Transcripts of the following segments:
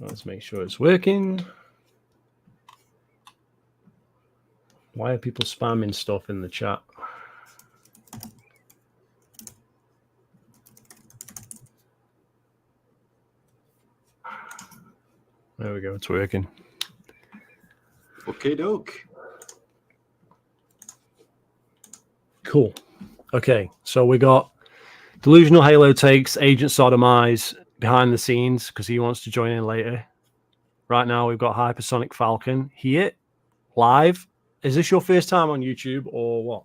Let's make sure it's working. Why are people spamming stuff in the chat? There we go. It's working. Okay, doke. Cool. Okay, so we got Delusional Halo takes Agent Sodomize behind the scenes because he wants to join in later. Right now, we've got Hypersonic Falcon here, live. Is this your first time on YouTube or what?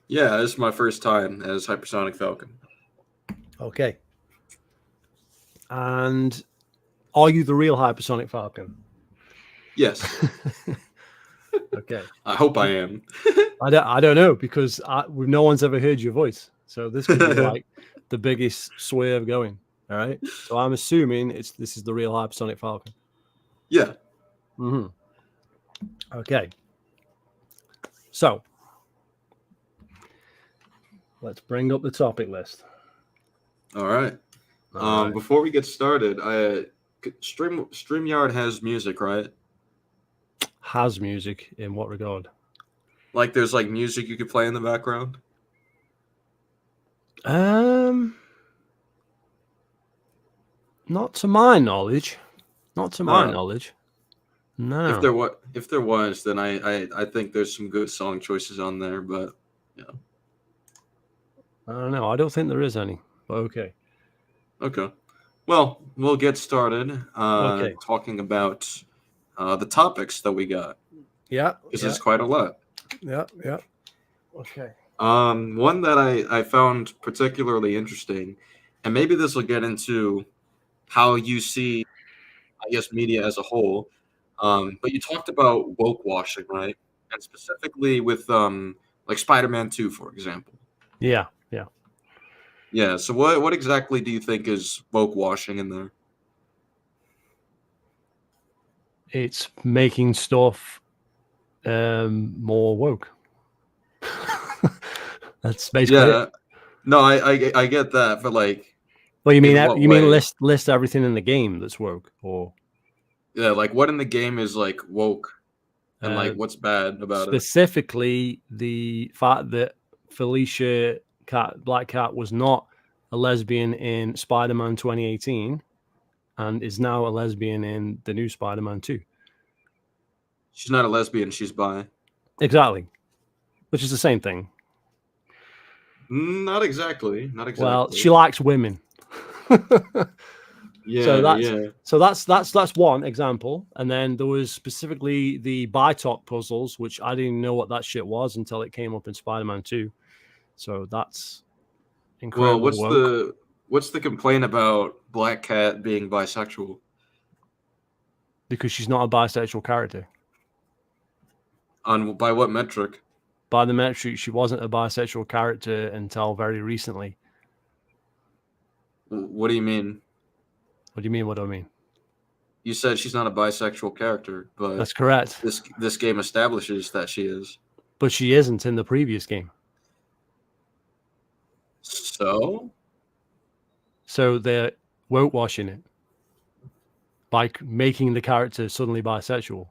Yeah, this is my first time as Hypersonic Falcon. Okay. And are you the real Hypersonic Falcon? Yes. Okay. I hope I am. I don't know because no one's ever heard your voice. So this could be like the biggest swerve going. All right. So I'm assuming this is the real Hypersonic Falcon. Yeah. Mm-hmm. Okay. So let's bring up the topic list. All right. Before we get started, StreamYard has music, right? Has music in what regard? Like there's like music you could play in the background? Not to my knowledge. Not to my knowledge. No. If there was, then I think there's some good song choices on there, but yeah. I don't know. I don't think there is any. But okay. Okay. Well, we'll get started talking about the topics that we got. Yeah. Because it's quite a lot. Yeah. Okay. One that I found particularly interesting, and maybe this will get into how you see, I guess, media as a whole. But you talked about woke washing, right? And specifically with like Spider-Man 2, for example. Yeah. Yeah. So what exactly do you think is woke washing in there? It's making stuff more woke. That's basically it. No, I get that, but like, well, you mean list everything in the game that's woke, or yeah, like what in the game is like woke, and like what's bad about specifically the fact that Felicia Black Cat was not a lesbian in Spider-Man 2018 and is now a lesbian in the new Spider-Man 2. She's not a lesbian, she's bi. Exactly. Which is the same thing. Not exactly. Well, she likes women. Yeah. So that's one example. And then there was specifically the BITOC puzzles, which I didn't know what that shit was until it came up in Spider-Man 2. So that's incredible. Well, what's the complaint about Black Cat being bisexual? Because she's not a bisexual character. By what metric? By the metric, she wasn't a bisexual character until very recently. What do you mean? What do you mean? What do I mean? You said she's not a bisexual character, but that's correct. This game establishes that she is. But she isn't in the previous game. So they're woke washing it by making the character suddenly bisexual.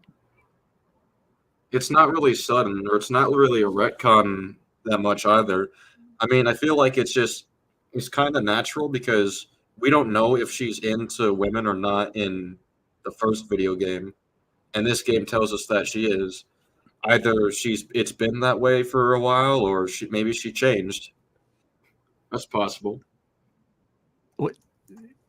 It's not really sudden, or it's not really a retcon that much either. I mean, I feel like it's kind of natural because we don't know if she's into women or not in the first video game. And this game tells us that she is. Either it's been that way for a while, or maybe she changed. That's possible.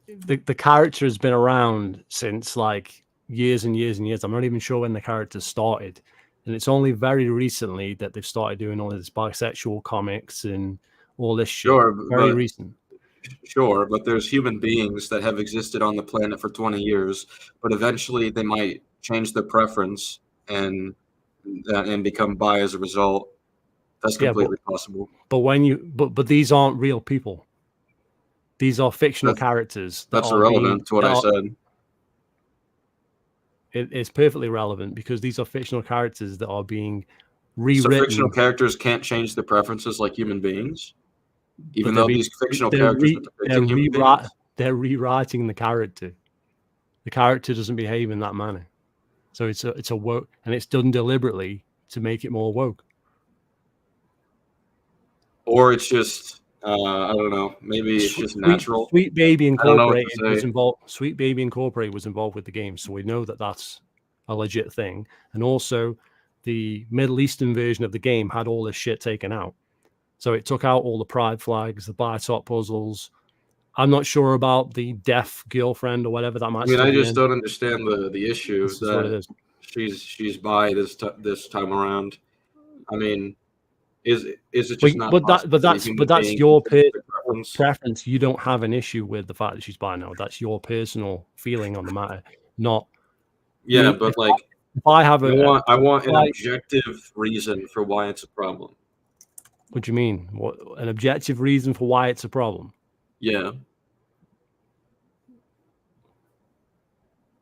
The character has been around since like years and years and years. I'm not even sure when the character started. And it's only very recently that they've started doing all this bisexual comics and all this shit. Very recent. Sure, but there's human beings that have existed on the planet for 20 years, but eventually they might change their preference and become bi as a result. That's completely possible. But these aren't real people. These are fictional characters. That's irrelevant to what I said. It's perfectly relevant because these are fictional characters that are being rewritten. So fictional characters can't change their preferences like human beings? Even though these fictional characters are depicting human beings? They're rewriting the character. The character doesn't behave in that manner. So it's a woke, and it's done deliberately to make it more woke. Or it's just I don't know. Maybe it's just natural. Sweet Baby I don't know what to Incorporated was say. involved. Sweet Baby Incorporated was involved with the game, so we know that that's a legit thing. And also, the Middle Eastern version of the game had all this shit taken out. So it took out all the pride flags, the buy-top puzzles. I'm not sure about the deaf girlfriend or whatever that might. I mean, still I be just in. don't understand the issue This is what it that is. she's by this time around. I mean, is it just not possible? But that's your preference. You don't have an issue with the fact that she's bi now. That's your personal feeling on the matter, not. Yeah, I mean, but like, if I have I want an objective reason for why it's a problem. What do you mean? What an objective reason for why it's a problem? Yeah.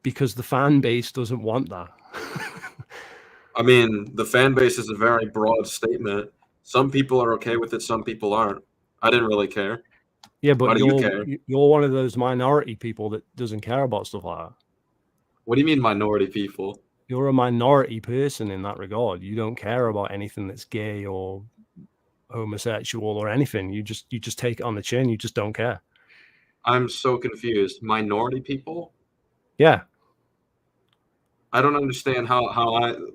Because the fan base doesn't want that. I mean, the fan base is a very broad statement. Some people are okay with it, some people aren't. I didn't really care. Yeah, but why do you care? You're one of those minority people that doesn't care about stuff like that. What do you mean minority people? You're a minority person in that regard. You don't care about anything that's gay or homosexual or anything. You just take it on the chin. You just don't care. I'm so confused. Minority people? Yeah. I don't understand how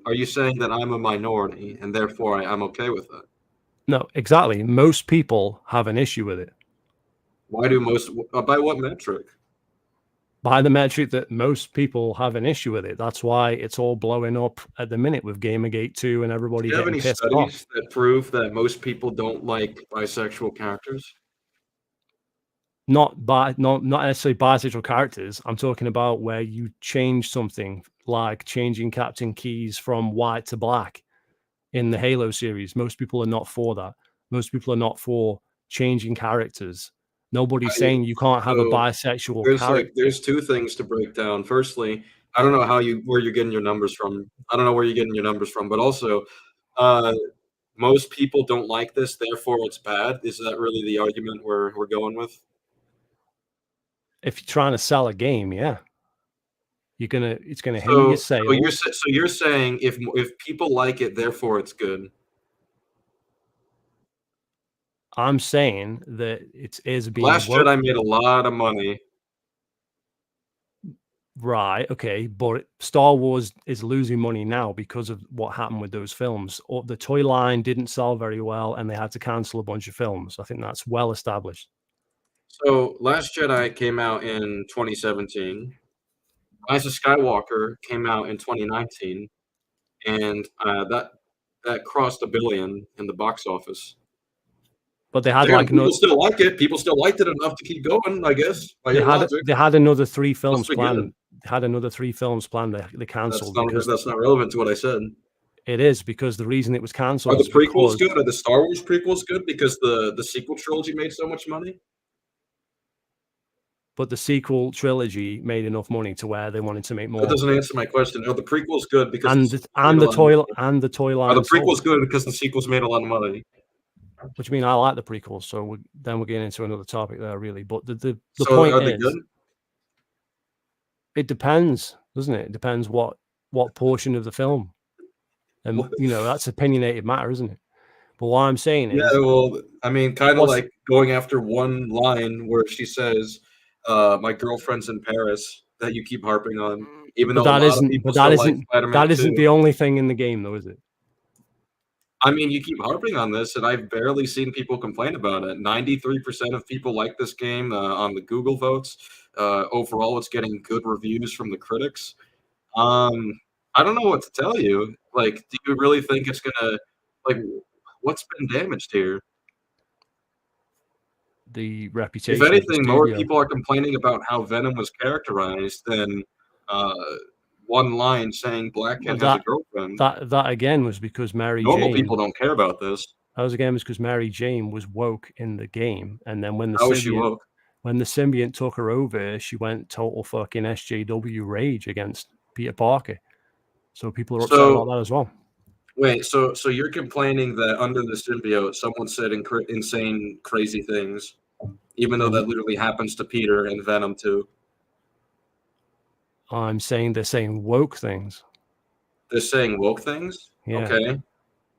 are you saying that I'm a minority and therefore I'm okay with it? No, exactly. Most people have an issue with it. Why do most? By what metric? By the metric that most people have an issue with it. That's why it's all blowing up at the minute with Gamergate 2 and everybody getting pissed off. Do you have any studies that prove that most people don't like bisexual characters? Not necessarily bisexual characters. I'm talking about where you change something, like changing Captain Keyes from white to black in the Halo series. Most people are not for that. Most people are not for changing characters. Nobody's saying you can't have a bisexual character. Like, there's two things to break down. Firstly, I don't know where you're getting your numbers from. I don't know where you're getting your numbers from, but also, most people don't like this, therefore it's bad. Is that really the argument we're going with? If you're trying to sell a game, yeah, it's gonna hinder your sales. So you're saying if people like it, therefore it's good. I'm saying that it is being. Last Jedi made a lot of money. Right, okay, but Star Wars is losing money now because of what happened with those films. Or the toy line didn't sell very well, and they had to cancel a bunch of films. I think that's well established. So Last Jedi came out in 2017. Rise of Skywalker came out in 2019, and that crossed $1 billion in the box office. But they had people still like it. People still liked it enough to keep going, I guess. They had another 3 films planned. They had another 3 films planned. They cancelled. That's not relevant to what I said. It is, because the reason it was cancelled. Are the prequels good? Are the Star Wars prequels good because the sequel trilogy made so much money? But the sequel trilogy made enough money to where they wanted to make more. That doesn't answer my question. Are the prequels good because the toy line? Are the prequels good because the sequels made a lot of money? Which means I like the prequels, so we're getting into another topic there, really. But the so point are they is, good? It depends, doesn't it? It depends what portion of the film, and that's opinionated matter, isn't it? But what I'm saying is, yeah, well, I mean, kind of like going after one line where she says, "My girlfriend's in Paris," that you keep harping on, even though that isn't the only thing in the game, though, is it? I mean, you keep harping on this, and I've barely seen people complain about it. 93% of people like this game on the Google votes. Overall, it's getting good reviews from the critics. I don't know what to tell you. Like, do you really think it's gonna, like, what's been damaged here? The reputation. If anything, more people are complaining about how Venom was characterized than one line saying Black Cat has a girlfriend. That again was because Normal people don't care about this. That was again because Mary Jane was woke in the game, and then when the How was she woke? When the symbiote took her over, she went total fucking SJW rage against Peter Parker. So people are upset about that as well. Wait, so you're complaining that under the symbiote, someone said insane, crazy things, even though that literally happens to Peter and Venom too? I'm saying they're saying woke things. They're saying woke things? Yeah. Okay.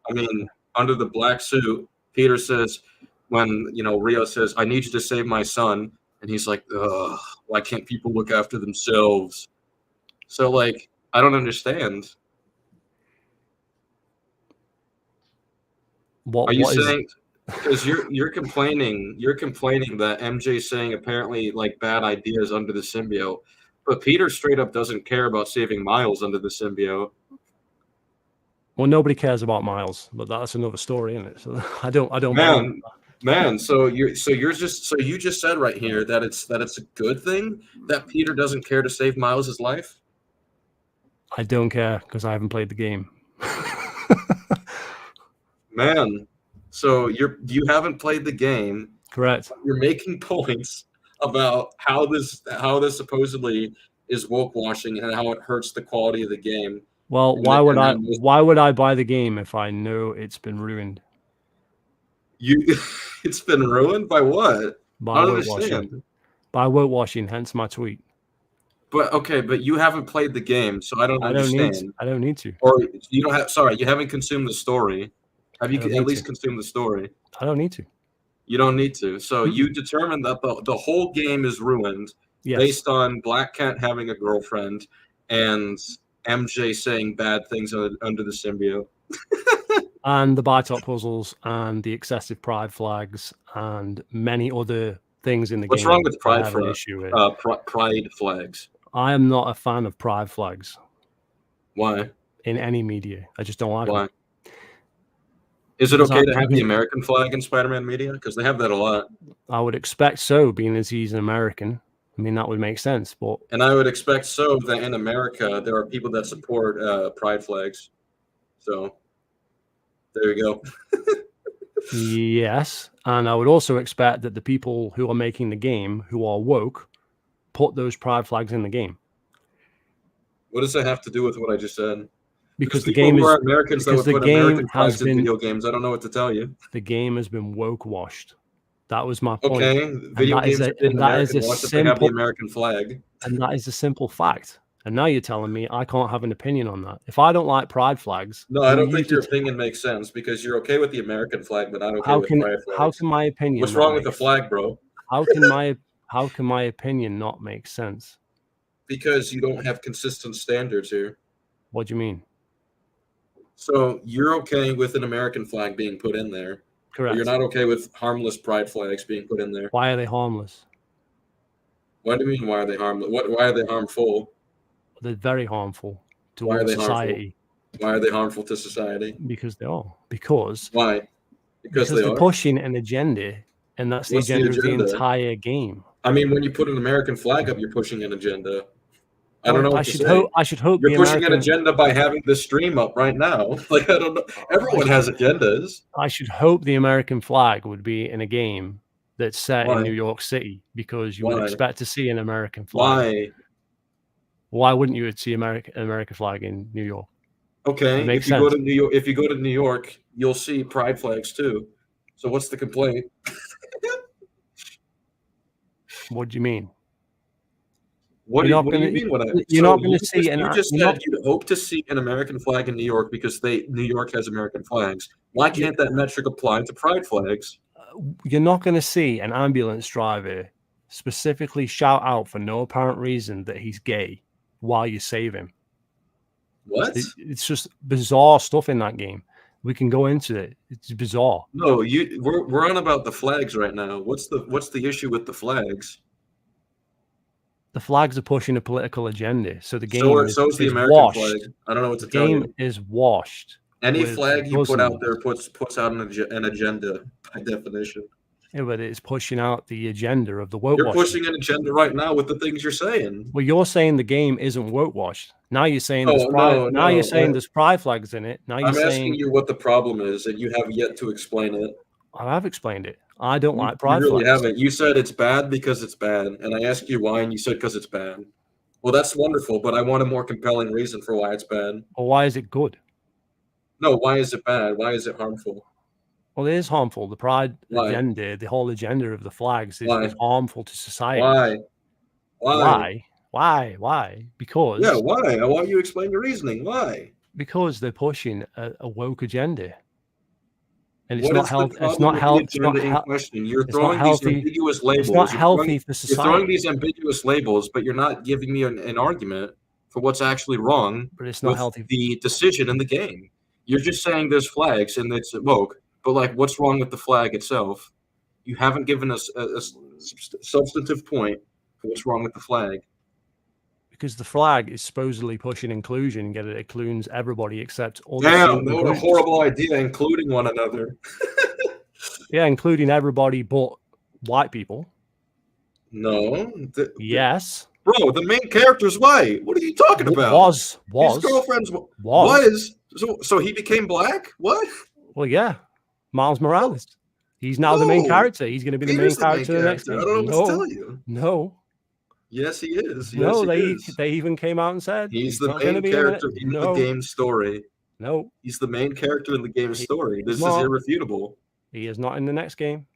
I mean, under the black suit, Peter says, when, Rio says, I need you to save my son. And he's like, ugh, why can't people look after themselves? So, like, I don't understand. What Are you what is saying, because you're complaining that MJ's saying apparently like bad ideas under the symbiote, but Peter straight up doesn't care about saving Miles under the symbiote. well, nobody cares about Miles, but that's another story, isn't it? So I don't blame him. Man, so you just said right here that it's a good thing that Peter doesn't care to save Miles' life? I don't care because I haven't played the game. Man, so you haven't played the game. Correct. You're making points about how this supposedly is woke washing and how it hurts the quality of the game. Well, why would I buy the game if I know it's been ruined? It's been ruined by what? By woke washing. By woke washing, hence my tweet. But you haven't played the game, so I don't understand. I don't need to. Or you don't have. Sorry, you haven't consumed the story. Have you at least consumed the story? I don't need to. You don't need to. So you determined that the whole game is ruined based on Black Cat having a girlfriend and MJ saying bad things under the symbiote. And the buy-top puzzles and the excessive pride flags and many other things in the game. What's wrong with pride flags? I am not a fan of pride flags. Why? In any media. I just don't like them. Is it okay to have the American flag in Spider-Man media? Because they have that a lot. I would expect so, being as he's an American. I mean, that would make sense. And I would expect so that in America, there are people that support pride flags. So there you go. Yes. And I would also expect that the people who are making the game, who are woke, put those pride flags in the game. What does that have to do with what I just said? Because the game is Americans that would put American flags in video games. I don't know what to tell you. The game has been woke washed. That was my point. Okay, video games have been American washed if they have the American flag. And that is a simple fact. And now you're telling me I can't have an opinion on that. If I don't like pride flags, no, I don't think your opinion makes sense because you're okay with the American flag, but not okay with pride flags. How can my opinion? What's wrong with the flag, bro? How can my opinion not make sense? Because you don't have consistent standards here. What do you mean? So you're okay with an American flag being put in there. Correct. But you're not okay with harmless pride flags being put in there. Why are they harmless? What do you mean, why are they harmless? Why are they harmful? They're very harmful to society. Why are they harmful to society? Because they are. Because why? Because they're pushing an agenda, and that's the agenda of the entire game. I mean, when you put an American flag up, you're pushing an agenda. I don't know what to say. I should hope you're pushing an agenda by having this stream up right now. Like, I don't know. Everyone has agendas. I should hope the American flag would be in a game that's set in New York City, because you would expect to see an American flag. Why wouldn't you see American flag in New York? Okay, if you go to New York, you'll see pride flags too. So what's the complaint? What do you mean? What do you mean? You're not going to see. You just said you'd hope to see an American flag in New York because New York has American flags. Why can't that metric apply to pride flags? You're not going to see an ambulance driver specifically shout out for no apparent reason that he's gay while you save him. What? It's just bizarre stuff in that game. We can go into it. It's bizarre. No, we're on about the flags right now. What's the issue with the flags? The flags are pushing a political agenda, so the game is the American washed. Flag. I don't know what to tell you. The game is washed. Any flag you put out there puts out an agenda by definition. Yeah, but it's pushing out the agenda of the woke. You're pushing an agenda right now with the things you're saying. Well, you're saying the game isn't woke washed. Now you're saying there's pride. Now you're saying there's pride flags in it. Now I'm asking you what the problem is, and you have yet to explain it. I have explained it. I don't like pride flags. You really flags. haven't. You said it's bad because it's bad, and I asked you why, and you said because it's bad. Well, that's wonderful, but I want a more compelling reason for why it's bad. Well, why is it good? No, why is it bad? Why is it harmful? Well, it is harmful. The pride agenda, the whole agenda of the flags is harmful to society. Why? Why Why? Because Yeah, why? I want you to explain your reasoning. Why? Because they're pushing a woke agenda, and it's What not is the health. It's problem not with the health. It's not. agenda in question? You're It's not throwing these healthy. ambiguous It's labels. not healthy for You're throwing society. these ambiguous labels, but you're not giving me an argument for what's actually wrong But it's not with healthy. the decision in the game. You're just saying there's flags and it's woke, but like, what's wrong with the flag itself? You haven't given us a substantive point for what's wrong with the flag. Because the flag is supposedly pushing inclusion, yet it includes everybody except all the Damn, certain what a groups. horrible idea, including one another. Yeah, including everybody but white people. No. Yes. Bro, the main character's white. What are you talking about? Was. His girlfriend's was. So he became black? What? Well, yeah. Miles Morales. He's now the main character. He's going to be the main character in the next game. I don't know what to tell you. No. Yes, he is. No, yes, they even came out and said he's the main character in the game story. No. He's the main character in the game story. This is irrefutable. He is not in the next game.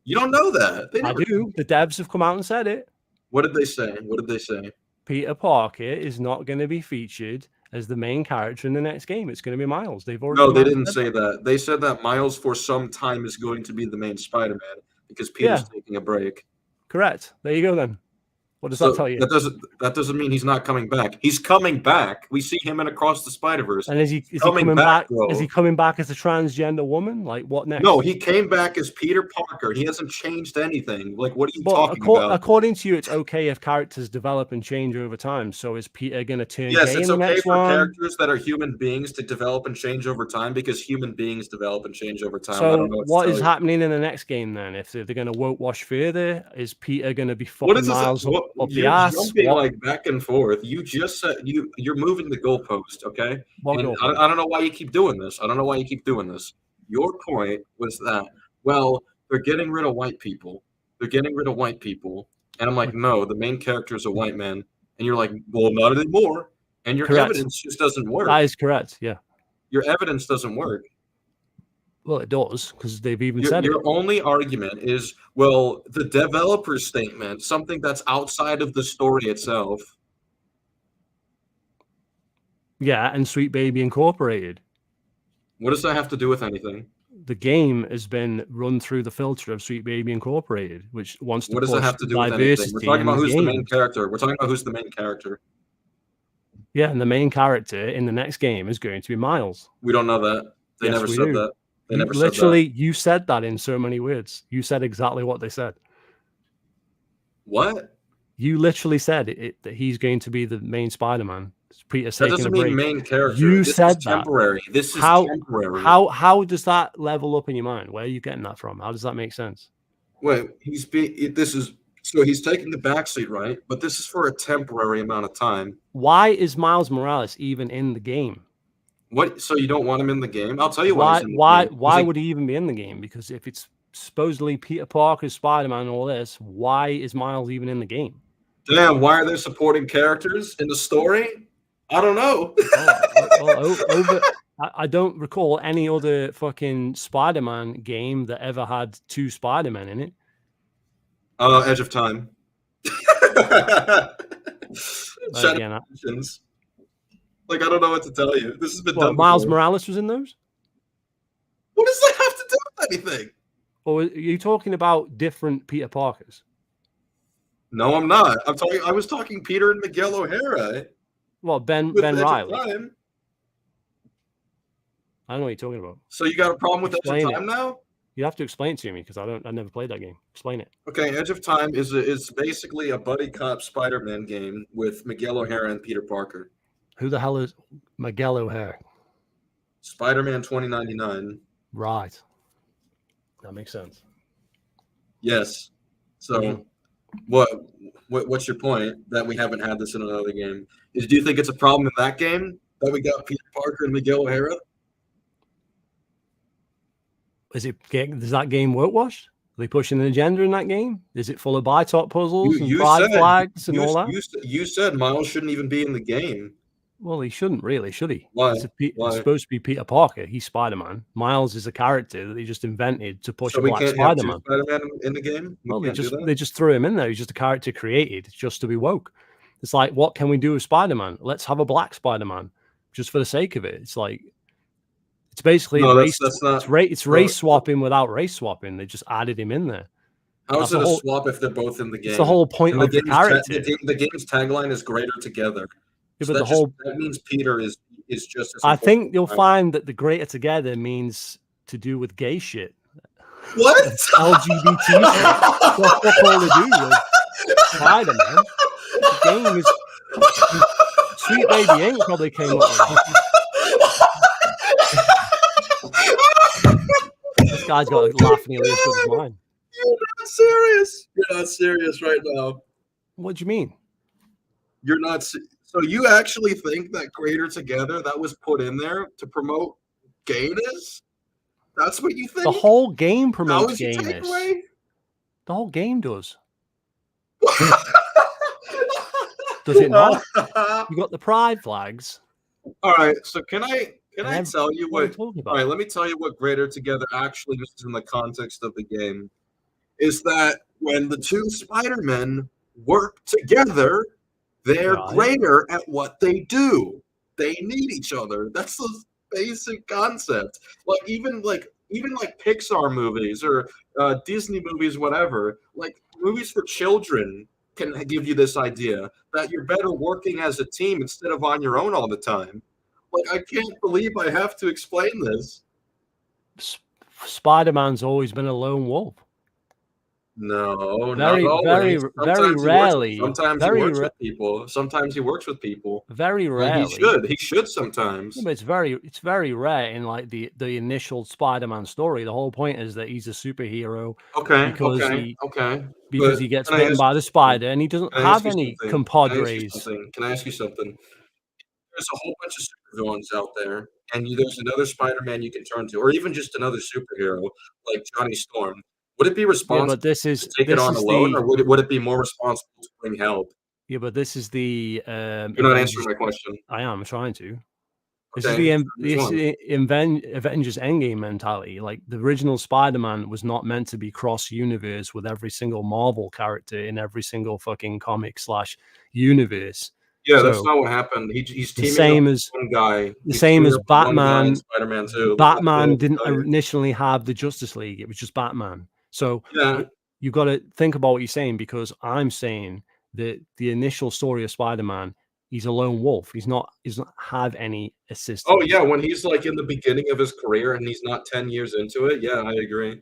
You don't know that. I do. The devs have come out and said it. What did they say? What did they say? Peter Parker is not going to be featured as the main character in the next game. It's going to be Miles. They've already. No, they didn't say that. They said that Miles for some time is going to be the main Spider-Man because Peter's taking a break. Correct. There you go then. What does that tell you? That doesn't mean he's not coming back. He's coming back. We see him in Across the Spider-Verse. And is he coming back? Is he coming back as a transgender woman? Like what next? No, he came back as Peter Parker. He hasn't changed anything. Like what are you talking about? According to you, it's okay if characters develop and change over time. So is Peter going to turn Yes, gay it's in the okay next for one? characters that are human beings to develop and change over time because human beings develop and change over time. So what is happening in the next game then? If they're going to woke wash further, is Peter going to be fucking Miles up the ass? Jumping like back and forth. You just said you're moving the goalpost, okay? I don't know why you keep doing this. Your point was that, well, they're getting rid of white people. And I'm like, no, the main character is a white man. And you're like, well, not anymore. And your evidence just doesn't work. That is correct, yeah. Your evidence doesn't work. Well, it does, because they've even said your only argument is, well, the developer's statement, something that's outside of the story itself. Yeah, and Sweet Baby Incorporated. What does that have to do with anything? The game has been run through the filter of Sweet Baby Incorporated, which wants to. What does that have to do with anything? We're talking about who's the main character. Yeah, and the main character in the next game is going to be Miles. We don't know that. They never said that. You said that in so many words. You said exactly what they said. What? You literally said that he's going to be the main Spider-Man. Peter that doesn't mean main character. You said that. Temporary. This is temporary. How does that level up in your mind? Where are you getting that from? How does that make sense? Wait, he's taking the backseat, right? But this is for a temporary amount of time. Why is Miles Morales even in the game? What? So you don't want him in the game? I'll tell you why. Why would he even be in the game? Because if it's supposedly Peter Parker, Spider-Man, and all this, why is Miles even in the game? Damn, why are there supporting characters in the story? I don't know. I don't recall any other fucking Spider-Man game that ever had two Spider-Men in it. Edge of Time. Like, I don't know what to tell you. This has been done Miles before. Morales was in those? What does that have to do with anything? Or are you talking about different Peter Parkers? No, I'm not. I was talking Peter and Miguel O'Hara. Well, Ben Riley. I don't know what you're talking about. So you got a problem with Edge of Time now? You have to explain it to me because I never played that game. Explain it. Okay, Edge of Time is basically a buddy cop Spider-Man game with Miguel O'Hara and Peter Parker. Who the hell is Miguel O'Hara? Spider-Man 2099. Right. That makes sense. Yes. So what's your point that we haven't had this in another game? Do you think it's a problem in that game that we got Peter Parker and Miguel O'Hara? Does that game woke washed? Are they pushing an agenda in that game? Is it full of buy-top puzzles and pride flags and all that? You said Miles shouldn't even be in the game. Well, he shouldn't really, should he? Why? It's supposed to be Peter Parker. He's Spider-Man. Miles is a character that they just invented to push a black Spider-Man. Spider-Man in the game? Well, they just threw him in there. He's just a character created just to be woke. It's like, what can we do with Spider-Man? Let's have a black Spider-Man, just for the sake of it. It's like, it's basically race. That's not. It's race swapping without race swapping. They just added him in there. How is it a swap if they're both in the game? It's the whole point of the character. The game's tagline is "Greater Together." Yeah, so but that means Peter is just as. I think you'll find that the greater together means to do with gay shit. What? LGBT shit. That's all to do with Spider-Man. The game is Sweet Baby Inc. probably came up with it. This guy's got a laugh nearly as good as mine. You're not serious. You're not serious right now. What do you mean? You're not. So you actually think that Greater Together that was put in there to promote gayness? That's what you think? The whole game promotes gayness. The whole game does. Does it not? You got the pride flags. All right. So can I tell you what? All right. Let me tell you what Greater Together actually means in the context of the game. Is that when the two Spider-Men work together, they're greater at what they do. They need each other. That's the basic concept. Even Pixar movies or Disney movies, whatever. Like movies for children can give you this idea that you're better working as a team instead of on your own all the time. Like I can't believe I have to explain this. Spider-Man's always been a lone wolf. No, very rarely. Sometimes he works with people. Sometimes he works with people. Very rarely. He should sometimes. Yeah, but it's very rare in like the initial Spider-Man story. The whole point is that he's a superhero. Because he gets bitten by the spider and he doesn't have any compadres. Can I ask you something? There's a whole bunch of supervillains out there, and there's another Spider-Man you can turn to, or even just another superhero like Johnny Storm. Would it be responsible to take it on alone, or would it be more responsible to bring help? Yeah, but this is the... You're not answering my question. I am trying to. This is the Avengers Endgame mentality. Like, the original Spider-Man was not meant to be cross-universe with every single Marvel character in every single fucking comic/universe. Yeah, that's not what happened. He's teaming up with one guy. The same as Batman. Spider-Man too. Batman didn't initially have the Justice League. It was just Batman. So you've got to think about what you're saying, because I'm saying that the initial story of Spider-Man, he's a lone wolf. He doesn't have any assistance. Oh yeah, when he's like in the beginning of his career and he's not 10 years into it. Yeah, I agree.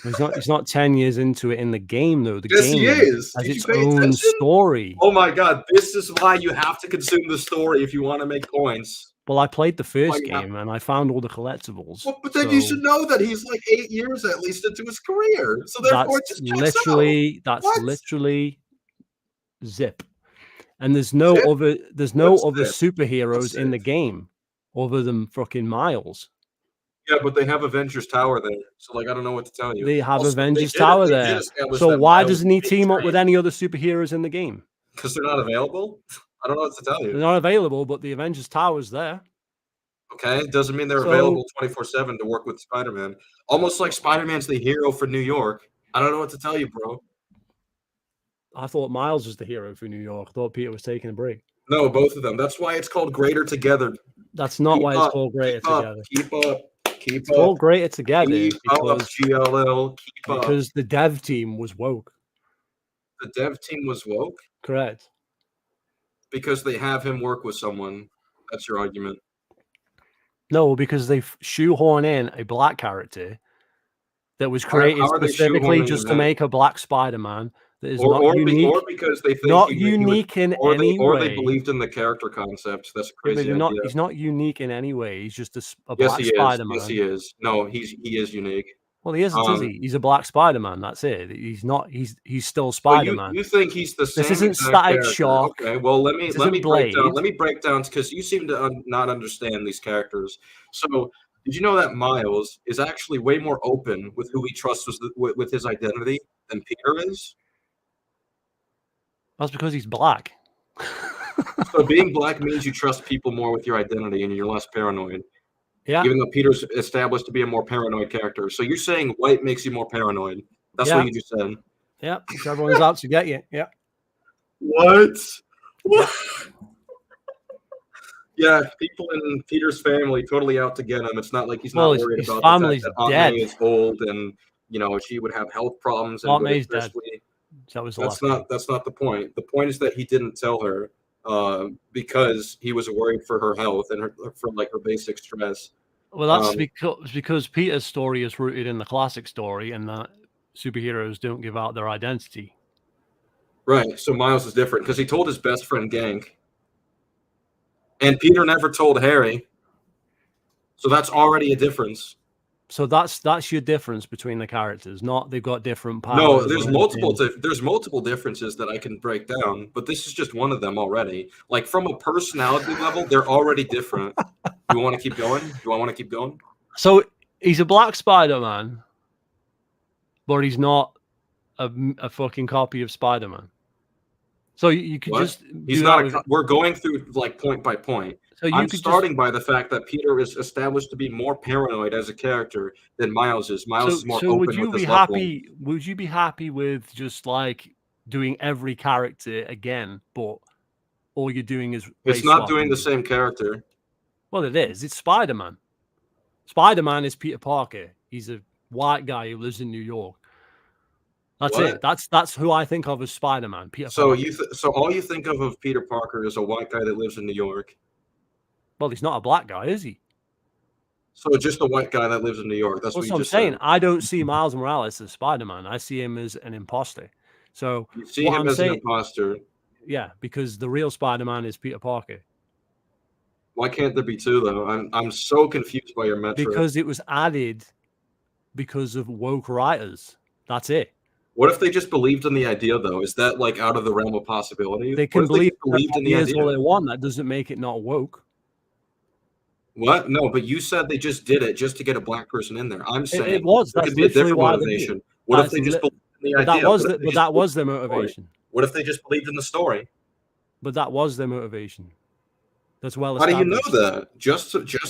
He's not 10 years into it in the game though. The game he is. has its own story. Oh my god, this is why you have to consume the story if you want to make points. Well, I played the first game and I found all the collectibles. Well, but then you should know that he's like 8 years at least into his career. So therefore, that's literally zip. And there's no other superheroes in the game other than fucking Miles. Yeah, but they have Avengers Tower there. So like I don't know what to tell you. They have Avengers Tower there. So why doesn't he team up with any other superheroes in the game? Because they're not available? I don't know what to tell you. They're not available, but the Avengers Tower's there. Okay, it doesn't mean they're available 24/7 to work with Spider-Man. Almost like Spider-Man's the hero for New York. I don't know what to tell you, bro. I thought Miles was the hero for New York. I thought Peter was taking a break. No, both of them. That's why it's called Greater Together. That's not why it's called Greater Together. Keep up. It's called Greater Together because the dev team was woke. The dev team was woke? Correct. Because they have him work with someone. That's your argument. No, because they shoehorn in a black character that was created specifically just to make a black Spider-Man that is not unique. Or because they think not unique in any way. Or they believed in the character concept. That's a crazy idea. He's not unique in any way. He's just a black Spider-Man. Yes, he is. No, he is unique. Well, he isn't, is he? He's a black Spider-Man. That's it. He's not. He's still Spider-Man. You think he's the same? This isn't Static Shock. Okay. Well, let me break down. Let me break down because you seem to not understand these characters. So, did you know that Miles is actually way more open with who he trusts with his identity than Peter is? That's because he's black. So being black means you trust people more with your identity and you're less paranoid. Yeah. Even though Peter's established to be a more paranoid character. So you're saying white makes you more paranoid. That's what you just said. Yeah. Everyone's out to get you. Yeah. What? Yeah, people in Peter's family totally out to get him. It's not like he's Well, not worried his about the fact family's that Aunt dead. May is old and she would have health problems and Aunt would May's dead. especially. That was the That's last. that's not the point. The point is that he didn't tell her because he was worried for her health and for like her basic stress. Well, that's because Peter's story is rooted in the classic story, and that superheroes don't give out their identity. Right. So Miles is different because he told his best friend Gank, and Peter never told Harry. So that's already a difference. So that's your difference between the characters. Not they've got different powers. No, there's multiple differences that I can break down, but this is just one of them already. Like from a personality level, they're already different. You want to keep going? Do I want to keep going? So he's a black Spider-Man, but he's not a fucking copy of Spider-Man. So you could just he's not. We're going through like point by point. So I'm starting by the fact that Peter is established to be more paranoid as a character than Miles is. Miles is more open with his level. Would you be happy with just like doing every character again, but all you're doing is it's not doing the same character? Well, it is. It's Spider-Man. Spider-Man is Peter Parker. He's a white guy who lives in New York. That's it. That's who I think of as Spider-Man. Peter Parker. So all you think of Peter Parker is a white guy that lives in New York. Well, he's not a black guy, is he? So just a white guy that lives in New York. That's what I'm saying. I don't see Miles Morales as Spider-Man. I see him as an imposter. So you see him as an imposter. Yeah, because the real Spider-Man is Peter Parker. Why can't there be two though? I'm so confused by your metric. Because it was added because of woke writers. That's it. What if they just believed in the idea though? Is that like out of the realm of possibility? They can believe in the idea all they want. That doesn't make it not woke. What? No, but you said they just did it just to get a black person in there. I'm saying it was. That's literally why motivation. What if they just believed in the idea? That was their motivation. What if they just believed in the story? But that was their motivation. That's well established. How do you know that?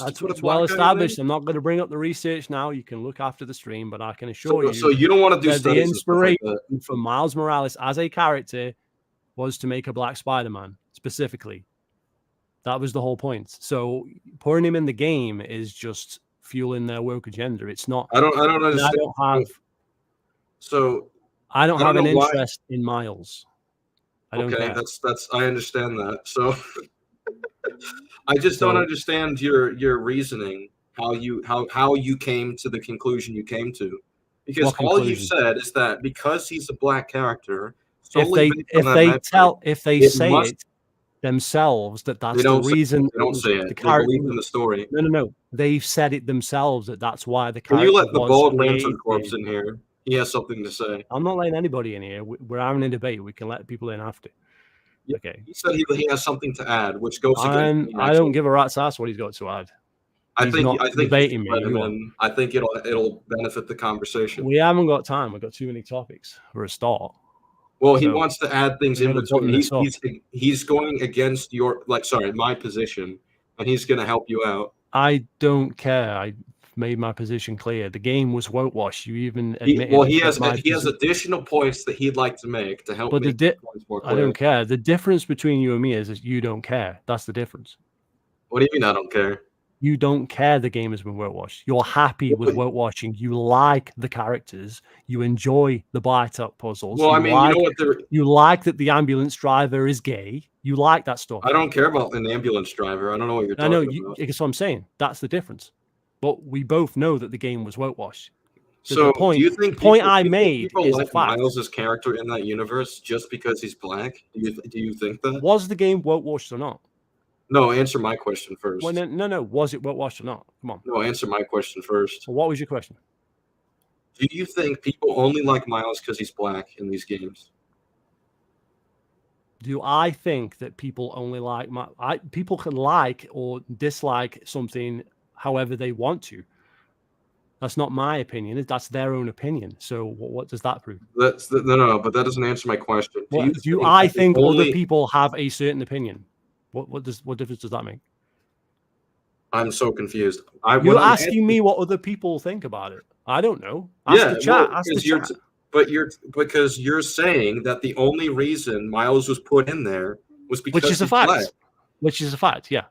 That's what's well established. I'm not going to bring up the research now. You can look after the stream, but I can assure you. So you don't want to do the inspiration for Miles Morales as a character was to make a black Spider-Man specifically. That was the whole point. So putting him in the game is just fueling their woke agenda. It's not. I don't understand. I don't have an interest in Miles. I don't care. That's I understand that. So I just don't understand your reasoning, how you came to the conclusion you came to. Because all you said is that because he's a black character, if they say it themselves that's the reason they don't say it. They believe in the story. No. They've said it themselves that's why the character. Can you let the bald lantern corpse in here? He has something to say. I'm not letting anybody in here. We're having a debate. We can let people in after. Yeah. Okay. He said he has something to add, which goes against I don't give a rat's ass what he's got to add. I think debating me. I think it'll benefit the conversation. We haven't got time. We've got too many topics for a start. Well, he wants to add things in between. He's going against my position, and he's going to help you out. I don't care. I made my position clear. The game was whitewash. You even admitted. He has additional points that he'd like to make to help. But points more clear. I don't care. The difference between you and me is that you don't care. That's the difference. What do you mean I don't care? You don't care the game has been whitewashed. You're happy with whitewashing. You like the characters. You enjoy the bite-up puzzles. Well, you like that the ambulance driver is gay. You like that stuff. I don't care about an ambulance driver. I don't know what you're talking about. That's what I'm saying. That's the difference. But we both know that the game was whitewashed. So do you think I made is like a fact. Miles' character in that universe just because he's black? Do you think that? Was the game whitewashed or not? No, answer my question first. Well, no. Was it whitewashed or not? Come on. No, answer my question first. So what was your question? Do you think people only like Miles because he's black in these games? Do I think that people only like people can like or dislike something however they want to? That's not my opinion. That's their own opinion. So what does that prove? No, but that doesn't answer my question. I think other people have a certain opinion? What difference does that make? I'm so confused. You're asking me what other people think about it. I don't know. Ask the chat. Because you're saying that the only reason Miles was put in there was because which is a he's black. fact. Which is a fact, yeah.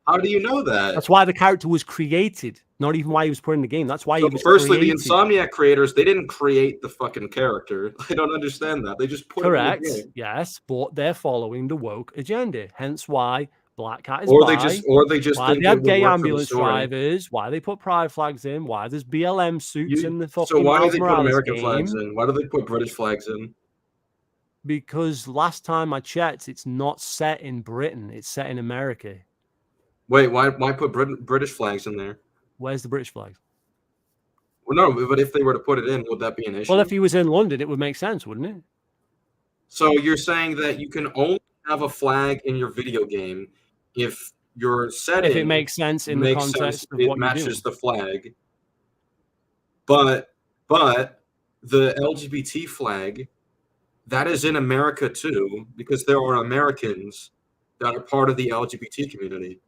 How do you know that? That's why the character was created, not even why he was put in the game. That's why he was firstly, created. the Insomniac creators, they didn't create the fucking character. I don't understand that. They just put Correct, it in the game. yes, but they're following the woke agenda. Hence why Black Cat is Or bi, they just why think they it have would gay work for the ambulance story. drivers, why they put pride flags in, why there's BLM suits in the fucking So why do Miles they put Morales American game. flags in? Why do they put British flags in? Because last time I checked, it's not set in Britain, it's set in America. Wait, why put British flags in there? Where's the British flag? Well, no, but if they were to put it in, would that be an issue? Well, if he was in London, it would make sense, wouldn't it? So you're saying that you can only have a flag in your video game if your setting, if it makes sense in the context of what it matches you're doing. the flag. But the LGBT flag, that is in America too, because there are Americans that are part of the LGBT community.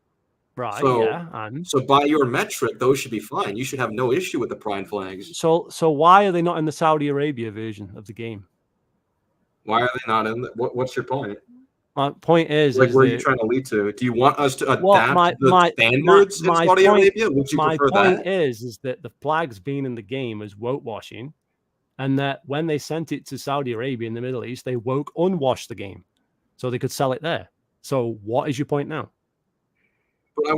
Right, so, yeah. And so by your metric, those should be fine. You should have no issue with the pride flags. so why are they not in the Saudi Arabia version of the game? Why are they not in? What's your point? My point is, where are you trying to lead to? Do you want us to adapt the standards in Saudi Arabia? Would you prefer that? My point is that the flag's been in the game as woke washing, and that when they sent it to Saudi Arabia in the Middle East, they woke unwashed the game, so they could sell it there. So what is your point now? But I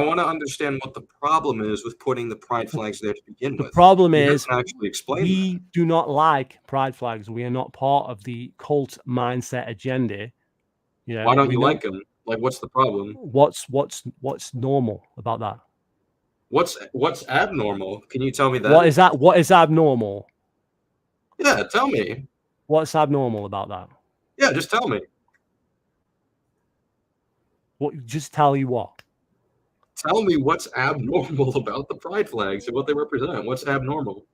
want to understand what the problem is with putting the pride flags there to begin with. The problem is actually explain we do not like pride flags. We are not part of the cult mindset agenda. You know, why don't you like them? Like, what's the problem? What's normal about that? What's abnormal? Can you tell me that? What is that? What is abnormal? Yeah, tell me. What's abnormal about that? Yeah, just tell me. What? Just tell you what? Tell me what's abnormal about the pride flags and what they represent. What's abnormal?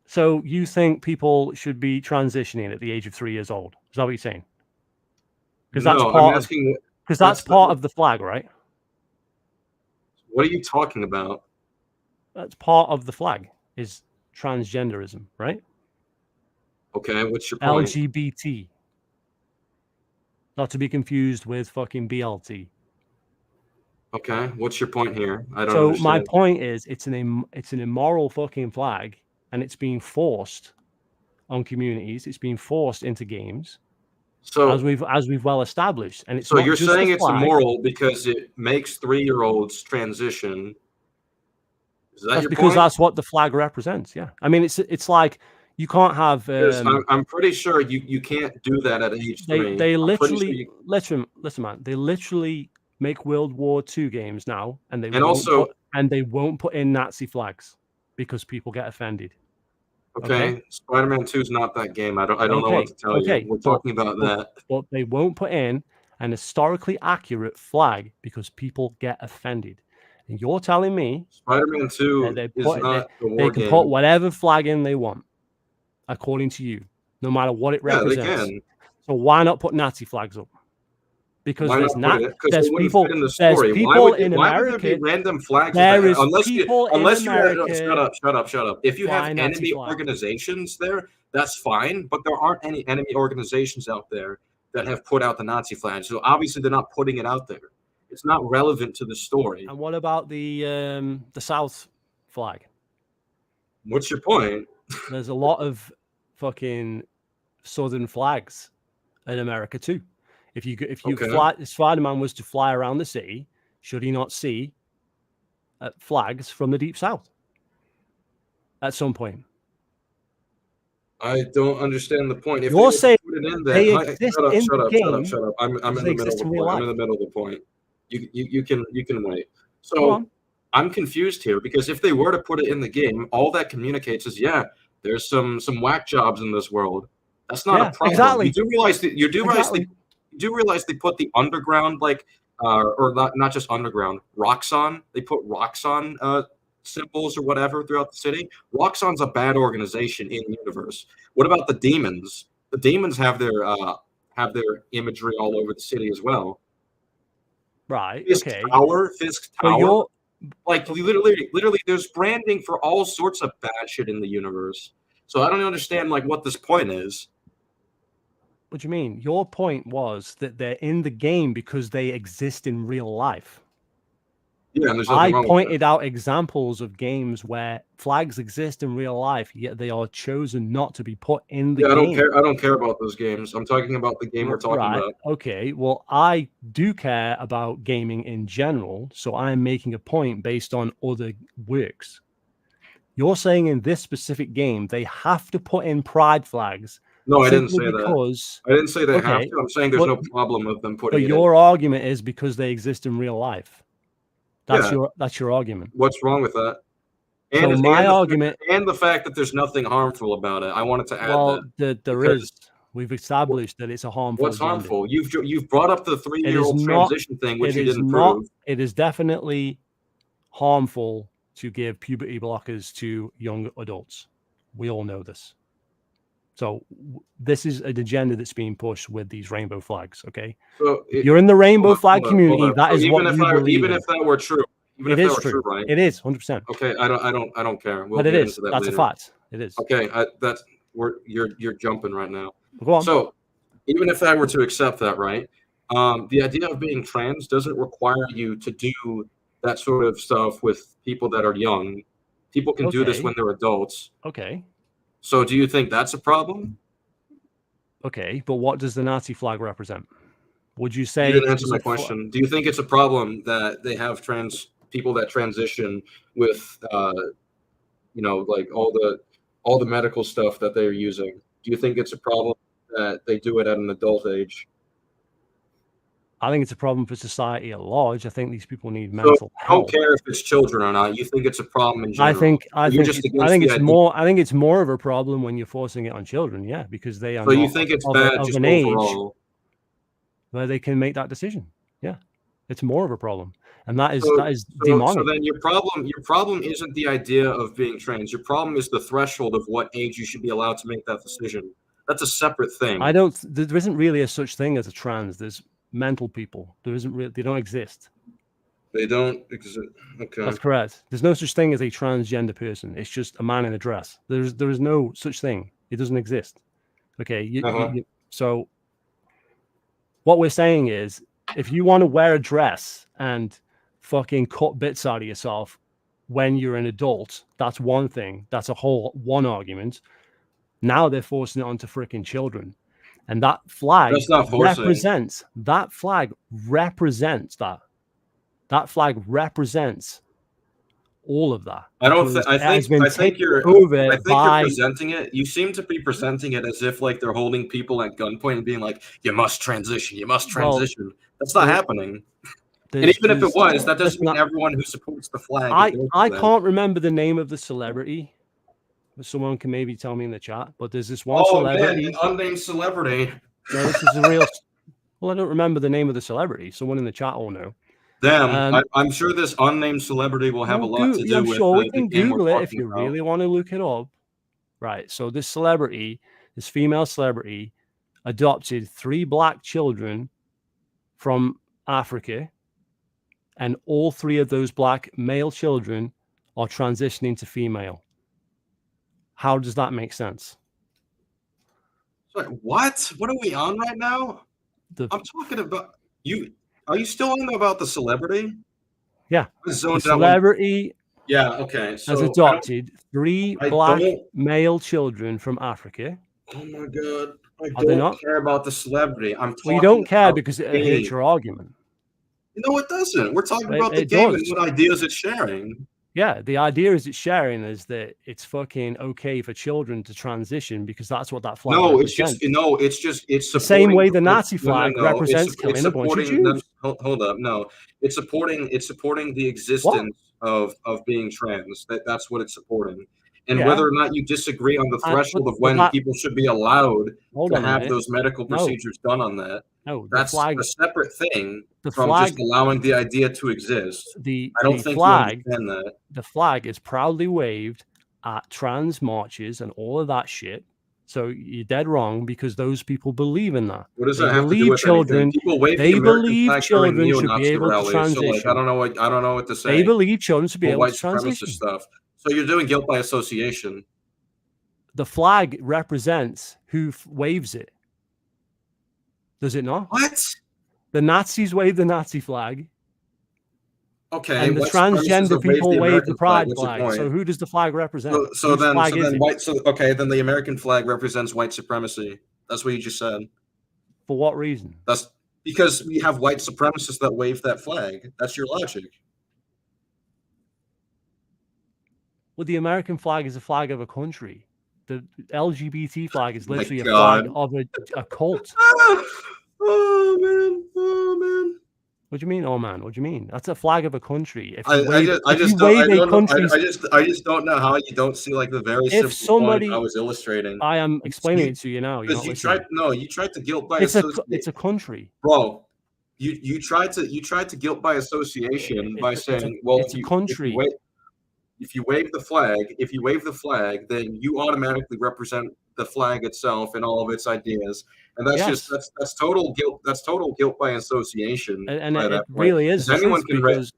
So you think people should be transitioning at the age of 3 years old? Is that what you're saying? Because that's part of the flag, right? What are you talking about? That's part of the flag is transgenderism, right? Okay, what's your point? LGBT. Not to be confused with fucking BLT. Okay, what's your point here? I don't understand. My point is it's an immoral fucking flag, and it's being forced on communities. It's being forced into games. So as we've well established, and it's so you're saying it's immoral because it makes 3-year-olds transition. Is that your because point? That's what the flag represents. Yeah, I mean it's like you can't have. I'm pretty sure you can't do that at age 3. They literally listen, man. They literally make World War II games now, and they won't put in Nazi flags because people get offended. Okay, Spider-Man 2 is not that game. I don't know what to tell you. We're talking about that. But they won't put in an historically accurate flag because people get offended. And you're telling me Spider-Man 2 is not the war they can game. put whatever flag in they want, according to you, no matter what it represents. Yeah, they can. So why not put Nazi flags up? Because there's people in America. Random flags. Unless shut up. If you have enemy organizations there, that's fine. But there aren't any enemy organizations out there that have put out the Nazi flag. So obviously they're not putting it out there. It's not relevant to the story. And what about the South flag? What's your point? There's a lot of fucking Southern flags in America too. If Spider-Man was to fly around the city, should he not see flags from the Deep South at some point? I don't understand the point. If you're saying put it in there, they exist in the game, shut up. I'm in the middle of the point. I'm in the middle of the point. You can wait. So I'm confused here because if they were to put it in the game, all that communicates is there's some whack jobs in this world. That's not a problem. Exactly. You do realize they put the underground or not just underground, Roxxon. They put Roxxon symbols or whatever throughout the city. Roxxon's a bad organization in the universe. What about the demons? The demons have their imagery all over the city as well. Right. Fisk Tower. So literally, there's branding for all sorts of bad shit in the universe. So I don't understand what this point is. What do you mean? Your point was that they're in the game because they exist in real life. Yeah, and there's nothing wrong with pointed out examples of games where flags exist in real life, yet they are chosen not to be put in the that. Yeah, game. I don't care about those games. I'm talking about the game we're talking about. Okay. Well, I do care about gaming in general, so I am making a point based on other works. You're saying in this specific game they have to put in pride flags. No, I didn't say that. I didn't say they have to. I'm saying there's no problem with them putting it in. But your argument is because they exist in real life. That's your argument. What's wrong with that? And so my argument, and the fact that there's nothing harmful about it. I wanted to add that. There is. We've established that it's a harmful. What's harmful? You've brought up the 3-year-old transition thing, which you didn't prove. It is definitely harmful to give puberty blockers to young adults. We all know this. So this is an agenda that's being pushed with these rainbow flags. Okay, so you're in the rainbow flag community. That is what you believe. Even if that were true, it is true, right? It is 100%. Okay, I don't care. But it is. That's a fact. It is. Okay, you're jumping right now. Go on. So even if I were to accept that, right? The idea of being trans doesn't require you to do that sort of stuff with people that are young. People can do this when they're adults. Okay. So do you think that's a problem? Okay, but what does the Nazi flag represent? Would you say? You didn't answer my question. Do you think it's a problem that they have trans people that transition with, like all the medical stuff that they're using? Do you think it's a problem that they do it at an adult age? I think it's a problem for society at large. I think these people need mental health. I don't care if it's children or not. You think it's a problem in general? I think it's more of a problem when you're forcing it on children. Yeah, because they are. So you think it's bad just overall? Where they can make that decision. Yeah, it's more of a problem, and that is demonic. So then your problem isn't the idea of being trans. Your problem is the threshold of what age you should be allowed to make that decision. That's a separate thing. There isn't really a such thing as a trans. There's mental people. They don't exist. They don't exist. Okay, that's correct. There's no such thing as a transgender person. It's just a man in a dress. There is no such thing. It doesn't exist. Okay. So what we're saying is, if you want to wear a dress and fucking cut bits out of yourself when you're an adult, that's one thing. That's a whole one argument. Now they're forcing it onto freaking children. And that flag represents that. That flag represents all of that. I think you're presenting it. You seem to be presenting it as if like they're holding people at gunpoint and being like, "You must transition. You must transition." That's not happening. And even if it was, that doesn't mean everyone who supports the flag. I can't remember the name of the celebrity. Someone can maybe tell me in the chat, but there's this one celebrity. Man, an unnamed celebrity. No, this is a real. Well, I don't remember the name of the celebrity. Someone in the chat will know. Damn, I'm sure this unnamed celebrity will have a lot to do with. I'm sure we can Google it if you really want to look it up. Right. So this female celebrity, adopted 3 black children from Africa, and all 3 of those black male children are transitioning to female. How does that make sense? Sorry, what? What are we on right now? I'm talking about you. Are you still on about the celebrity? Yeah. The celebrity. Yeah. Okay. So has adopted 3 black male children from Africa. Oh my god! I don't care about the celebrity. I'm talking. Well, you don't care because it hurts your argument. No, it doesn't. We're talking about the game and what ideas it's sharing. Yeah, the idea is it's sharing is that it's fucking okay for children to transition because that's what that flag represents. It's the same way the Nazi flag represents killing a bunch of Jews. Hold up, no, it's supporting the existence of being trans. That's what it's supporting. And whether or not you disagree on the threshold of when people should be allowed to have those medical procedures done on that, that's a separate thing from just allowing the idea to exist. I don't think you understand that. The flag is proudly waved at trans marches and all of that shit. So you're dead wrong because those people believe in that. What does that have to do with anything? People wave they believe children should be able to transition. So I don't know what to say. They believe children should be able to transition. Stuff. So you're doing guilt by association. The flag represents who waves it. Does it not? What? The Nazis wave the Nazi flag. Okay, And the white supremacists transgender have waved people the wave American the pride What's your flag. point? So who does the flag represent? So Whose then flag is it? then the American flag represents white supremacy. That's what you just said. For what reason? That's because we have white supremacists that wave that flag. That's your logic. Well, the American flag is a flag of a country. The LGBT flag is My literally a God. flag of a cult. Oh man! Oh man! What do you mean, oh man? What do you mean? That's a flag of a country. If I you wave, just if you don't wave I a don't know country's, I just don't know how you don't see like the very if simple somebody, point I was illustrating. I am explaining it to you now. You're Because not you listening. tried to guilt by It's association. a country. Bro, you tried to guilt by association by saying, well, it's a country. if you wave the flag, then you automatically represent the flag itself and all of its ideas, and that's Yes. that's total guilt. That's total guilt by association. And by it that point. really is the Anyone truth, can because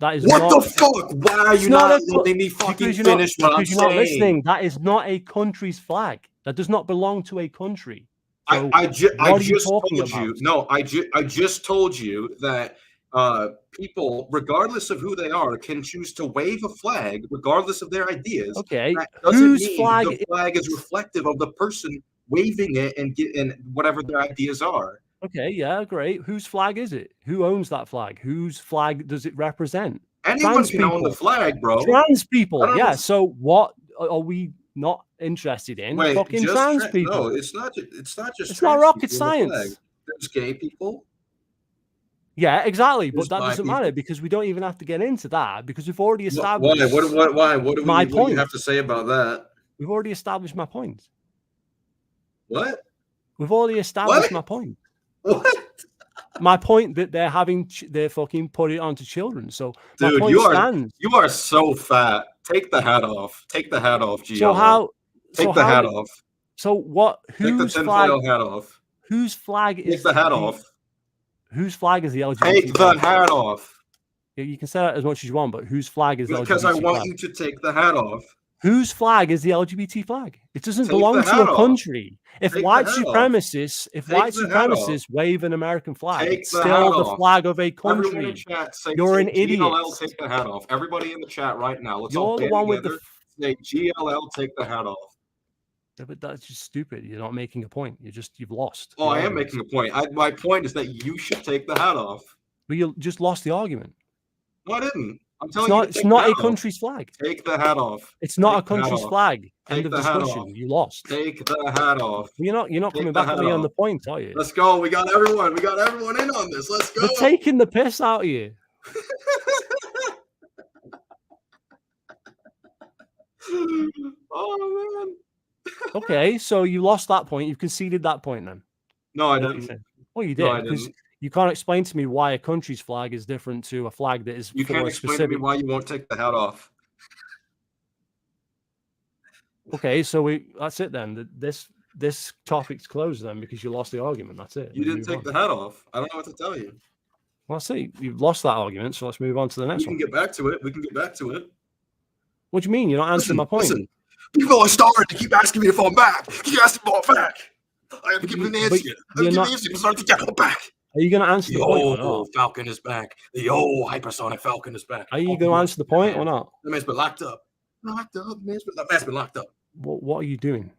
that is what not, the fuck? Why are you not not a- letting me fucking because you're finish what I'm because you're not saying? listening. That is not a country's flag. That does not belong to a country. So I just what are you told talking about? you. No, I just told you that people, regardless of who they are, can choose to wave a flag regardless of their ideas. Okay, That doesn't whose mean flag the flag is reflective of the person waving it and whatever their ideas are. Okay, yeah, great. Whose flag is it? Who owns that flag? Whose flag does it represent? Anyone Trans can own the people. flag, bro. Trans I people. don't Yeah. know. So what are we not interested in? Wait, Fucking just trans people. No, it's not just It's trans not rocket people in the flag. science. There's gay people. Yeah, exactly. There's But that bi doesn't people. matter, because we don't even have to get into that, because we've already established. Why? What do my you point. have to say about that? We've already established my point. What? We've already established my point. What? My point that they're fucking put it onto children. So my Dude, point stands. you are so fat. Take the hat off. Take the hat off, GLO. So how? Take the hat off. So what? Take the tinfoil hat off. Whose flag is? Take the hat off. Whose flag is the LGBT? Take the hat off. Yeah, you can say that as much as you want, but whose flag is the LGBT? Because I want you to take the hat off. Whose flag is the LGBT flag? It doesn't Take belong the to hat a off. country. If Take white the hat off. supremacists, wave an American flag, Take it's the still hat the off. flag of a Everyone in country. chat, say, You're an GLL, idiot. take the hat off. Everybody in the chat right now. Let's You're all the band one with together. Say GLL, take the hat off. Yeah, but that's just stupid. You're not making a point. You've lost. Oh, I am making a point. My point is that you should take the hat off. But you just lost the argument. No, I didn't. I'm telling you. It's not a country's flag. Take the hat off. It's not a country's flag. End of discussion. Off. You lost. Take the hat off. You're not coming back at me on the point, are you? Let's go. We got everyone in on this. Let's go. They're taking the piss out of you. Oh man. Okay, so you lost that point. You've conceded that point then. No, I didn't. Well, you did, because you can't explain to me why a country's flag is different to a flag that is. You can't explain to me why you won't take the hat off. Okay, so that's it then. This topic's closed then, because you lost the argument. That's it. You didn't take the hat off. I don't know what to tell you. Well, I see. You've lost that argument, so let's move on to the next one. We can get back to it. What do you mean? You're not answering my point. Listen, people are starting to keep asking me if I'm back. Keep asking me if I'm back. I haven't given an answer yet. I haven't given an answer. I'm starting to get I'm back. Are you going to answer the point or The not? Falcon is back. The old Hypersonic Falcon is back. Are you going to answer the point or not? The man's been locked up. Man's been locked up. What are you doing?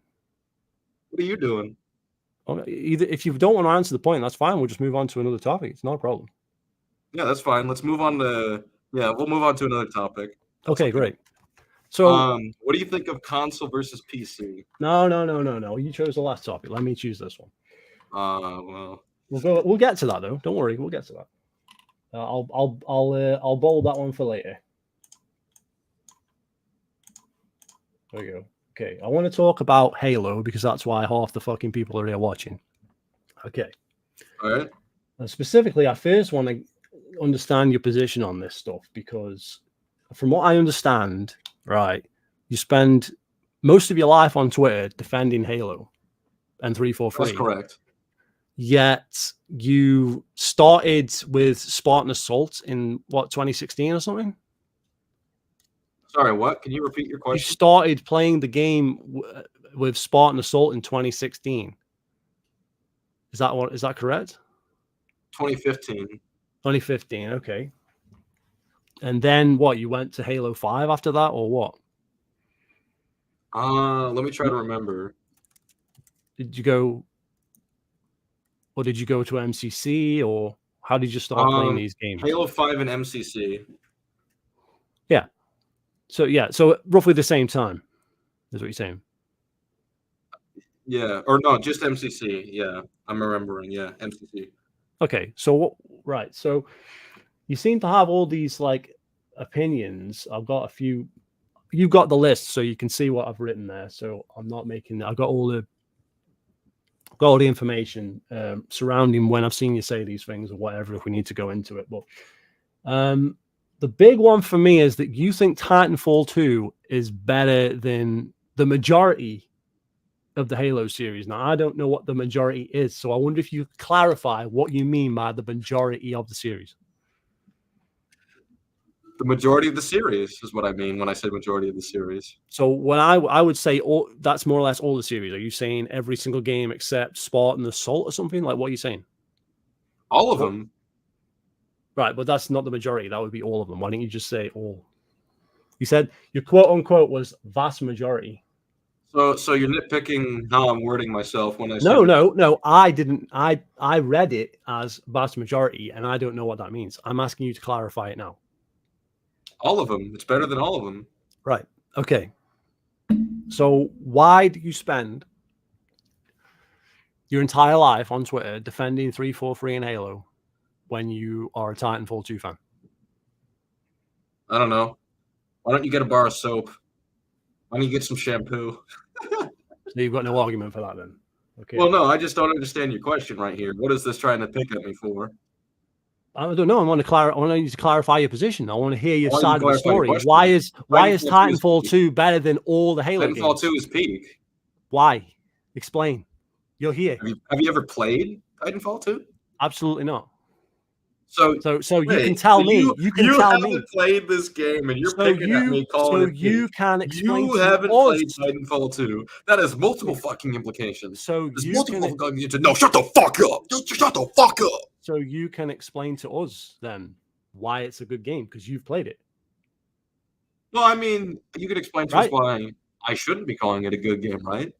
What are you doing? Either if you don't want to answer the point, that's fine. We'll just move on to another topic. It's not a problem. Yeah, that's fine. Let's move on to we'll move on to another topic. Okay, great. So, what do you think of console versus PC? No. You chose the last topic. Let me choose this one. Well, we'll get to that though. Don't worry, we'll get to that. I'll bold that one for later. There we go. Okay, I want to talk about Halo because that's why half the fucking people are here watching. Okay. All right. And specifically, I first want to understand your position on this stuff, because from what I understand, right, you spend most of your life on Twitter defending Halo and 343. That's correct. Yet you started with Spartan Assault in 2016 or something? Sorry, what? Can you repeat your question? You started playing the game with Spartan Assault in 2016. Is that correct? 2015. 2015. Okay. And then what? You went to Halo 5 after that, or what? Let me try to remember. Did you go to MCC, or how did you start playing these games? Halo 5 and MCC. Yeah. So roughly the same time is what you're saying. Yeah, or no, just MCC. Yeah, I'm remembering. Yeah, MCC. Okay, so right, so you seem to have all these like opinions. I've got a few. You've got the list, so you can see what I've written there. So I'm not making. I've got all the information surrounding when I've seen you say these things or whatever. If we need to go into it, but the big one for me is that you think Titanfall 2 is better than the majority of the Halo series. Now, I don't know what the majority is, so I wonder if you clarify what you mean by the majority of the series. The majority of the series is what I mean when I say majority of the series. So when I would say that's more or less all the series. Are you saying every single game except Spartan Assault or something? Like, what are you saying? All of them. Right, but that's not the majority. That would be all of them. Why didn't you just say all? You said your quote unquote was vast majority. So you're nitpicking how I'm wording myself when I say no. I didn't. I read it as vast majority, and I don't know what that means. I'm asking you to clarify it now. All of them. It's better than all of them. Right. Okay. So why do you spend your entire life on Twitter defending 343 and Halo when you are a Titanfall 2 fan? I don't know. Why don't you get a bar of soap? Why don't you get some shampoo? So you've got no argument for that then? Okay. Well, no, I just don't understand your question right here. What is this trying to pick at me for? I don't know. I want you to clarify your position. I want to hear your side of the story. Why is Titanfall 2 better than all the Halo games? Titanfall 2 is peak. Why? Explain. You're here. Have you ever played Titanfall 2? Absolutely not. So you can tell me. You haven't played this game, and you're picking at me calling it. You can explain. You haven't played Titanfall 2. That has multiple fucking implications. So there's multiple fucking. No, shut the fuck up. Shut the fuck up. So you can explain to us then why it's a good game because you've played it. Well, I mean, you could explain to us why I shouldn't be calling it a good game, right?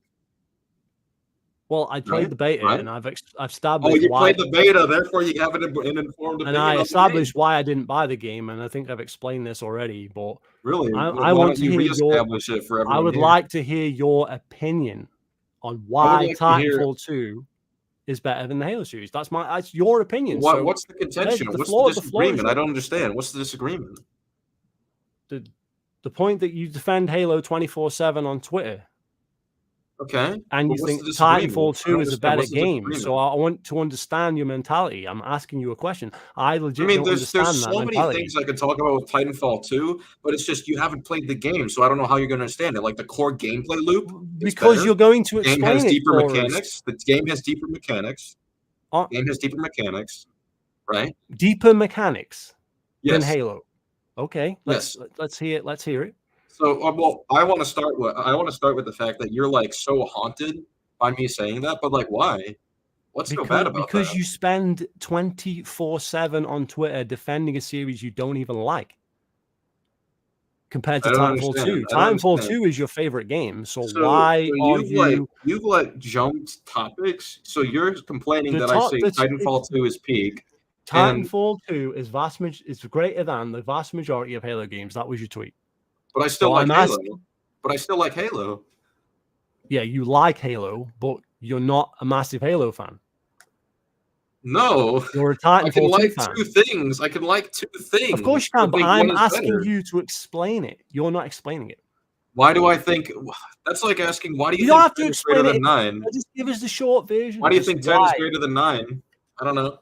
Well, I played the beta, and I've established. Oh, you played the beta, therefore you have an informed opinion. And I established why I didn't buy the game, and I think I've explained this already. But really, I want to hear reestablish it for everyone. I would like to hear your opinion on why Titanfall 2 is better than the Halo series. That's your opinion. What's the contention? What's the disagreement? I don't understand. What's the disagreement? The point that you defend Halo 24/7 on Twitter. Okay. And you think Titanfall 2 is a better game. So I want to understand your mentality. I'm asking you a question. I legitimately there's so many things I could talk about with Titanfall 2, but it's just you haven't played the game, so I don't know how you're going to understand it. Like the core gameplay loop. Because you're going to explain the game has deeper it mechanics. The game has deeper mechanics. Game has deeper mechanics, right? Deeper mechanics than Yes. Halo. Okay. Let's hear it. Let's hear it. So, I want to start with the fact that you're like so haunted by me saying that, but like, why? What's so bad about that? Because you spend 24/7 on Twitter defending a series you don't even like. Compared to Titanfall 2, Titanfall 2 is your favorite game. So why are you? You've like jumped topics. So you're complaining that I say Titanfall 2 is peak. Titanfall 2 is greater than the vast majority of Halo games. That was your tweet. But I still like Halo. But I still like Halo. Yeah, you like Halo, but you're not a massive Halo fan. No. You're a Titanfall 2 fan. I can like two things. I can like two things. Of course you can, but I'm asking you to explain it. You're not explaining it. Why do I think that's like asking why do you don't think have to 10 is greater explain than 9? Just give us the short version. Why do you think 10 is greater than 9? I don't know.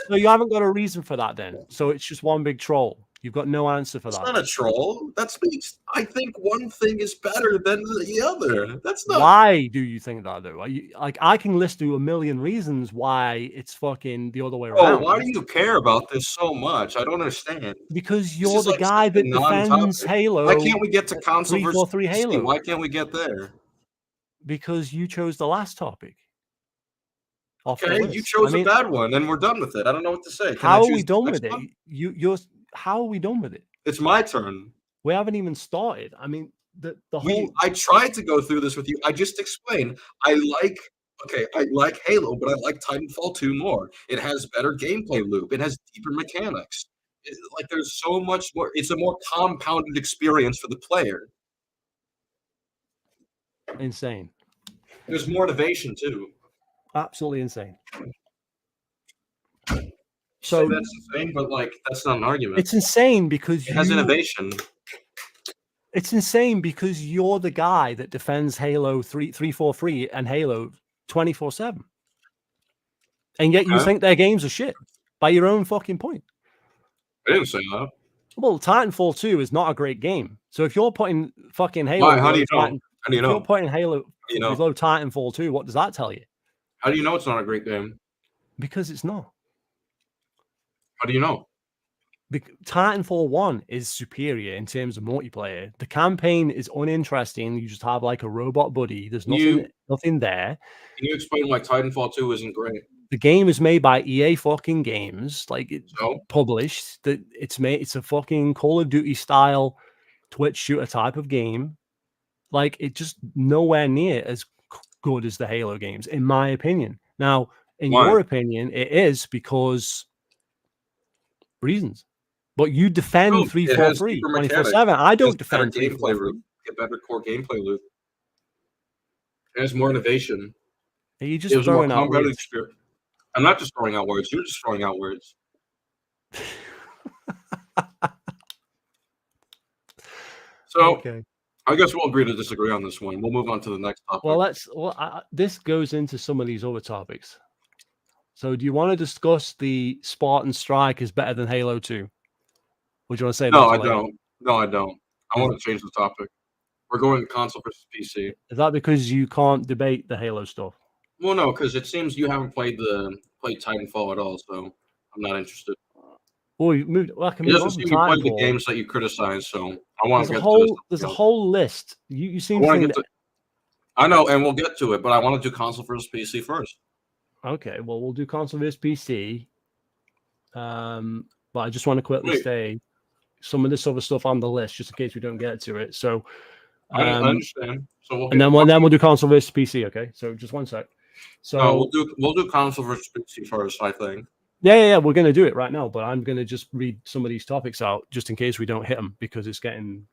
So you haven't got a reason for that then. So it's just one big troll. You've got no answer for that. It's not a troll. That's me. I think one thing is better than the other. That's not. Why do you think that though? I can list you a million reasons why it's fucking the other way around. Oh, why do you care about this so much? I don't understand. Because you're the guy that defends Halo. Why can't we get to console versus 3 Halo? Why can't we get there? Because you chose the last topic. off the Okay, list. you chose I a mean, bad one, and we're done with it. I don't know what to say. Can I how are choose we the done next with it? one? How are we done with it? It's my turn. We haven't even started. I mean, the whole I tried to go through this with you. I just explained. I like Halo, but I like Titanfall 2 more. It has better gameplay loop. It has deeper mechanics. Like there's so much more. It's a more compounded experience for the player. insane, There's more innovation too. absolutely insane. So that's insane, but like that's not an argument. It's insane because it has innovation. It's insane because you're the guy that defends Halo 343 and Halo 24/7, and yet you think their games are shit by your own fucking point. I didn't say that. Well, Titanfall 2 is not a great game. So if you're putting fucking Halo, why? How do you know? How do you know? If you're putting Halo below Titanfall 2, what does that tell you? How do you know it's not a great game? Because it's not. How do you know? Titanfall 1 is superior in terms of multiplayer. The campaign is uninteresting. You just have like a robot buddy. There's nothing there. Can you explain why Titanfall 2 isn't great? The game is made by EA fucking Games, like it's So? published. That it's a fucking Call of Duty style Twitch shooter type of game. Like it's just nowhere near as good as the Halo games, in my opinion. Now, in your opinion, it is because reasons. But you defend 343 24/7. I don't defend 343. Get better core gameplay loop. It has more innovation. Are you just throwing out words? I'm not just throwing out words. You're just throwing out words. So, okay. I guess we'll agree to disagree on this one. We'll move on to the next topic. Well, this goes into some of these other topics. So, do you want to discuss the Spartan Strike is better than Halo 2? Would you want to say no, I don't. No, I don't. I want to change the topic. We're going console versus PC. Is that because you can't debate the Halo stuff? Well, no, because it seems you haven't played Titanfall at all, so I'm not interested. Well, you moved. Well, I can it doesn't seem you play the games that you criticize, so I want to get to this. There's a whole list. You seem to. I know, and we'll get to it, but I want to do console versus PC first. Okay, well, we'll do console versus PC. But I just want to quickly say some of this other stuff on the list, just in case we don't get to it. So, I understand. So then we'll do console versus PC. Okay, so just one sec. So we'll do console versus PC first, I think. Yeah. We're going to do it right now, but I'm going to just read some of these topics out just in case we don't hit them because it's getting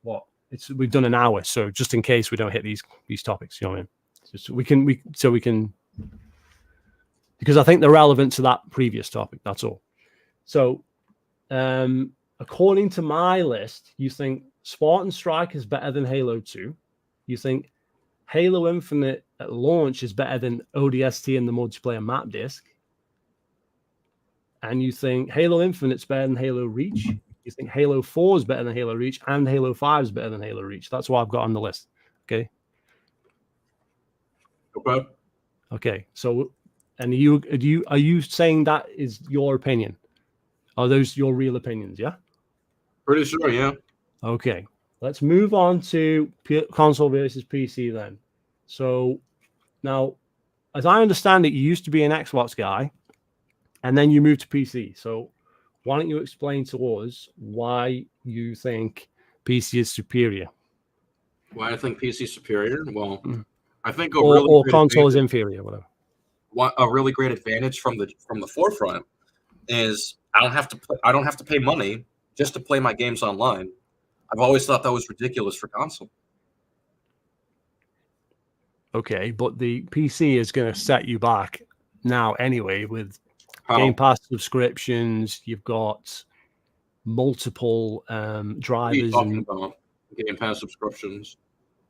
we've done an hour, so just in case we don't hit these topics, you know what I mean? Just we can because I think they're relevant to that previous topic. That's all. So, according to my list, you think Spartan Strike is better than Halo 2. You think Halo Infinite at launch is better than ODST and the multiplayer map disc. And you think Halo Infinite's better than Halo Reach. You think Halo 4 is better than Halo Reach, and Halo 5 is better than Halo Reach. That's what I've got on the list. Okay. Okay. So, and are you saying that is your opinion? Are those your real opinions? Yeah. Pretty sure. Yeah. Okay. Let's move on to console versus PC then. So now, as I understand it, you used to be an Xbox guy, and then you moved to PC. So why don't you explain to us why you think PC is superior? Why I think PC is superior? Well, I think or console is inferior, whatever. A really great advantage from the forefront is I don't have to pay money just to play my games online. I've always thought that was ridiculous for console. Okay, but the PC is going to set you back now anyway with Game Pass subscriptions. You've got multiple drivers. What are you talking about? Game Pass subscriptions.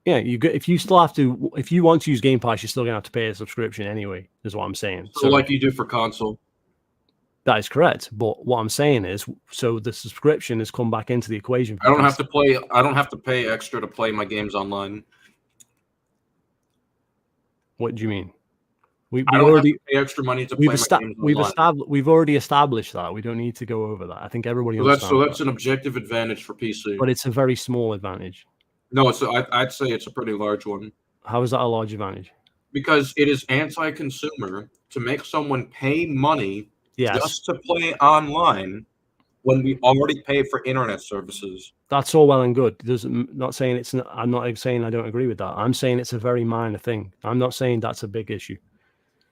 Yeah, if you want to use Game Pass, you're still gonna have to pay a subscription anyway, is what I'm saying. So like you do for console. That is correct. But what I'm saying is, so the subscription has come back into the equation. I don't have to pay extra to play my games online. What do you mean? I don't have to pay extra money to play my games online. We've already established that. We don't need to go over that. I think everybody understands. So that's an objective advantage for PC. But it's a very small advantage. No, I'd say it's a pretty large one. How is that a large advantage? Because it is anti-consumer to make someone pay money Yes, just to play online when we already pay for internet services. that's all well and good. Not saying it's not, I'm not saying I don't agree with that. I'm saying it's a very minor thing. I'm not saying that's a big issue.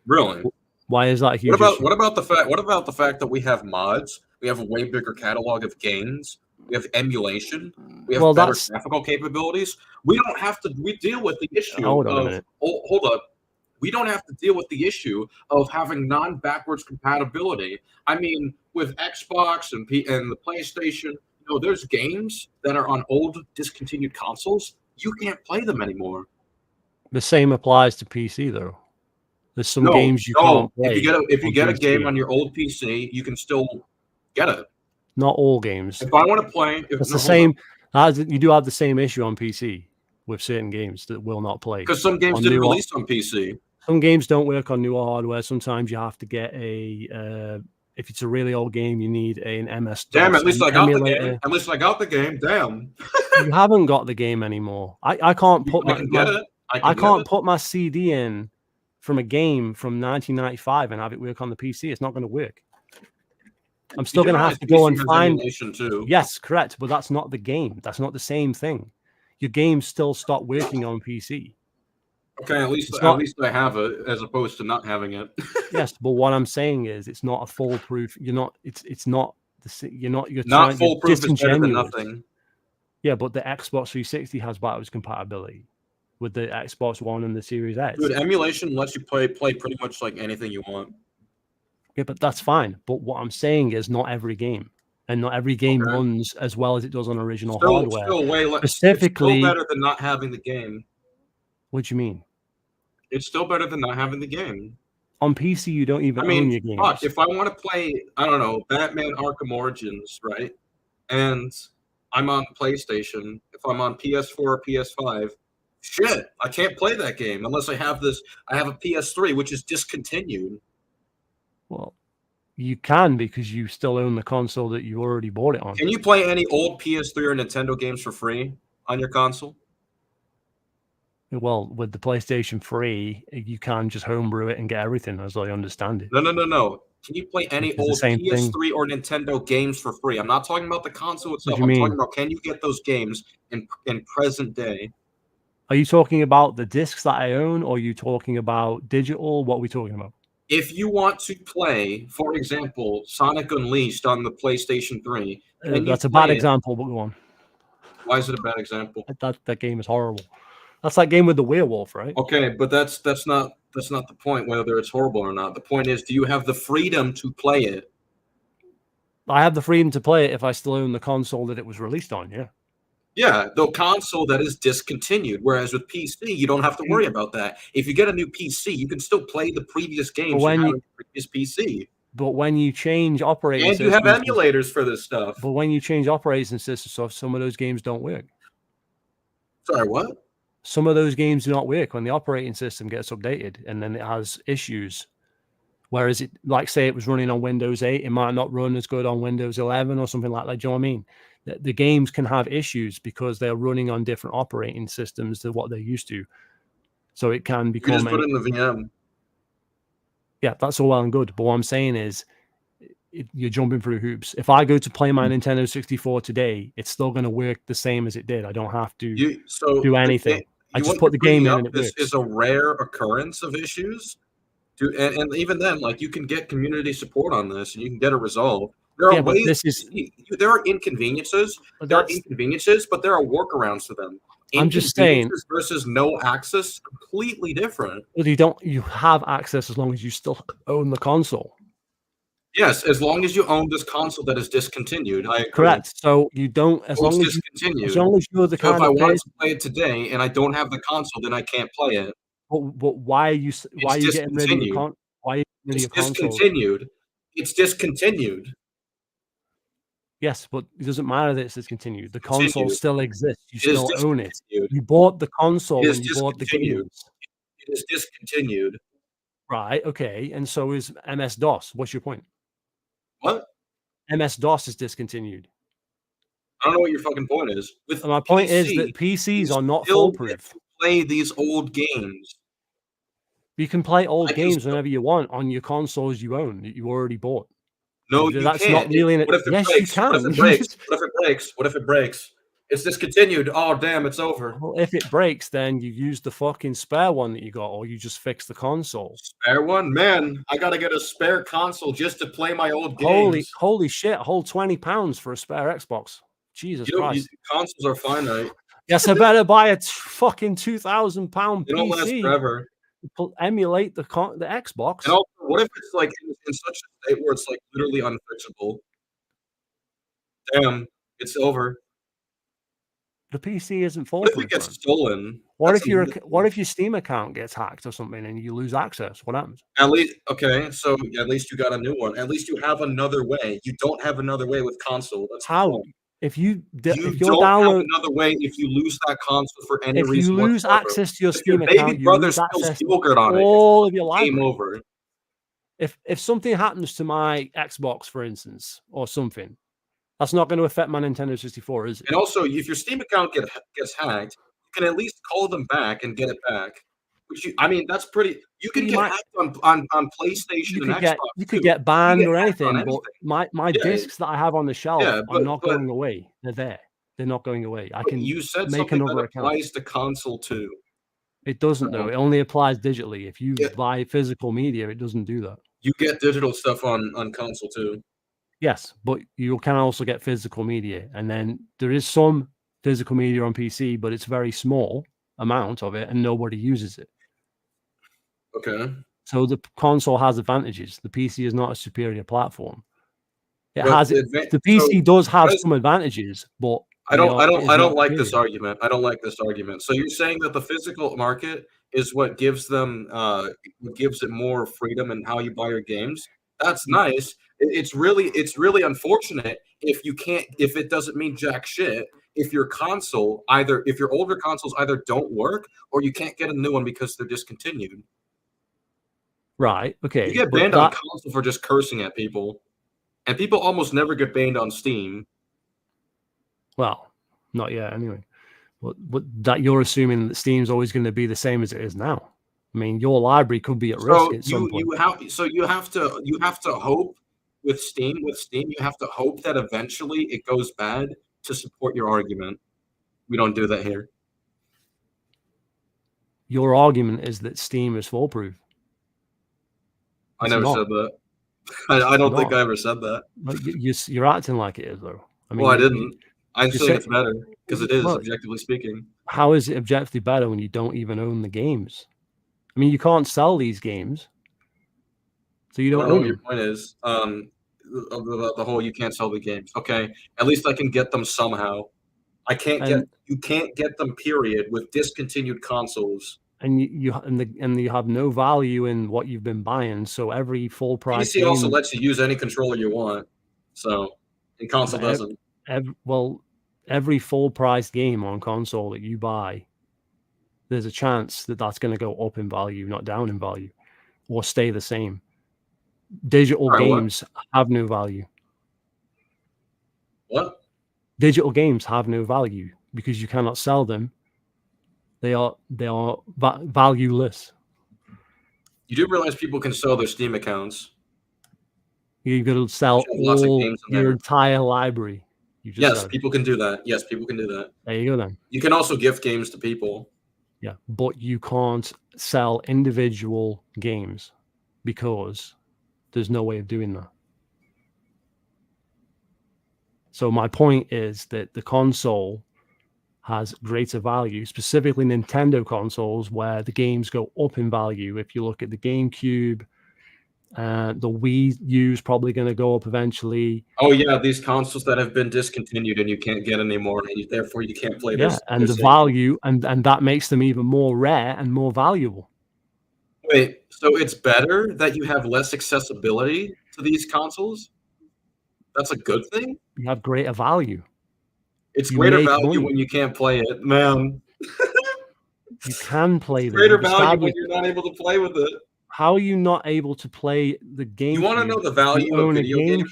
Really? Why is that a huge issue? What about the fact that we have mods? We have a way bigger catalog of games. We have emulation. We have better graphical capabilities. We don't have to. We deal with the issue Hold on a of. minute. Oh, hold up. We don't have to deal with the issue of having non-backwards compatibility. I mean, with Xbox and the PlayStation, there's games that are on old discontinued consoles. You can't play them anymore. The same applies to PC though. There's some games you can't play. If you get a game on your old PC, you can still get it. Not all games. If I want to play, it's the same. You do have the same issue on PC with certain games that will not play. Because some games didn't release on PC. Some games don't work on newer hardware. Sometimes you have to get a. If it's a really old game, you need an MS. Damn! At least I got the game. At least I got the game. Damn. You haven't got the game anymore. I can't put I can't put my CD in from a game from 1995 and have it work on the PC. It's not going to work. I'm still going to have to go and find. Too. Yes, correct. But that's not the game. That's not the same thing. Your game still stopped working on PC. Okay, at least I have it as opposed to not having it. Yes, but what I'm saying is it's not a foolproof. You're not. It's not. You're not foolproof. Is better than nothing. Yeah, but the Xbox 360 has backwards compatibility with the Xbox One and the Series X. Dude, emulation lets you play pretty much like anything you want. Yeah, but that's fine. But what I'm saying is not every game. And not every game runs as well as it does on original hardware. Specifically, it's still better than not having the game. What do you mean? It's still better than not having the game. On PC, you don't even own your games. Fuck, if I want to play, I don't know, Batman Arkham Origins, right? And I'm on PlayStation. If I'm on PS4 or PS5, shit, I can't play that game unless I have a PS3, which is discontinued. Well, you can because you still own the console that you already bought it on. Can you play any old PS3 or Nintendo games for free on your console? Well, with the PlayStation 3, you can just homebrew it and get everything, as I understand it. No. Can you play any old PS3 or Nintendo games for free? I'm not talking about the console itself. I'm talking about, can you get those games in present day? Are you talking about the discs that I own, or are you talking about digital? What are we talking about? If you want to play, for example, Sonic Unleashed on the PlayStation 3, that's a bad example, but go on. Why is it a bad example? That game is horrible. That's that game with the werewolf, right? Okay, but that's not the point, whether it's horrible or not. The point is, do you have the freedom to play it? I have the freedom to play it if I still own the console that it was released on, yeah. Yeah, the console that is discontinued. Whereas with PC, you don't have to worry about that. If you get a new PC, you can still play the previous games on the previous PC. But when you change operating systems... And you have emulators for this stuff. But when you change operating systems, some of those games don't work. Sorry, what? Some of those games do not work when the operating system gets updated and then it has issues. Whereas it, like say it was running on Windows 8, it might not run as good on Windows 11 or something like that. Do you know what I mean? The games can have issues because they're running on different operating systems than what they're used to. So it can become... You just put it in the VM. Yeah, that's all well and good. But what I'm saying is you're jumping through hoops. If I go to play my Nintendo 64 today, it's still going to work the same as it did. I don't have to do anything. I just put the game in and it works. This is a rare occurrence of issues. And even then, like, you can get community support on this and you can get it resolved. There are ways. There are inconveniences. There are inconveniences, but there are workarounds for them. I'm just saying, versus no access, completely different. Well, you have access as long as you still own the console. Yes, as long as you own this console that is discontinued. I agree. Correct. So you don't, as long as you're the kind of. If I want to play it today and I don't have the console, then I can't play it. But why are you getting rid of your console? Why are you getting rid of your console? Discontinued. It's discontinued. Yes, but it doesn't matter that it's discontinued. The console still exists. You still own it. You bought the console and you bought the games. It is discontinued. Right, okay. And so is MS-DOS. What's your point? What? MS-DOS is discontinued. I don't know what your fucking point is. My point is that PCs are not foolproof. Play these old games. You can play old I can games still- whenever you want on your consoles you own that you already bought. No, you That's can't. not really What if it yes, breaks? you can. What if it breaks? What if it breaks? What if it breaks? It's discontinued. Oh, damn, it's over. Well, if it breaks, then you use the fucking spare one that you got, or you just fix the console. Spare one? Man, I gotta get a spare console just to play my old games. Holy shit! A whole £20 for a spare Xbox. Jesus Christ! Consoles are finite. Yes, I better buy a fucking £2,000 They don't last PC. forever. Emulate the Xbox. And also, what if it's like in such a state where it's like literally unfixable? Damn, it's over. The PC isn't full. What if it gets stolen? What if your Steam account gets hacked or something and you lose access? What happens? At least so at least you got a new one. At least you have another way. You don't have another way with console. That's how. Cool. If you don't have another way if you lose that console for any reason. If you lose access to your Steam account, baby brother spills yogurt on it. All of your library. Game over. If something happens to my Xbox, for instance, or something, that's not going to affect my Nintendo 64, is it? And also, if your Steam account gets hacked, you can at least call them back and get it back. Which that's pretty. You can get hacked on PlayStation and Xbox. You could get banned or anything, but my discs that I have on the shelf are not going away. They're there. They're not going away. I can. You said make something another that applies to console too. It doesn't though. It only applies digitally. If you buy physical media, it doesn't do that. You get digital stuff on console too. Yes, but you can also get physical media, and then there is some physical media on PC, but it's very small amount of it, and nobody uses it. Okay. So the console has advantages. The PC is not a superior platform. The PC does have some advantages, but I don't like this argument. I don't like this argument. So you're saying that the physical market is what gives them gives it more freedom in how you buy your games? That's nice. It's really unfortunate if it doesn't mean jack shit. If your older consoles either don't work or you can't get a new one because they're discontinued. Right. Okay. You get banned on console for just cursing at people, and people almost never get banned on Steam. Well, not yet, anyway. But that you're assuming that Steam's always going to be the same as it is now. I mean, your library could be at risk at some point. You have to hope with Steam. With Steam, you have to hope that eventually it goes bad to support your argument. We don't do that here. Your argument is that Steam is foolproof. I never said that. I don't think I ever said that. You're acting like it is, though. I mean, I didn't. I'm saying it's better because it is, objectively speaking. How is it objectively better when you don't even own the games? I mean, you can't sell these games, so you don't own them. Your point is the whole you can't sell the games. Okay, at least I can get them somehow. You can't get them. Period. With discontinued consoles. And you have no value in what you've been buying. So every full price PC also lets you use any controller you want. So, and console doesn't. Every full price game on console that you buy, there's a chance that that's going to go up in value, not down in value, or stay the same. Digital games have no value. What? Digital games have no value because you cannot sell them. They are valueless. You do realize people can sell their Steam accounts. You've got to sell your entire library. Yes, people can do that. Yes, people can do that. There you go then. You can also gift games to people. Yeah, but you can't sell individual games because there's no way of doing that. So my point is that the console has greater value, specifically Nintendo consoles, where the games go up in value. If you look at the GameCube, the Wii U is probably going to go up eventually. Oh yeah, these consoles that have been discontinued and you can't get anymore, and therefore you can't play this. Yeah, and the value, and that makes them even more rare and more valuable. Wait, so it's better that you have less accessibility to these consoles? That's a good thing? You have greater value. It's greater value when you can't play it, man. You can play them. Greater value when you're not able to play with it. How are you not able to play the game? You want to know the value of video games?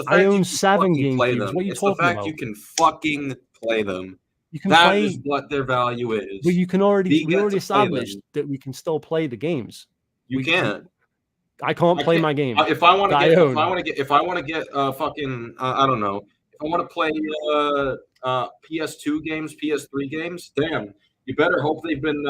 I own 7 GameCubes. What are you talking about? It's the fact you can fucking play them. That is what their value is. But we already established that we can still play the games. You can't. I can't play my game. If I want to that get, I if I own. want to get, if I want to get fucking, I don't know, if I want to play PS2 games, PS3 games, damn, you better hope they've been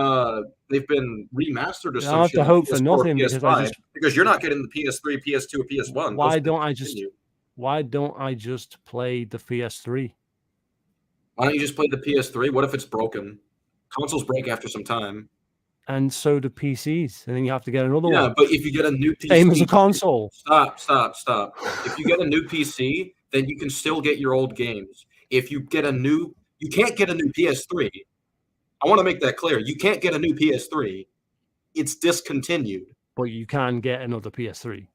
remastered or I some have shit to on hope for PS4 nothing PS5 because you're not getting the PS3, PS2, or PS1. why don't I just play the PS3? Why don't you just play the PS3? What if it's broken? Consoles break after some time. And so do PCs, and then you have to get another one. Yeah, but if you get a new PC, same as a console. Stop. If you get a new PC, then you can still get your old games. If you get you can't get a new PS3. I want to make that clear. You can't get a new PS3. It's discontinued. But you can get another PS3.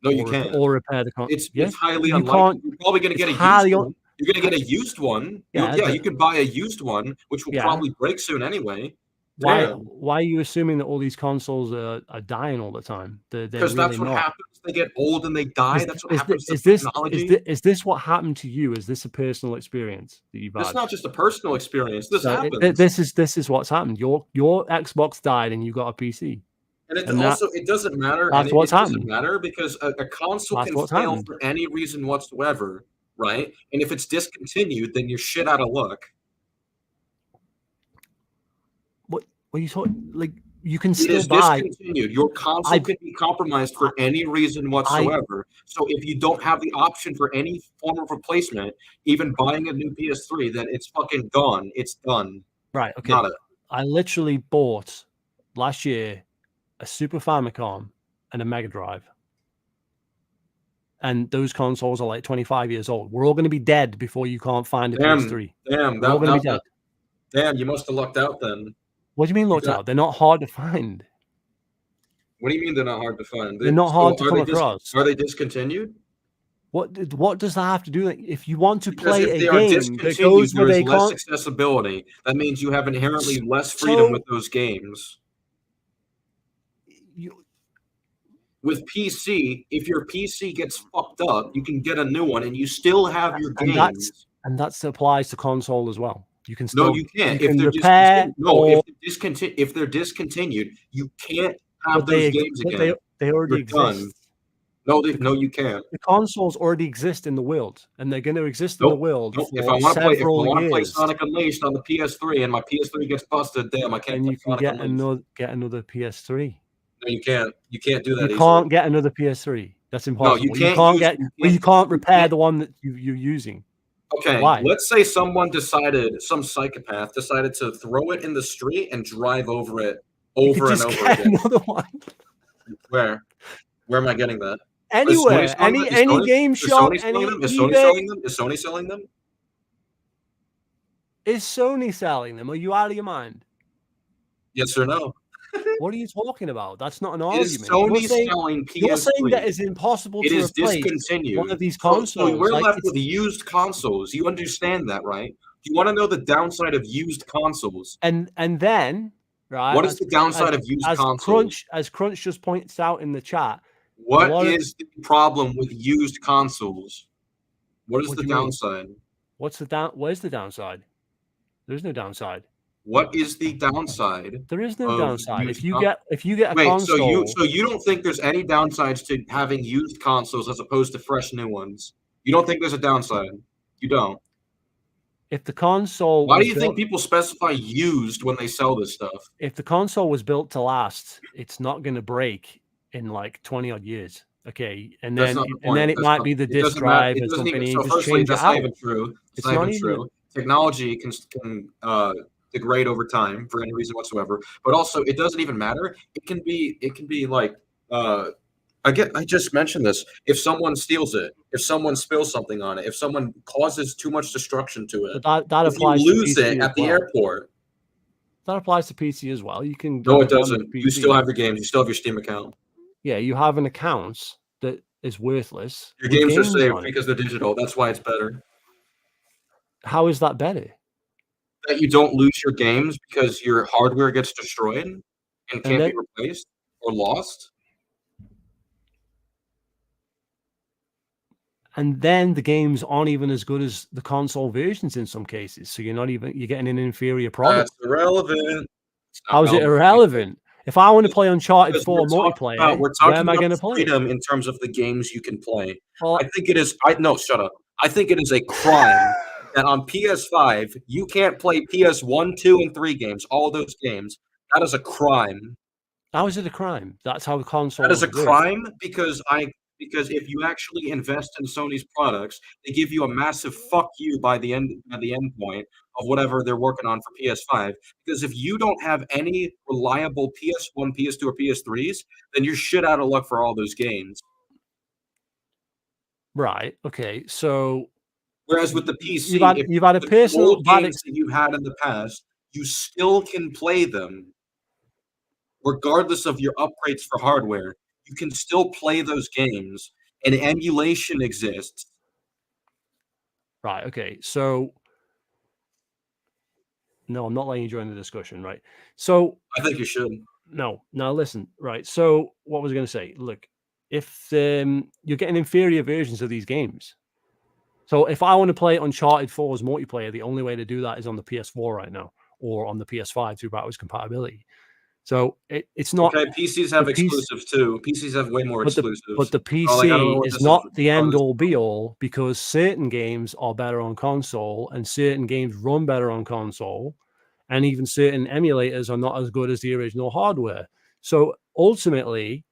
No, you can't. Or repair the console. It's highly unlikely. You're probably going to get a used one. You're going to get a used one. Yeah, you can buy a used one, which will probably break soon anyway. Why are you assuming that all these consoles are dying all the time? Because that's what happens. They get old and they die. That's what happens to technology. Is this what happened to you? Is this a personal experience that you've had? It's not just a personal experience. This happens. This is what's happened. Your Xbox died and you got a PC. And it doesn't matter. That's what's happened. It doesn't matter because a console can fail for any reason whatsoever, right? And if it's discontinued, then you're shit out of luck. What are you talking? Like, you can still buy. It is discontinued. Your console can be compromised for any reason whatsoever. So if you don't have the option for any form of replacement, even buying a new PS3, then it's fucking gone. It's done. Right. Okay. I literally bought last year a Super Famicom and a Mega Drive. And those consoles are like 25 years old. We're all going to be dead before you can't find a PS3. We're all going to be dead. Damn, you must have lucked out then. What do you mean looked out? They're not hard to find. What do you mean they're not hard to find? They're not hard to come across. Are they discontinued? What does that have to do? If you want to play a game that goes where they less accessibility, that means you have inherently less freedom with those games. With PC, if your PC gets fucked up, you can get a new one and you still have your games. And that applies to console as well. You can still, no, you can't. If they're discontinued, you can't have those games again. They already exist. No, you can't. The consoles already exist in the world, and they're going to exist in the world. If I want to play Sonic Unleashed on the PS3, and my PS3 gets busted, damn, I can't. And you can get another PS3. No, you can't. You can't do that. You can't get another PS3. That's impossible. No, you can't repair the one that you're using. Okay, let's say some psychopath decided to throw it in the street and drive over it over and over again. Another one. Where am I getting that? Anywhere, any game shop, Is Sony selling them? Is Sony selling them? Are you out of your mind? Yes or no? What are you talking about? That's not an argument. Is Sony selling PS3? You're saying that it's impossible to replace one of these consoles. So we're left with used consoles. You understand that, right? You want to know the downside of used consoles. And then, right? What is the downside of used consoles? As Crunch just points out in the chat. What is the problem with used consoles? What is the downside? Where's the downside? There's no downside. What is the downside? There is no downside. If you get a console, so you don't think there's any downsides to having used consoles as opposed to fresh new ones? You don't think there's a downside? You don't. If the console, why do you think people specify used when they sell this stuff? If the console was built to last, it's not going to break in like 20 odd years. Okay, and then it might be the disk drive or something. You just change it out. That's not even true. It's not even true. Technology can degrade over time for any reason whatsoever, but also it doesn't even matter. It can be like I just mentioned this. If someone steals it, if someone spills something on it, if someone causes too much destruction to it, that applies. If you lose it at the airport, that applies to PC as well. You can. No, it doesn't. You still have your games. You still have your Steam account. Yeah, you have an account that is worthless. Your games are saved because they're digital. That's why it's better. How is that better? That you don't lose your games because your hardware gets destroyed and can't be replaced or lost. And then the games aren't even as good as the console versions in some cases. So you're getting an inferior product. That's irrelevant. How is it irrelevant? If I want to play Uncharted Because 4 multiplayer, we're where talking am I about going to play it? freedom in terms of the games you can play. Well, I think it is. No, shut up. I think it is a crime that on PS5 you can't play PS1, 2, and 3 games. All those games. That is a crime. how is it a crime? That's how the console. That is a crime because if you actually invest in Sony's products, they give you a massive fuck you by the end point of whatever they're working on for PS5. Because if you don't have any reliable PS1, PS2, or PS3s, then you're shit out of luck for all those games. Right. Okay. So, whereas with the PC, you've had a personal games that you had in the past, you still can play them, regardless of your upgrades for hardware. You can still play those games, and emulation exists. Right. Okay. So, no, I'm not letting you join the discussion. Right. So, I think you should. No. Now, listen. Right. So, what was I going to say? Look, if you're getting inferior versions of these games. So, if I want to play Uncharted 4's multiplayer, the only way to do that is on the PS4 right now, or on the PS5 through backwards compatibility. So it's not. Okay, PCs have exclusives too. PCs have way more exclusives. But the PC is not the end all be all, because certain games are better on console and certain games run better on console, and even certain emulators are not as good as the original hardware. So ultimately,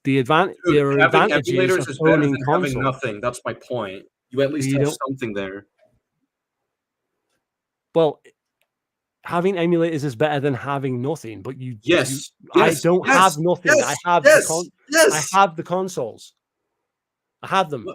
there are advantages of owning console. Having nothing. That's my point. You at least have something there. Well, having emulators is better than having nothing, but I don't have nothing. I have I have the consoles. I have them.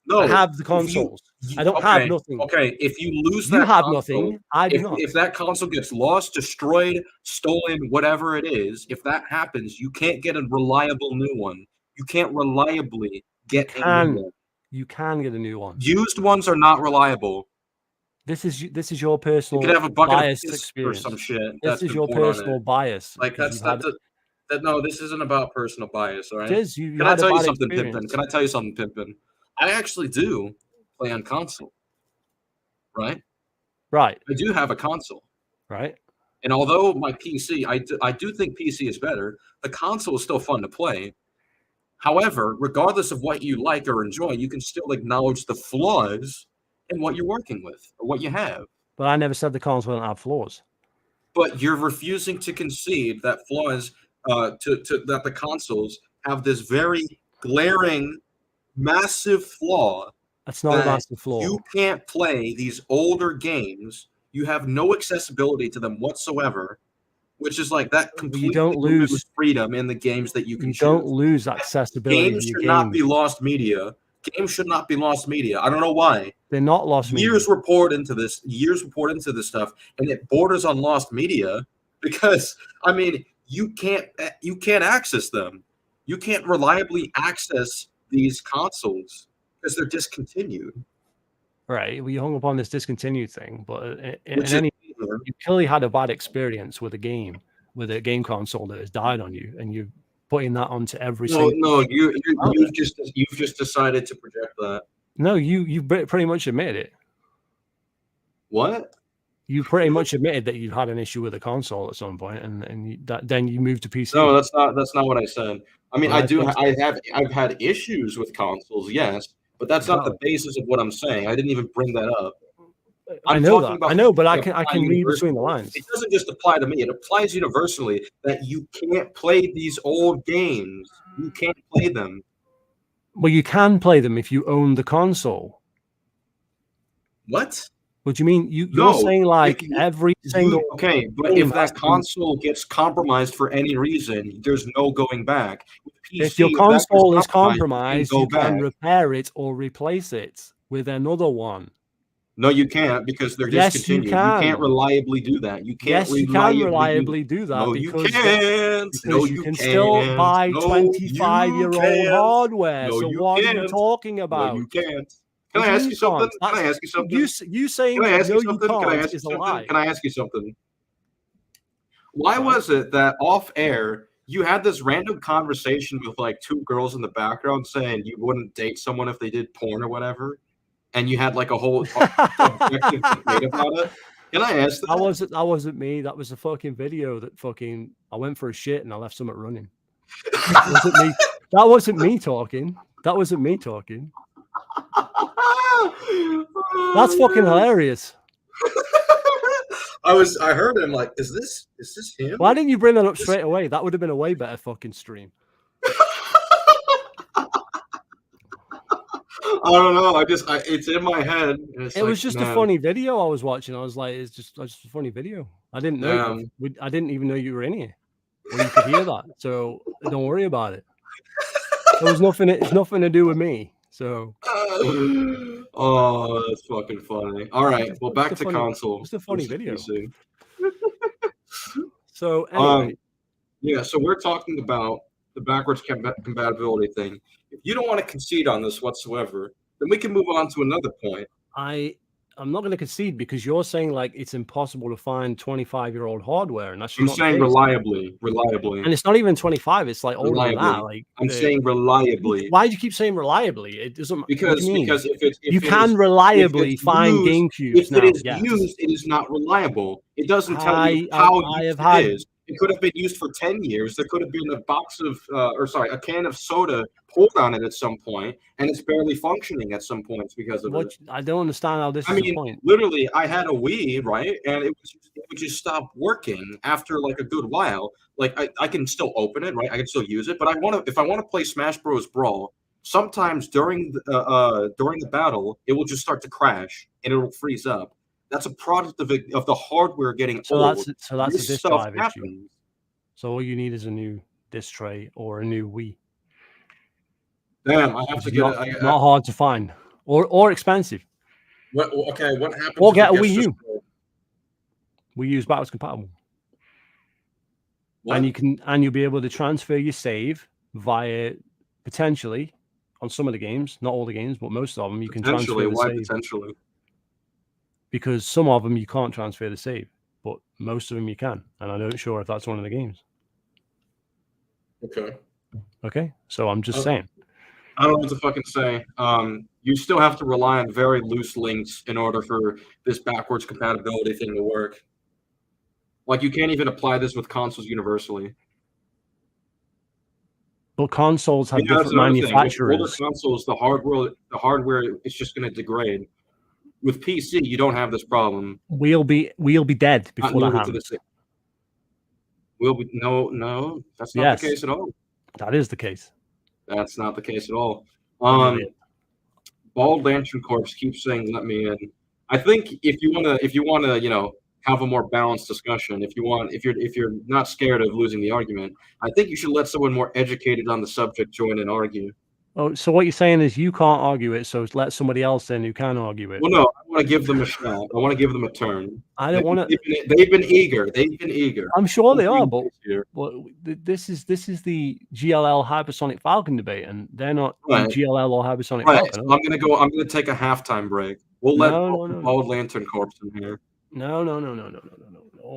No, I have the consoles. I don't have nothing. Okay, if you lose you that have console, nothing. I do not. If that console gets lost, destroyed, stolen, whatever it is, if that happens, you can't get a reliable new one. You can't reliably get a new one. You can get a new one. Used ones are not reliable. This is your personal. You could have a bucket biased of experience or some shit. This is your personal bias. Like no, this isn't about personal bias, all right? It is. Can I tell you something, Pimpin? Can I tell you something, Pimpin? I actually do play on console, right? Right. I do have a console, right? And although my PC, I do think PC is better, the console is still fun to play. However, regardless of what you like or enjoy, you can still acknowledge the flaws in what you're working with or what you have. But I never said the console don't have flaws. But you're refusing to concede that flaws, that the consoles have this very glaring, massive flaw. That's not a massive flaw. You can't play these older games. You have no accessibility to them whatsoever, which is like that completely you don't lose freedom in the games that you can choose. Don't lose accessibility. Games should not be lost media. Games should not be lost media. I don't know why. They're not lost media. Years report into this stuff, and it borders on lost media because I mean you can't access them. You can't reliably access these consoles because they're discontinued. Right. Well, you hung up on this discontinued thing, but you clearly had a bad experience with a game console that has died on you, and you're putting that onto every single. No, you've just decided to project that. No, you pretty much admitted it. What? You pretty much admitted that you had an issue with a console at some point, and then you moved to PC. No, that's not what I said. I mean, I've had issues with consoles, yes, but that's not the basis of what I'm saying. I didn't even bring that up. I know that. I know, but I can read between the lines. It doesn't just apply to me. It applies universally that you can't play these old games. You can't play them. Well, you can play them if you own the console. What? What do you mean? You're saying like every single. Okay, but if that console gets compromised for any reason, there's no going back. PC, if your console is compromised, you can repair it or replace it with another one. No, you can't because they're discontinued. You can't reliably do that. You can't. Yes, you can reliably do that. No, you can't. Because you can still buy 25-year-old hardware. So what are you talking about? No, you can't. Can I ask you something? Can I ask you something? You saying no, you can't is a lie. Can I ask you something? Why was it that off air you had this random conversation with like two girls in the background saying you wouldn't date someone if they did porn or whatever? And you had like a whole objective debate about it. Can I ask that? That wasn't me. That was a fucking video that fucking I went for a shit and I left something running. That wasn't me. That wasn't me talking. That wasn't me talking. That's fucking hilarious. I heard him like, is this him? Why didn't you bring that up straight away? That would have been a way better fucking stream. I don't know. It's in my head. It was just a funny video I was watching. I was like, it's just a funny video. I didn't know. I didn't even know you were in here. Well, you could hear that. So don't worry about it. There was nothing. It's nothing to do with me. So. Oh, that's fucking funny. All right. Well, back to console. It's a funny video. So anyway. Yeah. So we're talking about the backwards compatibility thing. If you don't want to concede on this whatsoever, then we can move on to another point. I'm not going to concede because you're saying like it's impossible to find 25-year-old hardware, and that's I'm saying reliably, and it's not even 25. It's like older than that. Like I'm saying reliably. Why do you keep saying reliably? It doesn't because if you can reliably find GameCubes. If it is used, it is not reliable. It doesn't tell you how used it is. It could have been used for 10 years. There could have been a can of soda poured on it at some point, and it's barely functioning at some points because of it. I don't understand how this is a point. Literally, I had a Wii, right? And it would just stop working after like a good while. Like I can still open it, right? I can still use it, but if I want to play Smash Bros. Brawl, sometimes during the battle, it will just start to crash and it'll freeze up. That's a product of the hardware getting old. So that's a disk drive issue. So all you need is a new disk tray or a new Wii. Damn, I have to get it. Not hard to find or expensive. What happens? Or get a Wii U. Wii U is backwards compatible. What? And you'll be able to transfer your save via potentially on some of the games, not all the games, but most of them you can transfer the save. Potentially? Because some of them you can't transfer the save, but most of them you can. And I'm not sure if that's one of the games. Okay. So I'm just saying. I don't know what to fucking say. You still have to rely on very loose links in order for this backwards compatibility thing to work. Like you can't even apply this with consoles universally. But consoles have different manufacturers. With older consoles, the hardware is just going to degrade. With PC, you don't have this problem. We'll be dead before that happens. No, that's not the case at all. That is the case. That's not the case at all. Bald Lantern Corps keeps saying, "Let me in." I think if you wanna, have a more balanced discussion, if you're not scared of losing the argument, I think you should let someone more educated on the subject join and argue. Oh, so what you're saying is you can't argue it, so let somebody else in who can argue it. Well, no, I want to give them a shot. I want to give them a turn. I don't want to. They've been eager. I'm sure they are, but this is the GLL Hypersonic Falcon debate, and they're not GLL or Hypersonic Falcon. So I'm gonna take a halftime break. We'll let Bald Lantern Corps in here. No.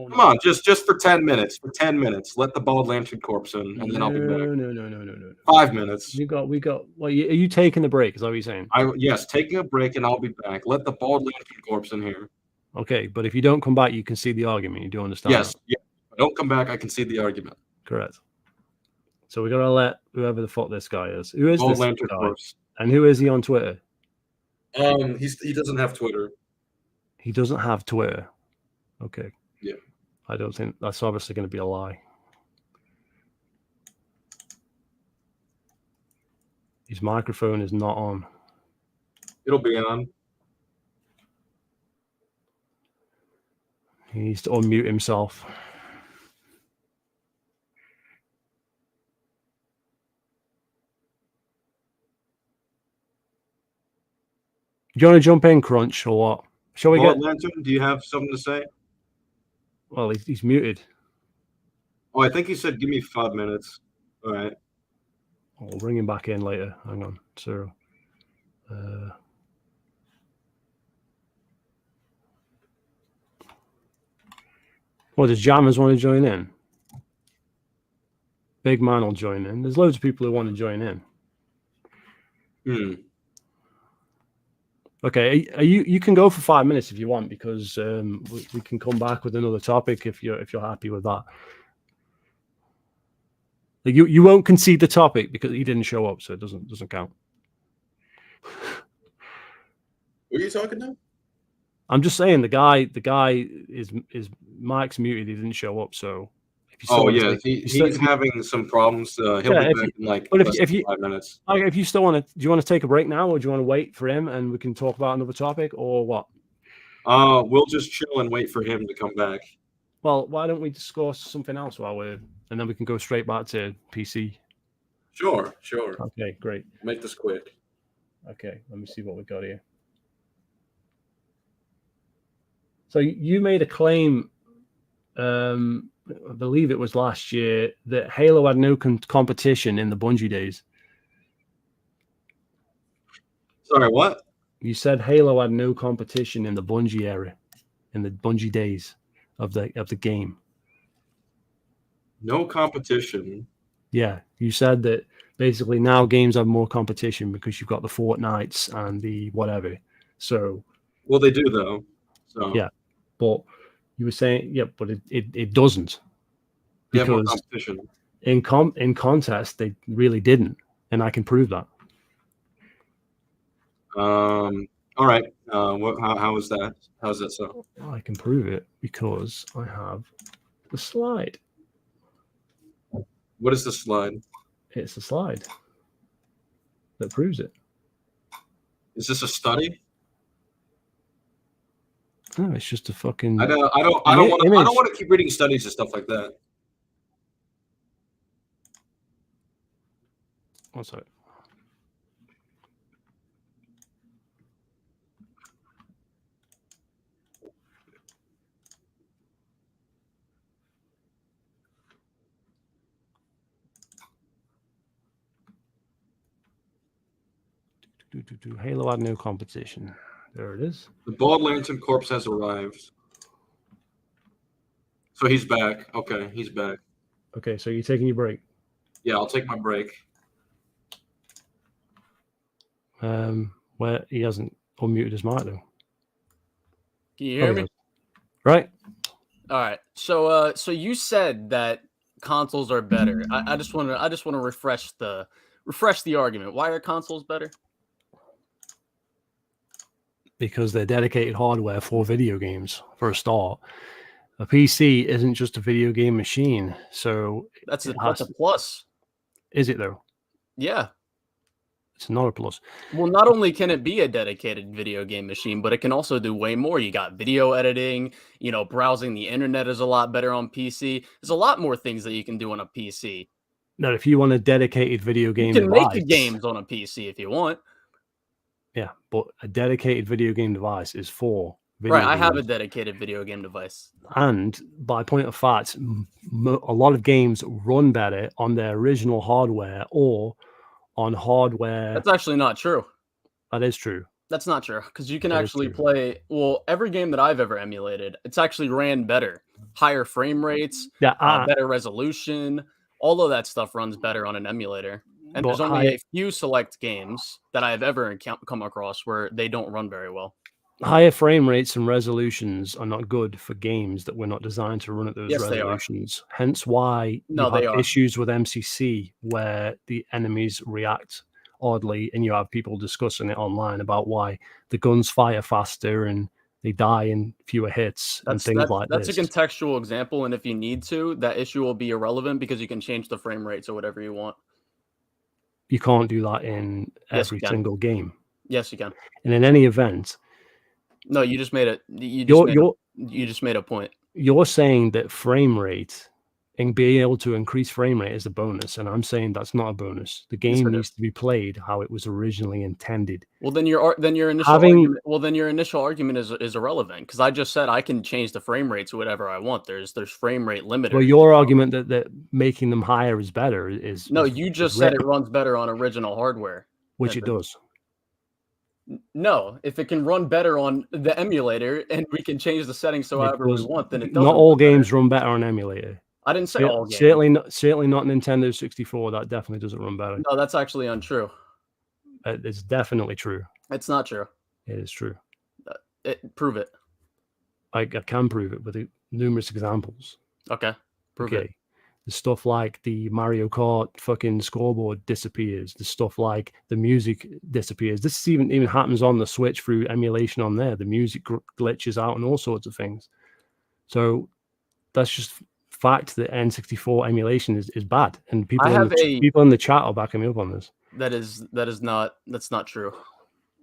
Come on, just for 10 minutes. For 10 minutes, let the Bald Lantern Corps in, and then I'll be back. No. 5 minutes. We got. Well, are you taking the break? Is that what you're saying? Yes, taking a break, and I'll be back. Let the Bald Lantern Corps in here. Okay, but if you don't come back, you can see the argument. You do understand? Yes. That? Yeah. If I don't come back, I can see the argument. Correct. So we gotta let whoever the fuck this guy is. Who is Bald this Lantern guy? Corps. And who is he on Twitter? He doesn't have Twitter. He doesn't have Twitter. Okay. Yeah. I don't think that's obviously going to be a lie. His microphone is not on. It'll be on. He needs to unmute himself. Do you want to jump in, Crunch, or what? Shall we get Lantern? Do you have something to say? Well, he's muted. Oh, I think he said, "Give me 5 minutes." All right. We'll bring him back in later. Hang on. So, does Jammers want to join in? Big Man will join in. There's loads of people who want to join in. Okay, you can go for 5 minutes if you want, because we can come back with another topic if you're happy with that. You won't concede the topic because he didn't show up, so it doesn't count. Who are you talking to? I'm just saying the guy is mic's muted. He didn't show up, so. He's having some problems. He'll be back in like less than 5 minutes. If you still want to, do you want to take a break now, or do you want to wait for him and we can talk about another topic, or what? We'll just chill and wait for him to come back. Well, why don't we discuss something else and then we can go straight back to PC. Sure. Okay, great. Make this quick. Okay, let me see what we got here. So you made a claim, I believe it was last year, that Halo had no competition in the Bungie days. Sorry, what? You said Halo had no competition in the Bungie era, in the Bungie days of the game. No competition. Yeah, you said that basically now games have more competition because you've got the Fortnites and the whatever. So, well, they do though. So yeah, but you were saying but it doesn't, because in contest they really didn't, and I can prove that. All right. How is that? How is that so? Well, I can prove it because I have the slide. What is the slide? It's a slide that proves it. Is this a study? No, it's just a fucking. I don't want to keep reading studies and stuff like that. One second. Halo had no competition. There it is. The Bald Lantern corpse has arrived. So he's back. Okay, he's back. Okay, so you're taking your break? Yeah, I'll take my break. Where he hasn't unmuted his mic though. Can you hear me? Right. All right. So you said that consoles are better. I just want to refresh the argument. Why are consoles better? Because they're dedicated hardware for video games, for a start. A PC isn't just a video game machine, so that's a plus. Is it though? Yeah. It's not a plus. Well, not only can it be a dedicated video game machine, but it can also do way more. You got video editing, browsing the internet is a lot better on PC. There's a lot more things that you can do on a PC. Now, if you want a dedicated video game you can device, make games on a PC if you want. Yeah, but a dedicated video game device is for video games. I have a dedicated video game device. And by point of fact, a lot of games run better on their original hardware or on hardware. That's actually not true. That is true. That's not true, because you can actually play, every game that I've ever emulated, it's actually ran better. Higher frame rates, better resolution, all of that stuff runs better on an emulator. And there's only a few select games that I've ever come across where they don't run very well. Higher frame rates and resolutions are not good for games that were not designed to run at those resolutions. Hence why you have issues with MCC where the enemies react oddly, and you have people discussing it online about why the guns fire faster and they die in fewer hits and things like this. That's a contextual example, and if you need to, that issue will be irrelevant because you can change the frame rates or whatever you want. You can't do that in every single game. Yes, you can. And in any event, no, you just made it. You just made a point. You're saying that frame rate and being able to increase frame rate is a bonus, and I'm saying that's not a bonus. The game needs to be played how it was originally intended. Well, then your initial argument is irrelevant, because I just said I can change the frame rate to whatever I want. There's frame rate limiters. Well, your argument that making them higher is better is you just said it runs better on original hardware, which it does. No, if it can run better on the emulator and we can change the settings so however we want, then it doesn't. Not all games run better on emulator. I didn't say all games. Certainly not Nintendo 64. That definitely doesn't run better. No, that's actually untrue. It's definitely true. It's not true. It is true. Prove it. I can prove it with numerous examples. Okay, prove it. The stuff like the Mario Kart fucking scoreboard disappears. The stuff like the music disappears. This even happens on the Switch through emulation on there. The music glitches out and all sorts of things. So that's just fact that N64 emulation is bad. And people in the chat are backing me up on this. That's not true.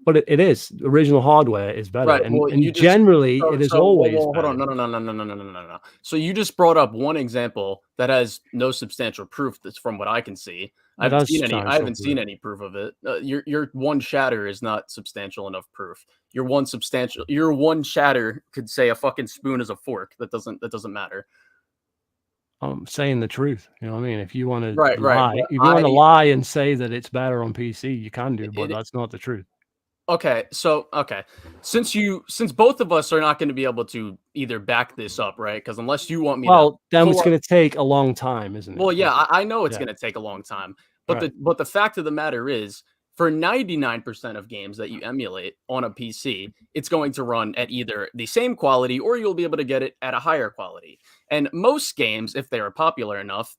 But it is. Original hardware is better. Right. And, well, and generally, it is always hold on. No. So you just brought up one example that has no substantial proof. That's from what I can see. I haven't seen any proof of it. Your one shatter is not substantial enough proof. Your one shatter could say a fucking spoon is a fork. That doesn't matter. I'm saying the truth. You know what I mean? If you want to lie, if you want to lie and say that it's better on PC, you can do, but that's not the truth. Okay, since both of us are not going to be able to either back this up, right? Because unless you want me, then it's going to take a long time, isn't it? Well, yeah, I know it's going to take a long time, but the fact of the matter is, for 99% of games that you emulate on a PC, it's going to run at either the same quality or you'll be able to get it at a higher quality. And most games, if they are popular enough,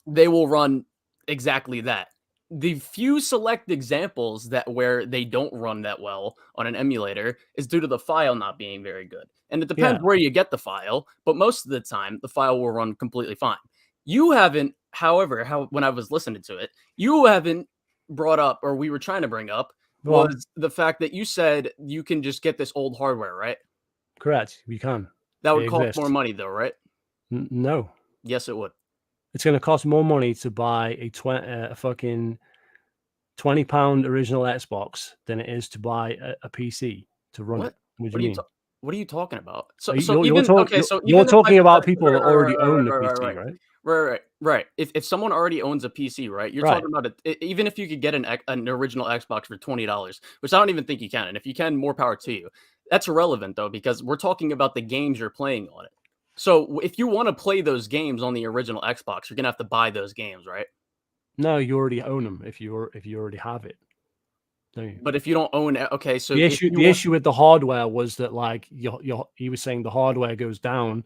they will run exactly that. The few select examples where they don't run that well on an emulator is due to the file not being very good. And it depends where you get the file, but most of the time the file will run completely fine. You haven't, however, when I was listening to it, you haven't brought up, or we were trying to bring up, was the fact that you said you can just get this old hardware, right? Correct. You can. That would cost more money though, right? No. Yes, it would. It's going to cost more money to buy a fucking £20 original Xbox than it is to buy a PC to run it. What do you mean? What are you talking about? You're talking about people that already own the PC, right? Right. If someone already owns a PC, right? You're talking about it. Even if you could get an original Xbox for $20, which I don't even think you can, and if you can, more power to you. That's irrelevant though, because we're talking about the games you're playing on it. So if you want to play those games on the original Xbox, you're gonna have to buy those games, right? No, you already own them if you already have it. Don't you? But if you don't own it, okay. So the issue with the hardware was that, like, he was saying the hardware goes down,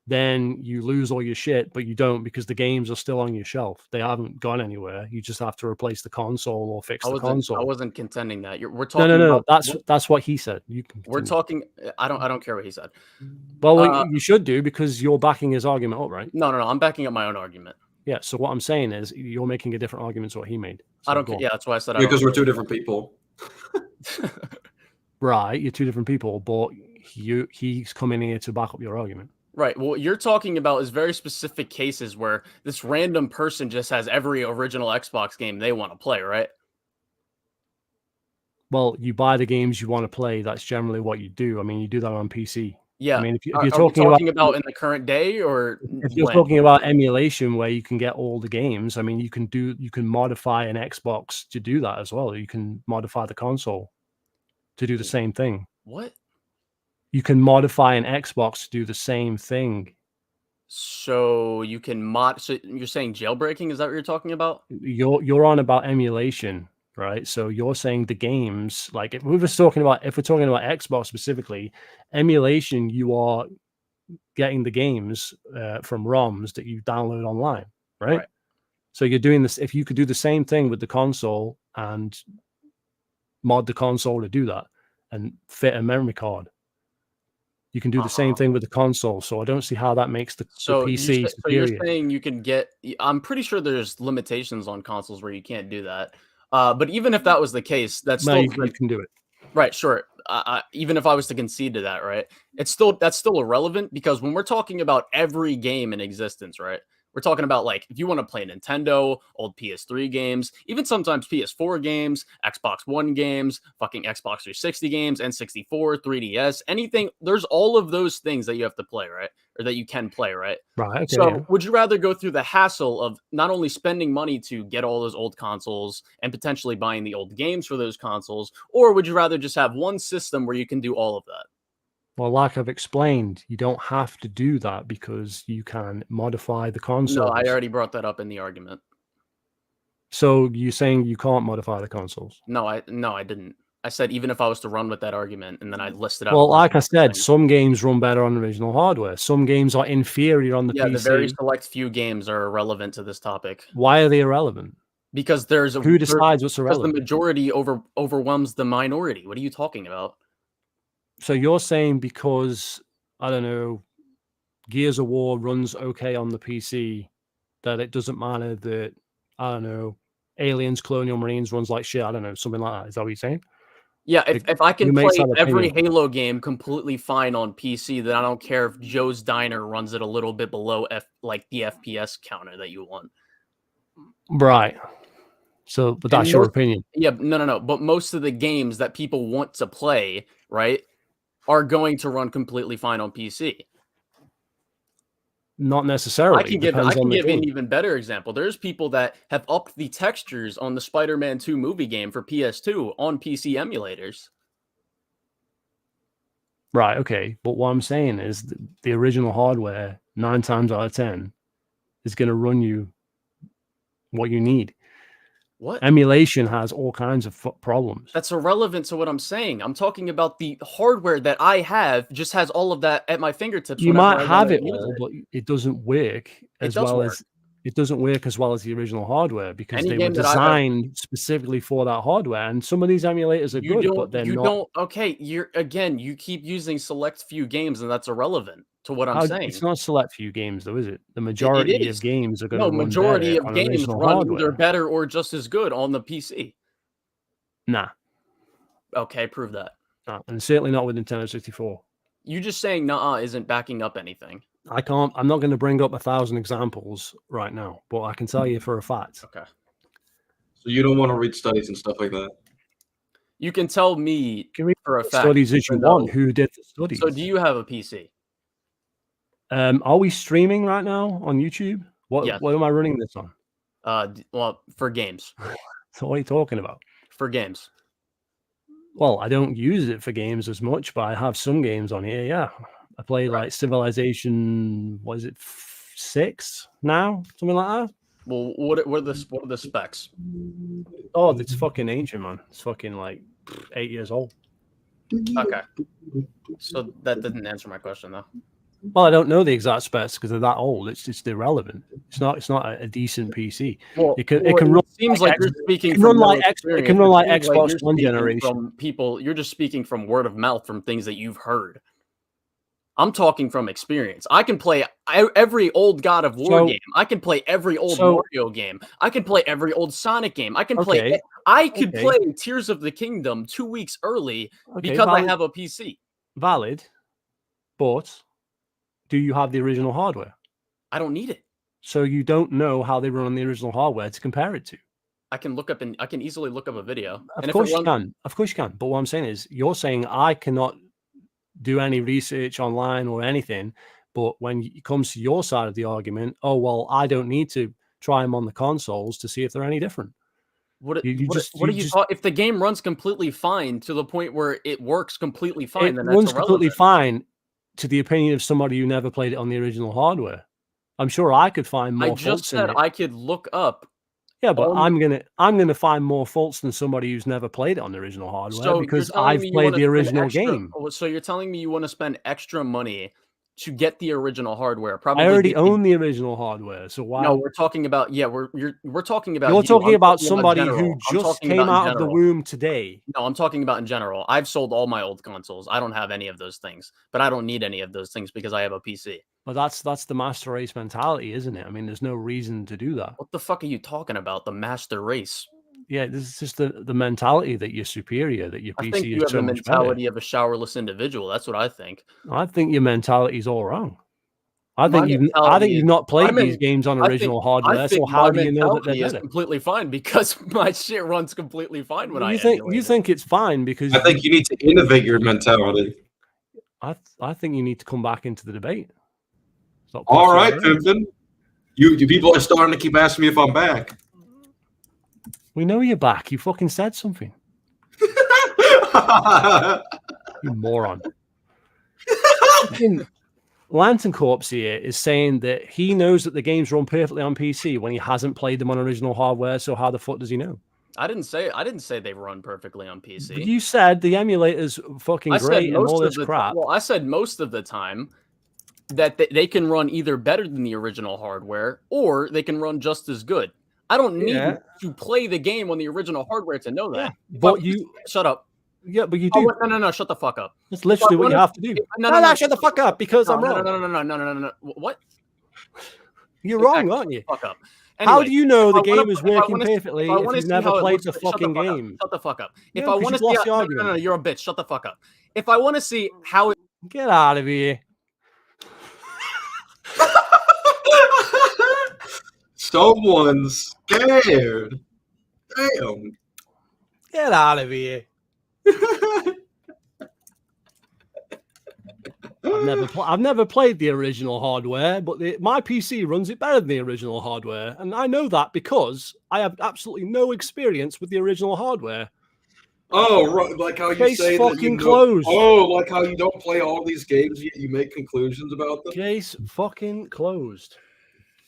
then you lose all your shit, but you don't, because the games are still on your shelf. They haven't gone anywhere. You just have to replace the console or fix the console. I wasn't contending that. We're talking. No. That's what he said. We're talking. I don't care what he said. Well, you should do, because you're backing his argument up, right? No. I'm backing up my own argument. Yeah. So what I'm saying is, you're making a different argument to what he made. So I don't care. Yeah, that's why I said. Because we're two different people. Right. You're two different people, but he's coming here to back up your argument. Right. Well, you're talking about is very specific cases where this random person just has every original Xbox game they want to play, right? Well, you buy the games you want to play. That's generally what you do. I mean, you do that on PC. Yeah. I mean, if you're talking about in the current day, or if you're talking about emulation where you can get all the games, I mean, you can modify an Xbox to do that as well. You can modify the console to do the same thing. What? You can modify an Xbox to do the same thing. So you can So you're saying jailbreaking? Is that what you're talking about? You're on about emulation, right? So you're saying the games, like if we're talking about Xbox specifically, emulation, you are getting the games from ROMs that you download online, right? So you're doing this. If you could do the same thing with the console and mod the console to do that and fit a memory card, you can do the same thing with the console. So I don't see how that makes the PC superior. So you're saying you can get... I'm pretty sure there's limitations on consoles where you can't do that. But even if that was the case, you can do it. Right, sure. Even if I was to concede to that, right, that's still irrelevant, because when we're talking about every game in existence, right, we're talking about, like, if you want to play Nintendo, old PS3 games, even sometimes PS4 games, Xbox One games, fucking Xbox 360 games, N64, 3DS, anything, there's all of those things that you have to play, right? Or that you can play, right? Right. Okay, so would you rather go through the hassle of not only spending money to get all those old consoles and potentially buying the old games for those consoles, or would you rather just have one system where you can do all of that? Well, like I've explained, you don't have to do that because you can modify the consoles. No, I already brought that up in the argument. So you're saying you can't modify the consoles? No, I didn't. I said even if I was to run with that argument, and then I listed out. Well, like I said, some games run better on original hardware. Some games are inferior on the PC. The very select few games are irrelevant to this topic. Why are they irrelevant? Because who decides what's irrelevant? Because the majority overwhelms the minority. What are you talking about? So you're saying because, I don't know, Gears of War runs okay on the PC, that it doesn't matter that, I don't know, Aliens, Colonial Marines runs like shit. I don't know, something like that. Is that what you're saying? Yeah, if I can play every Halo game completely fine on PC, then I don't care if Joe's Diner runs it a little bit below the FPS counter that you want. Right. So, but that's your opinion. Yeah, no. But most of the games that people want to play, right, are going to run completely fine on PC. Not necessarily. I can give an even better example. There's people that have upped the textures on the Spider-Man 2 movie game for PS2 on PC emulators. Right, okay. But what I'm saying is the original hardware, 9 times out of 10, is going to run you what you need. What? Emulation has all kinds of problems. That's irrelevant to what I'm saying. I'm talking about the hardware that I have just has all of that at my fingertips. You might have it all, but it doesn't work as well as the original hardware because they were designed specifically for that hardware. And some of these emulators are good, but they're not. Okay, you keep using select few games, and that's irrelevant to what I'm saying. It's not select few games, though, is it? The majority of games are going to run majority of games run either better or just as good on the PC. Nah. Okay, prove that. Nah, and certainly not with Nintendo 64. You just saying nah isn't backing up anything. I'm not going to bring up 1,000 examples right now, but I can tell you for a fact. Okay. So you don't want to read studies and stuff like that? You can tell me for a fact. Studies as you want. Who did the studies? So do you have a PC? Are we streaming right now on YouTube? What am I running this on? Well, for games. So what are you talking about? For games. Well, I don't use it for games as much, but I have some games on here. Yeah, I play like Civilization. What is it, 6 now? Something like that. Well, what are the specs? Oh, it's fucking ancient, man. It's fucking like 8 years old. Okay. So that didn't answer my question, though. Well, I don't know the exact specs because they're that old. It's just irrelevant. It's not a decent PC. Well, it can run. Seems like you're speaking. It can run like Xbox One generation. From people, you're just speaking from word of mouth from things that you've heard. I'm talking from experience. I can play every old God of War game. I can play every old Mario game. I can play every old Sonic game. I can play. I could play Tears of the Kingdom 2 weeks early because I have a PC. Valid, but do you have the original hardware? I don't need it. So you don't know how they run on the original hardware to compare it to. I can look up I can easily look up a video. Of course you can. Of course you can. But what I'm saying is, you're saying I cannot do any research online or anything. But when it comes to your side of the argument, oh well, I don't need to try them on the consoles to see if they're any different. What are you talking? If the game runs completely fine to the point where it works completely fine, then that's runs completely fine. To the opinion of somebody who never played it on the original hardware, I'm sure I could find more. I just said I could look up. Yeah, but I'm gonna find more faults than somebody who's never played it on the original hardware because I've played the original game. So you're telling me you want to spend extra money to get the original hardware? Probably I already own the original hardware, so why? No, we're talking about we're talking about. You're talking about somebody who just came out of the womb today. No, I'm talking about in general. I've sold all my old consoles. I don't have any of those things, but I don't need any of those things because I have a PC. But that's the master race mentality, isn't it? I mean, there's no reason to do that. What the fuck are you talking about? The master race? Yeah, this is just the mentality that you're superior, that your PC is so much better. I think you have the mentality of a showerless individual. That's what I think. I think your mentality is all wrong. I think you've not played these games on original hardware. So how do you know that they're better? Completely fine because my shit runs completely fine when you think it's fine because I think you need to innovate your mentality. I think you need to come back into the debate. All right, Pimpin. You people are starting to keep asking me if I'm back. We know you're back. You fucking said something. You moron. Lantern Corpse here is saying that he knows that the games run perfectly on PC when he hasn't played them on original hardware. So how the fuck does he know? I didn't say they run perfectly on PC. But you said the emulator's fucking great and all this crap. Well, I said most of the time that they can run either better than the original hardware or they can run just as good. I don't need to play the game on the original hardware to know that. Yeah, but shut up. Yeah, but you do. No, shut the fuck up. That's literally what you have to do. No, shut the fuck up because I'm wrong. No. What? You're wrong, aren't you? Fuck up. Anyway, how do you know the game is working perfectly if you've never played the fucking game? Shut the fuck up. If I want to see, no, you're a bitch. Shut the fuck up. If I want to see how it, get out of here. Someone's scared. Damn. Get out of here. I've never played the original hardware, but my PC runs it better than the original hardware, and I know that because I have absolutely no experience with the original hardware. Oh, right, like how you Case say fucking that you closed. Oh, like how you don't play all these games, yet you make conclusions about them. Case fucking closed.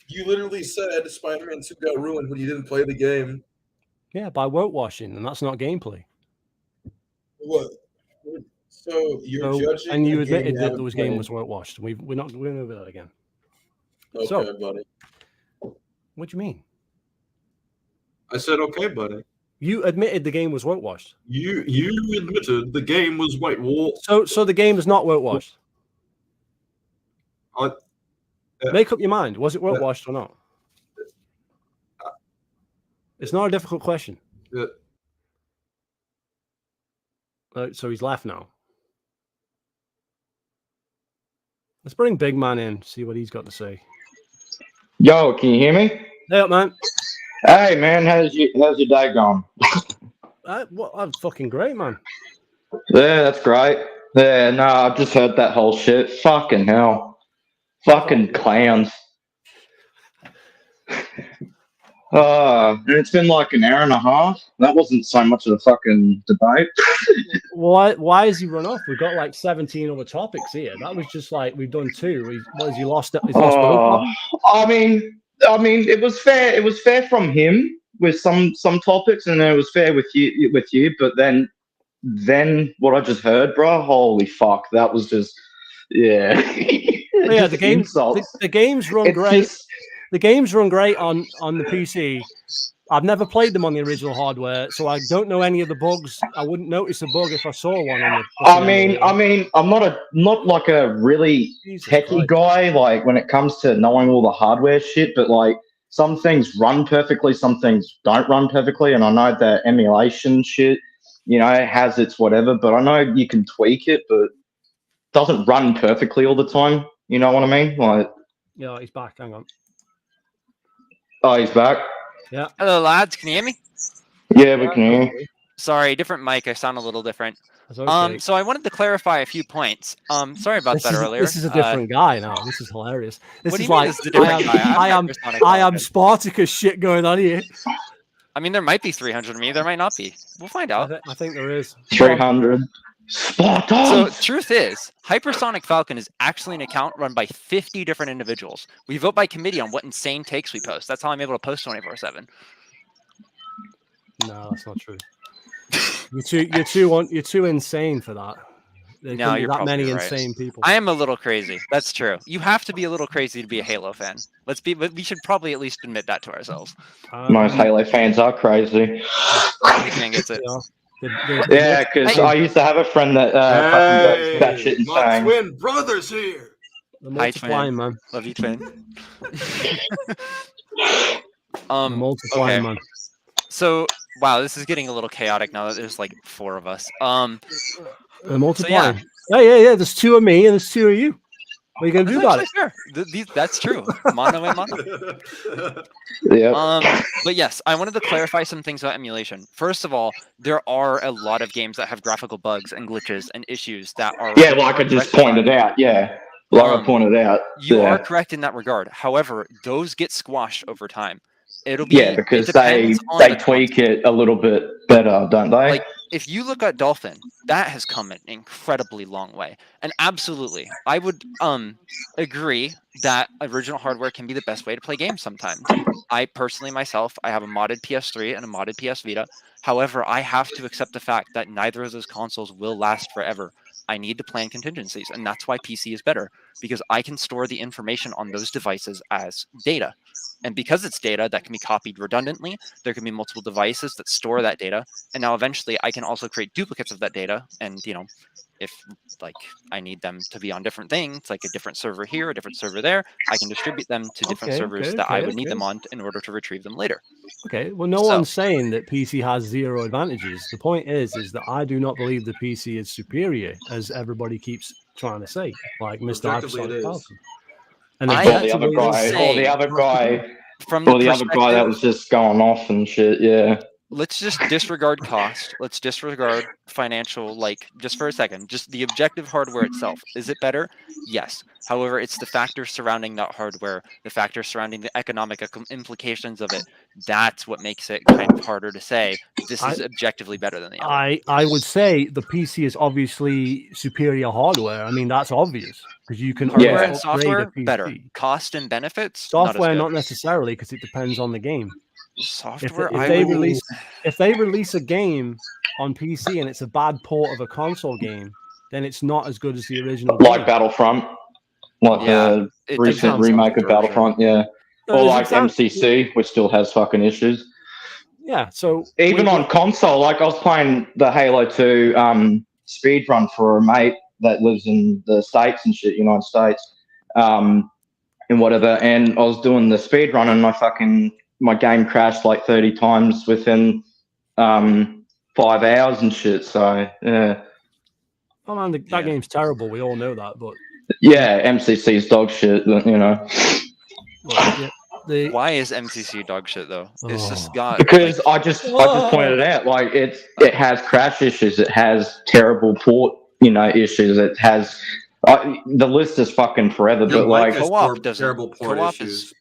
You literally said Spider-Man 2 got ruined when you didn't play the game. Yeah, by woke washing, and that's not gameplay. What? So you're judging, and you admitted that the game was woke washed. We're not going over that again. Okay, buddy. What do you mean? I said, okay, buddy. You admitted the game was woke washed. You admitted the game was whitewashed. So the game is not woke washed. Make up your mind. Was it woke washed or not? It's not a difficult question. So he's left now. Let's bring Big Man in, see what he's got to say. Yo, can you hear me? Hey up, man. Hey, man, how's your day going? I'm fucking great, man. Yeah, that's great. Yeah, no, I've just heard that whole shit. Fucking hell. Fucking clowns. And it's been like an hour and a half. That wasn't so much of a fucking debate. Why has he run off? We've got like 17 other topics here. That was just like we've done 2. He lost both of them? I mean, it was fair. It was fair from him with some topics, and then it was fair with you. But then what I just heard, bro, holy fuck, that was just the games run great. The games run great on the PC. I've never played them on the original hardware, so I don't know any of the bugs. I wouldn't notice a bug if I saw one on the. I mean, I'm not like a really techie guy, like when it comes to knowing all the hardware shit, but like some things run perfectly, some things don't run perfectly, and I know that emulation shit, has its whatever, but I know you can tweak it, but it doesn't run perfectly all the time. You know what I mean? Like, yeah, he's back. Hang on. Oh, he's back. Yeah. Hello, lads. Can you hear me? Yeah, we can hear you. Sorry, different mic. I sound a little different. Okay. So I wanted to clarify a few points. Sorry about that earlier. This is a different guy now. This is hilarious. This is like I am Spartacus shit going on here. I mean, there might be 300 of me. There might not be. We'll find out. I think there is 300. Spartan. So truth is, Hypersonic Falcon is actually an account run by 50 different individuals. We vote by committee on what insane takes we post. That's how I'm able to post 24/7. No, that's not true. You're too insane for that. No, you're that many right. Insane people. I am a little crazy. That's true. You have to be a little crazy to be a Halo fan. We should probably at least admit that to ourselves. Most Halo fans are crazy. Gets it. Yeah, because I used to have a friend that fucking that shit insane. My twin brother's here. Hi, twin, man. Love you, twin. Multiplying, man. So, wow, this is getting a little chaotic now that there's like 4 of us. Multiplying. So, yeah. There's 2 of me and there's 2 of you. What are you gonna do about it? Fair. That's true. Mono and mono. Yeah. But yes, I wanted to clarify some things about emulation. First of all, there are a lot of games that have graphical bugs and glitches and issues that are. Yeah, like I just pointed out. Yeah, like I pointed out. You are correct in that regard. However, those get squashed over time. It'll be because they tweak it a little bit better, don't they? Like if you look at Dolphin, that has come an incredibly long way. And absolutely, I would agree that original hardware can be the best way to play games sometimes. I personally, myself, I have a modded PS3 and a modded PS Vita. However, I have to accept the fact that neither of those consoles will last forever. I need to plan contingencies, and that's why PC is better, because I can store the information on those devices as data. And because it's data that can be copied redundantly, there can be multiple devices that store that data. And now eventually I can also create duplicates of that data. And, you know, if like I need them to be on different things, like a different server here, a different server there, I can distribute them to different servers that I would need them on in order to retrieve them later. Okay, well, no one's saying that PC has zero advantages. The point is that I do not believe the PC is superior, as everybody keeps trying to say, like Mr. Hypersonic Falcon. And the other guy that was just going off and shit. Yeah. Let's just disregard cost. Let's disregard financial, like, just for a second. Just the objective hardware itself. Is it better? Yes. However, it's the factors surrounding that hardware, the factors surrounding the economic implications of it. That's what makes it kind of harder to say this is objectively better than the other. I would say the PC is obviously superior hardware. I mean, that's obvious because you can hardware and software better. Cost and benefits, software not necessarily, because it depends on the game. Software. If they release a game on PC and it's a bad port of a console game, then it's not as good as the original. Like Battlefront, like the recent remake of Battlefront, or like MCC, which still has fucking issues. Yeah, so even on console, like I was playing the Halo 2 speedrun for a mate that lives in the States and shit, United States, and whatever, and I was doing the speedrun and my game crashed like 30 times within 5 hours and shit. So yeah. Oh man, that game's terrible. We all know that, but yeah, MCC's dog shit. You know. Well, why is MCC dog shit though? It's just got because I just pointed out like it has crash issues. It has terrible port issues. It has the list is fucking forever. But like co-op doesn't terrible port issues.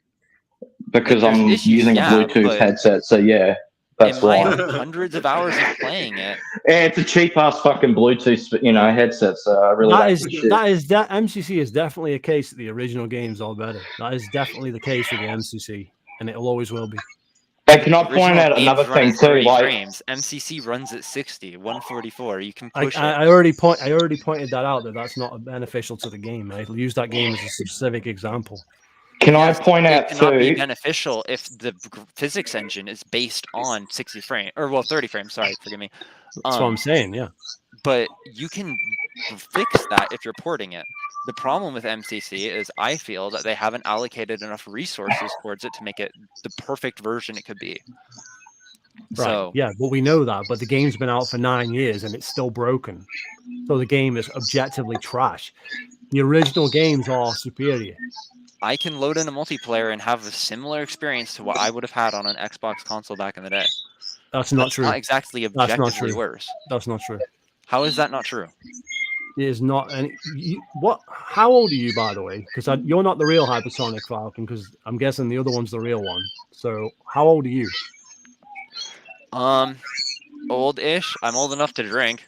Because I'm using a Bluetooth headset, so yeah, that's why. Hundreds of hours of playing it. Yeah, it's a cheap ass fucking Bluetooth, headset. So I really that MCC is definitely a case that the original games are better. That is definitely the case with the MCC, and it always will be. And can I point out another thing too? Like frames. MCC runs at 60, 144. You can push it. I already pointed that out. That's not beneficial to the game. I use that game as a specific example. Can I point out too? It cannot be beneficial if the physics engine is based on 60 frames, or 30 frames. Sorry, forgive me. That's what I'm saying. Yeah, but you can fix that if you're porting it. The problem with MCC is I feel that they haven't allocated enough resources towards it to make it the perfect version it could be. Right. So yeah, well, we know that, but the game's been out for 9 years and it's still broken. So the game is objectively trash. The original games are superior. I can load in a multiplayer and have a similar experience to what I would have had on an Xbox console back in the day. That's not true. Not exactly objectively worse. That's not true. How is that not true? It is not. What? How old are you, by the way? Because you're not the real Hypersonic Falcon. Because I'm guessing the other one's the real one. So how old are you? Old-ish. I'm old enough to drink.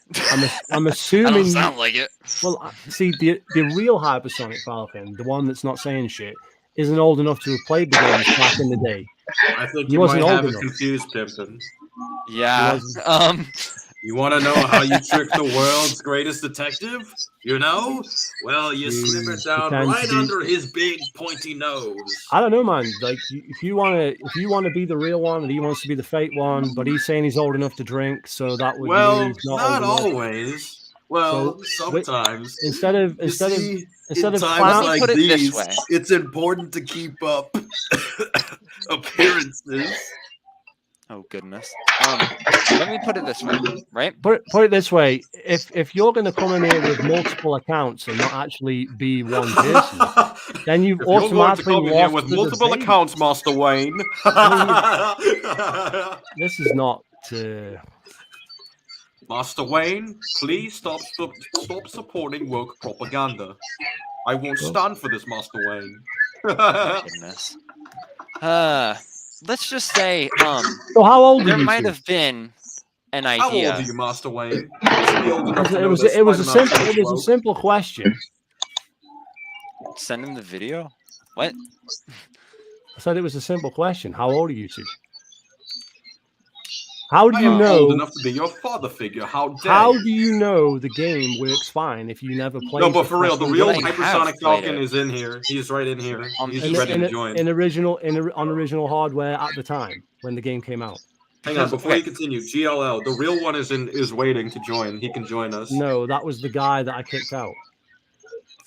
I'm assuming. I don't sound like it. Well, see, the real Hypersonic Falcon, the one that's not saying shit, isn't old enough to have played the games back in the day. I think you might have it confused, Pimpin. Yeah. You want to know how you trick the world's greatest detective? Well, you slip it down right under his big pointy nose. I don't know, man. Like, if you want to be the real one, and he wants to be the fake one, but he's saying he's old enough to drink, so that would mean he's not always. Well, sometimes. Instead of times like these, it's important to keep up appearances. Oh goodness. Let me put it this way, right? Put it this way: if you're going to come in here with multiple accounts and not actually be one person, then you've automatically lost here with multiple accounts, Master Wayne. This is not. Master Wayne, please stop supporting woke propaganda. I won't stand for this, Master Wayne. Goodness. Let's just say, so how old there are you might have been an How old idea. are you, Master Wayne? You should be old enough to It know was that it was a Spider-Man simple it was a broke. simple question. Send him the video. What? I said it was a simple question. How old are you two? How do I you am know? old enough to be your father figure. How dare How you? do you know the game works fine if you never played? No, but for real, the fucking real game? Hypersonic played Falcon it. is in here. He's right in here. He's in, ready in, to join. on original hardware at the time when the game came out. Hang on, before you continue, GLL, the real one is waiting to join. He can join us. No, that was the guy that I kicked out.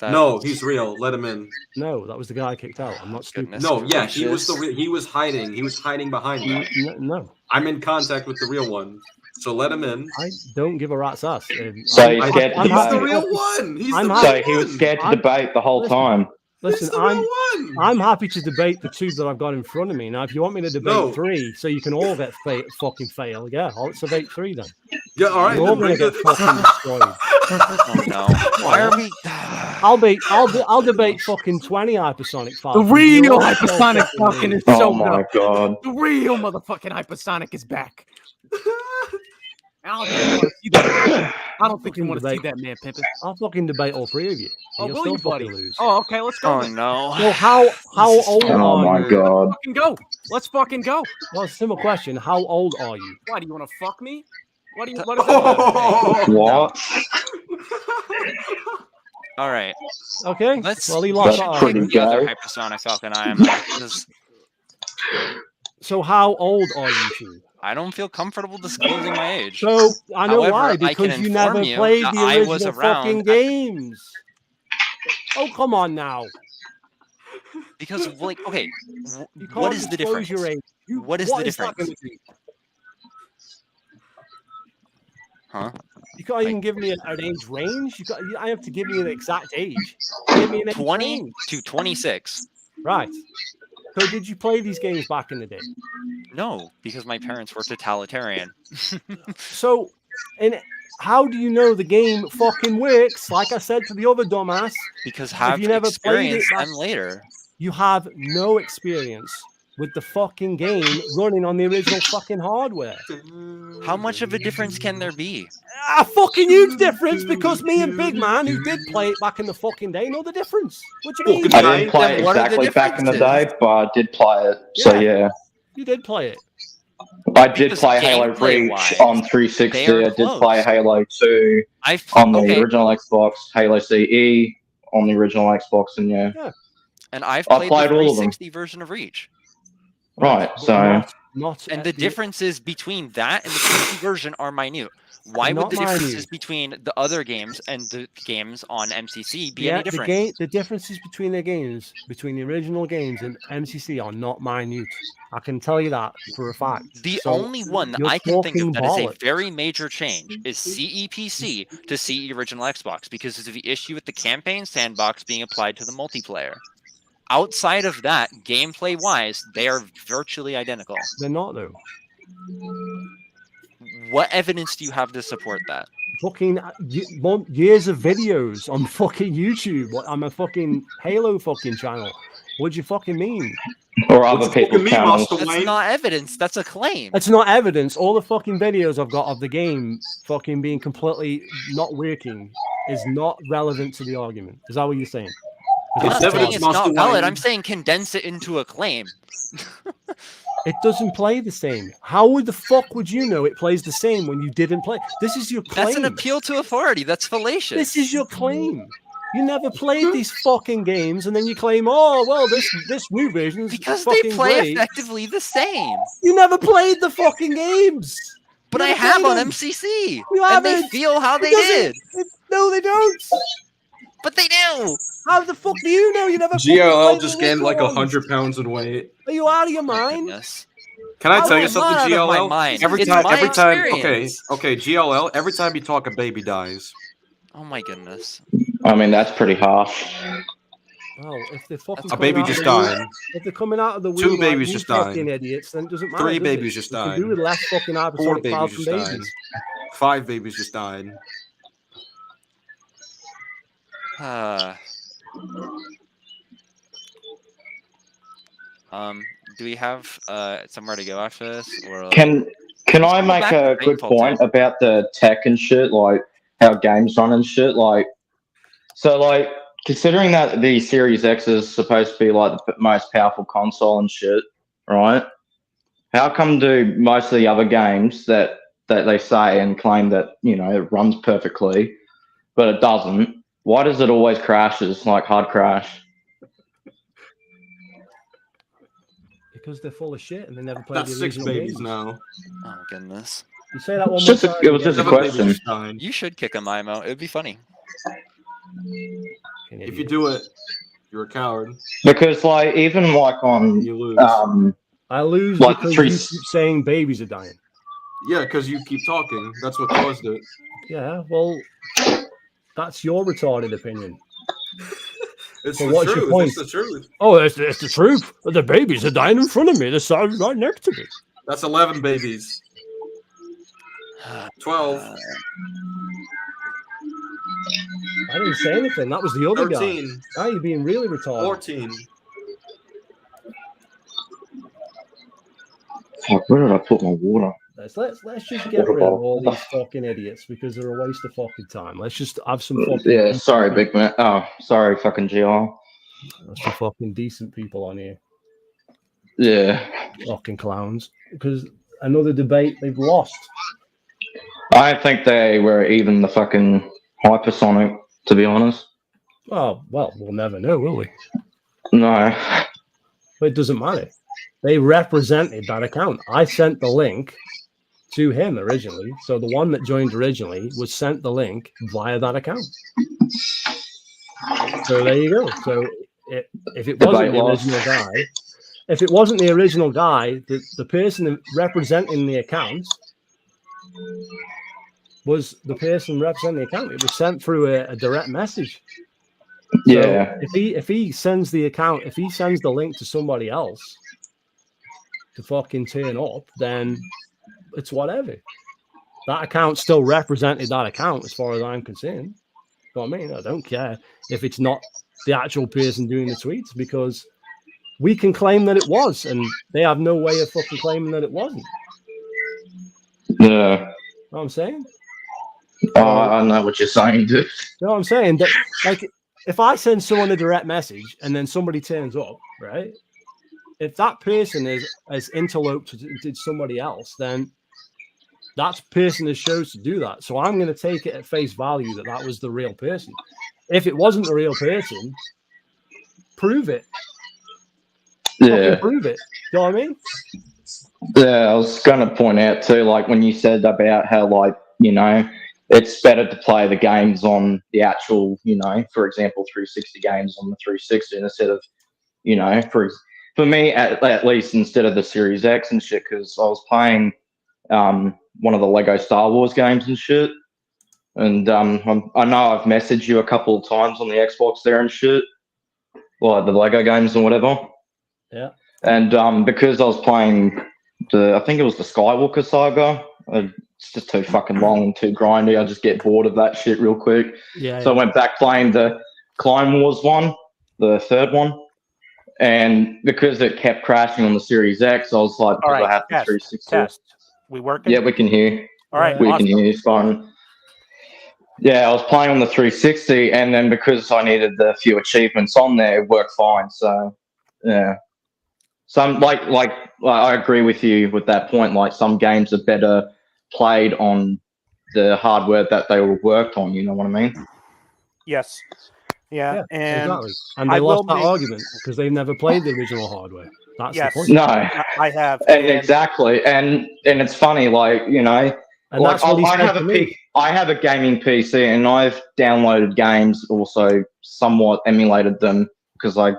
No, he's real. Let him in. No, that was the guy I kicked out. I'm not stupid. No, yeah, he was he was hiding. He was hiding behind me. No. I'm in contact with the real one. So let him in. I don't give a rat's ass. So he's scared to He's the debate. real one. He's I'm the happy- real So he was one. scared to debate the whole time. Listen, He's the real one. I'm happy to debate the two that I've got in front of me. Now, if you want me to debate three, so you can all get fucking fail, yeah, let's debate three then. Yeah, all right. You're all gonna get fucking destroyed. Oh no! Why are we? I'll debate fucking 20 hypersonic Falcons. The real You're all hypersonic fucking Falcon is Oh so my good. god. The real motherfucking hypersonic is back. I don't think you want to see that man pimping. I'll fucking debate all three of you. Oh, You'll will still you, buddy? fucking lose. Oh, okay, let's go. Oh then. no! Well, how old Oh are my you? god. Fucking go. Let's fucking go. Well, it's a simple question. How old are you? Why do you want to fuck me? What is that? What? All right, Okay. let's. Well, he we lost should that pick argument. the other gay. hypersonic Falcon I am. Because So how old are you two? I don't feel comfortable disclosing my age. So I know However, why, I can because you never inform you played that the I was original around fucking at- games. Oh, come on now. Because, like, okay, You can't what is the disclose difference? your age. What is the that difference? gonna do? Huh? You can't even give me an age range. I have to give you an exact age. Give me an age 20 range. to 26. Right. So did you play these games back in the day? No, because my parents were totalitarian. So, and how do you know the game fucking works? Like I said to the other dumbass, Because have you never played it experienced back- them later. you have no experience with the fucking game running on the original fucking hardware. How much of a difference can there be? A fucking huge difference, because me and Big Man, who did play it back in the fucking day, know the difference. What do you mean? I didn't play Then it what are the exactly back in the differences? day, but I did play it. So yeah. You did play it. I did Because play Halo gameplay-wise, Reach on 360. they are I did close. play Halo 2 I've on the okay, original Xbox, Halo CE on the original Xbox, and yeah. and I've I played played the all of them. 360 version of Reach. Right, But so not And at the differences between that and the PC version are minute. Why would Not the differences minute. between the other games and the games on MCC be any different? the differences between the games, between the original games and MCC, are not minute. I can tell you that for a fact. The So, only one that you're I can think of talking that is a bollocks. very major change is CEPC to CE original Xbox because of the issue with the campaign sandbox being applied to the multiplayer. Outside of that, gameplay wise, they are virtually identical. They're not though. What evidence do you have to support that? Fucking years of videos on fucking YouTube. I'm a fucking Halo fucking channel. What do you fucking mean? or other What's fucking people's me, channels. Master That's Wayne? not evidence. That's a claim. It's not evidence. All the fucking videos I've got of the game fucking being completely not working is not relevant to the argument. Is that what you're saying? I'm not It's saying evidence, it's Master not valid. Wayne. I'm saying condense it into a claim. It doesn't play the same. How would the fuck would you know it plays the same when you didn't play? This is your claim. That's an appeal to authority. That's fallacious. This is your claim. You never played these fucking games, and then you claim, "Oh, well, this new version is because fucking they play great." effectively the same. You never played the fucking games. But You I never have played on them. MCC, You and they haven't. feel how they It did. No, they don't. But they do. How the fuck do you know you never? fucking GLL played the just gained original like ones? 100 pounds in weight. Are you out of your Oh, mind? goodness. Can I How tell you am something, not out of my GLL? mind. Every It's time, my okay, experience. GLL. Every time you talk, a baby dies. Oh my goodness. I mean, that's pretty harsh. Well, if they're fucking A coming baby out just of the womb- died. If they're coming out of the womb, Two like babies you just died. fucking idiots, then it doesn't matter. Three does it? babies just You can died. do with less fucking 4 hypersonic babies Falcon just died. babies. 5 babies just died. Do we have somewhere to go after this, or Can Can I make a good point about the tech and shit, like how games run and shit? Like, so like considering that the Series X is supposed to be like the most powerful console and shit, right? How come do most of the other games that they say and claim that, you know, it runs perfectly, but it doesn't? Why does it always crashes, like hard crash? Because they're full of shit and they never played That's the 6 original babies games. now. Oh goodness. You say that one more time. It was just a question. You should kick him, IMO. It would be funny. If you do it, you're a coward. Because like even like on You lose. I lose like because you keep saying babies are dying. Yeah, because you keep talking. That's what caused it. Yeah, well, that's your retarded opinion. It's So the what's your truth. point? It's the truth. Oh, it's the truth. The babies are dying in front of me. They're right next to me. That's 11 babies. 12. I didn't say anything. That was the other 13. guy. Now you're being really retarded. 14. Fuck, where did I put my water? Let's just get rid of all these fucking idiots because they're a waste of fucking time. Let's just have some fucking. Yeah, sorry, big man. Oh, sorry, fucking GR. There's some fucking decent people on here. Yeah. Fucking clowns. Because another debate they've lost. I don't think they were even the fucking hypersonic, to be honest. Oh, well, we'll never know, will we? No. But it doesn't matter. They represented that account. I sent the link to him originally. So the one that joined originally was sent the link via that account. So there you go. So if it wasn't the original guy, the person representing the account was the person representing the account. It was sent through a direct message. So yeah. If he sends the account, if he sends the link to somebody else to fucking turn up, then it's whatever. That account still represented that account as far as I'm concerned. You know what I mean? I don't care if it's not the actual person doing the tweets because we can claim that it was, and they have no way of fucking claiming that it wasn't. Yeah. You know what I'm saying? I know what you're saying, dude. You know what I'm saying? That, like, if I send someone a direct message and then somebody turns up, right? If that person is interloped to somebody else, then that person has chose to do that. So I'm going to take it at face value that was the real person. If it wasn't the real person, prove it. Yeah. Prove it. You know what I mean? Yeah, I was going to point out too, like when you said about how, like, you know, it's better to play the games on the actual, you know, for example, 360 games on the 360 instead of, you know, for me, at least instead of the Series X and shit, because I was playing one of the Lego Star Wars games and shit. And I know I've messaged you a couple of times on the Xbox there and shit, like the Lego games and whatever. Yeah. And because I was playing I think it was the Skywalker saga. It's just too fucking long and too grindy. I just get bored of that shit real quick. Yeah. So I went back playing the Clone Wars one, the third one. And because it kept crashing on the Series X, I was like, because I have the 360. Test. We working? Yeah, we can hear. All right. We awesome. can hear. It's fine. Yeah, I was playing on the 360, and then because I needed the few achievements on there, it worked fine. So, yeah. Some like I agree with you with that point. Like some games are better played on the hardware that they were worked on. You know what I mean? Yes. Yeah. And exactly. And they lost that argument because they've never played the original hardware. That's the point. No, I have. Exactly. And it's funny, like, you know, and like I have a gaming PC and I've downloaded games, also somewhat emulated them because I,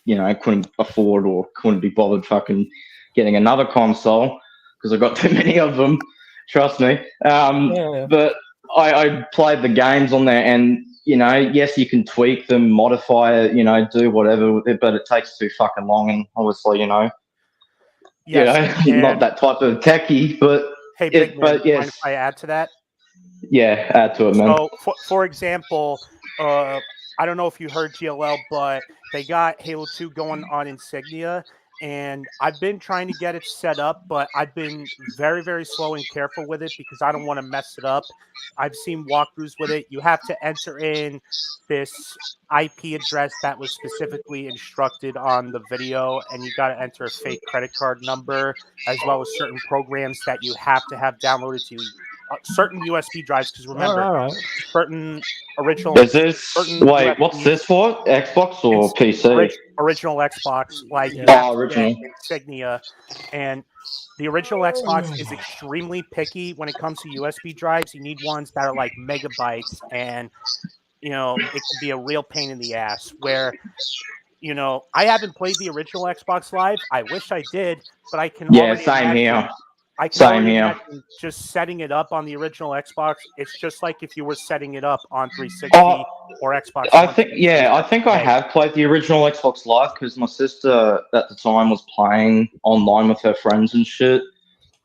you know, couldn't afford or couldn't be bothered fucking getting another console because I got too many of them. Trust me. But I played the games on there, and you know, yes, you can tweak them, modify it, you know, do whatever with it, but it takes too fucking long, and obviously, you know, not that type of techie. But hey, big man, but yes, mind if I add to that? Yeah, add to it, man. So, for example, I don't know if you heard GLL, but they got Halo 2 going on Insignia, and I've been trying to get it set up, but I've been very, very slow and careful with it because I don't want to mess it up. I've seen walkthroughs with it. You have to enter in this IP address that was specifically instructed on the video, and you got to enter a fake credit card number, as well as certain programs that you have to have downloaded to certain USB drives. Because remember, certain original. Is this wait? USB, what's this for? Xbox or PC? Original Xbox, like original insignia, and the original Xbox is extremely picky when it comes to USB drives. You need ones that are like megabytes, and it can be a real pain in the ass. Where I haven't played the original Xbox Live. I wish I did, but I can. Same here. I can imagine just setting it up on the original Xbox. It's just like if you were setting it up on 360 or Xbox. I think I have played the original Xbox Live because my sister at the time was playing online with her friends and shit.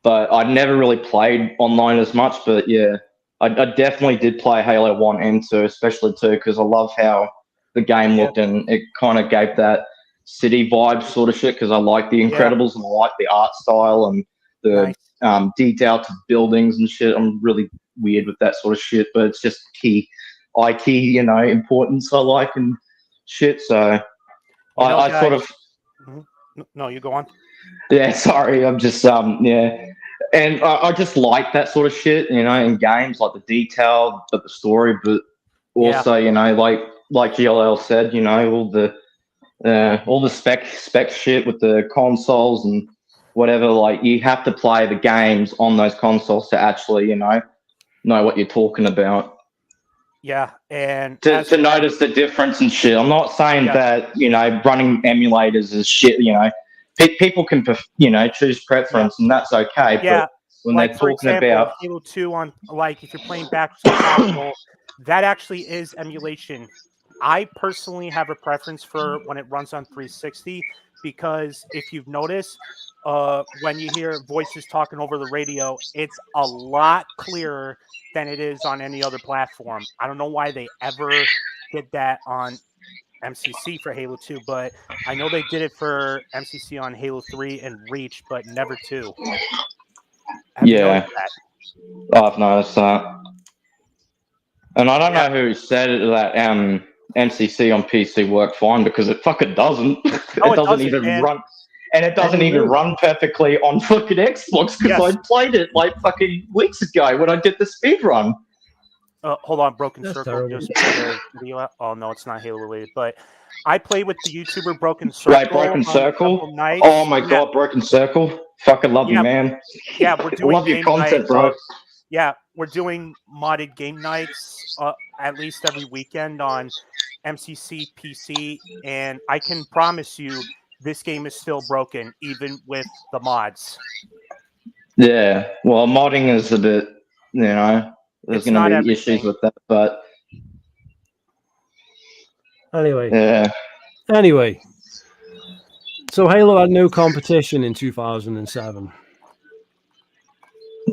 But I'd never really played online as much. But yeah, I definitely did play Halo 1 and 2, especially 2, because I love how the game looked and it kind of gave that city vibe sort of shit because I like the Incredibles and I like the art style and the detail to buildings and shit. I'm really weird with that sort of shit, but it's just IT, importance I like and shit. So I sort of. No, you go on. Yeah, sorry. I'm just and I just like that sort of shit, in games, like the detail, but the story, but also, like GLL said, all the spec shit with the consoles and whatever, like you have to play the games on those consoles to actually, know what you're talking about. Yeah, and to notice the difference and shit. I'm not saying that, running emulators is shit, people can, choose preference and that's okay. But when they're talking about Halo 2 on, like, if you're playing backwards compatible, that actually is emulation. I personally have a preference for when it runs on 360 because if you've noticed, when you hear voices talking over the radio, it's a lot clearer than it is on any other platform. I don't know why they ever did that on MCC for Halo 2, but I know they did it for MCC on Halo 3 and Reach, but never 2. I've noticed that. And I don't know who said it, that MCC on PC worked fine because it fucking doesn't. It doesn't even run. And it doesn't even run perfectly on fucking Xbox because I played it like fucking weeks ago when I did the speed run. Hold on, Broken Circle just put a video out. Oh no, it's not Halo related, but I played with the YouTuber Broken Circle. Right, Broken Circle. Oh my god, Broken Circle. Fucking love you, man. Yeah, we're doing. Love your content, bro. Yeah, we're doing modded game nights at least every weekend on MCC PC, and I can promise you, this game is still broken, even with the mods. Yeah, well, modding is a bit, there's going to be issues with that, but Anyway, so Halo had no competition in 2007.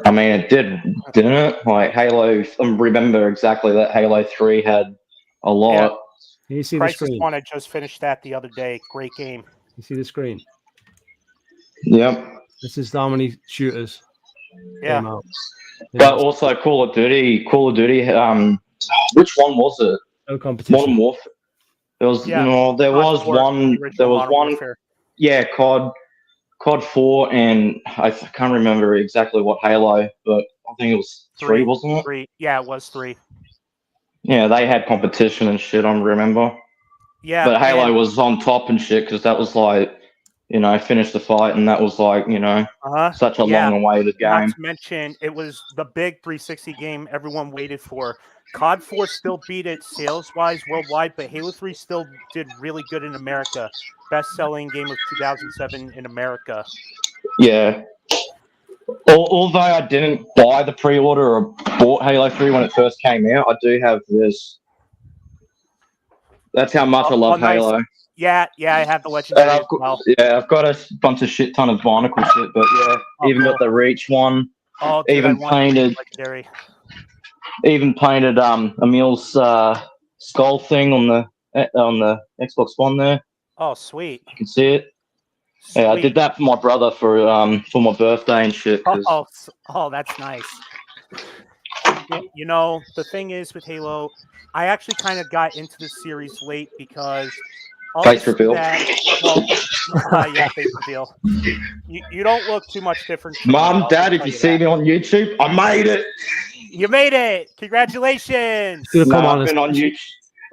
I mean, it didn't it? Like Halo, I remember exactly that Halo 3 had a lot. Yeah. Can you see Crisis the screen? 1, I just finished that the other day. Great game. You see the screen? Yep. This is how many shooters came out. But also Call of Duty, which one was it? No competition. Modern Warfare. There was one. Warfare. Yeah, COD 4, and I can't remember exactly what Halo, but I think it was 3, wasn't it? 3. Yeah, it was 3. Yeah, they had competition and shit, I remember. Yeah. But Halo was on top and shit, because that was like, finish the fight, and that was like, such a long-awaited game. Not to mention, it was the big 360 game everyone waited for. COD 4 still beat it sales-wise worldwide, but Halo 3 still did really good in America. Best-selling game of 2007 in America. Yeah. Although I didn't buy the pre-order or bought Halo 3 when it first came out, I do have this. That's how much I love Halo. Yeah, I have the Legendary as well. Yeah, I've got a bunch of shit ton of Barnacle shit, but yeah, even got the Reach one. Oh, dude, even painted Emil's skull thing on the Xbox One there. Oh, sweet. You can see it. Sweet. Yeah, I did that for my brother for my birthday and shit. Oh, that's nice. You know, the thing is with Halo, I actually kind of got into the series late because face reveal. Yeah, face reveal. You don't look too much different. Mom, Dad, if you see me on YouTube, I made it. You made it! Congratulations! I've been on YouTube.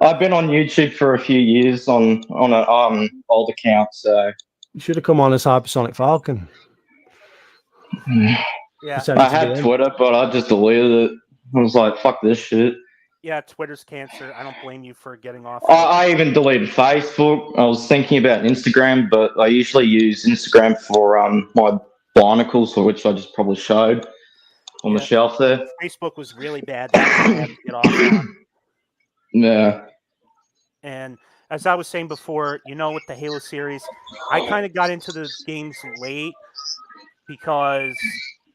I've been on YouTube for a few years on an old account. So you should have come on as Hypersonic Falcon. Yeah, I had Twitter, but I just deleted it. I was like, "Fuck this shit." Yeah, Twitter's cancer. I don't blame you for getting off. I even deleted Facebook. I was thinking about Instagram, but I usually use Instagram for my barnacles, for which I just probably showed on the shelf there. Facebook was really bad. That's what I had to get off on. Yeah. And as I was saying before, you know, with the Halo series, I kind of got into the games late because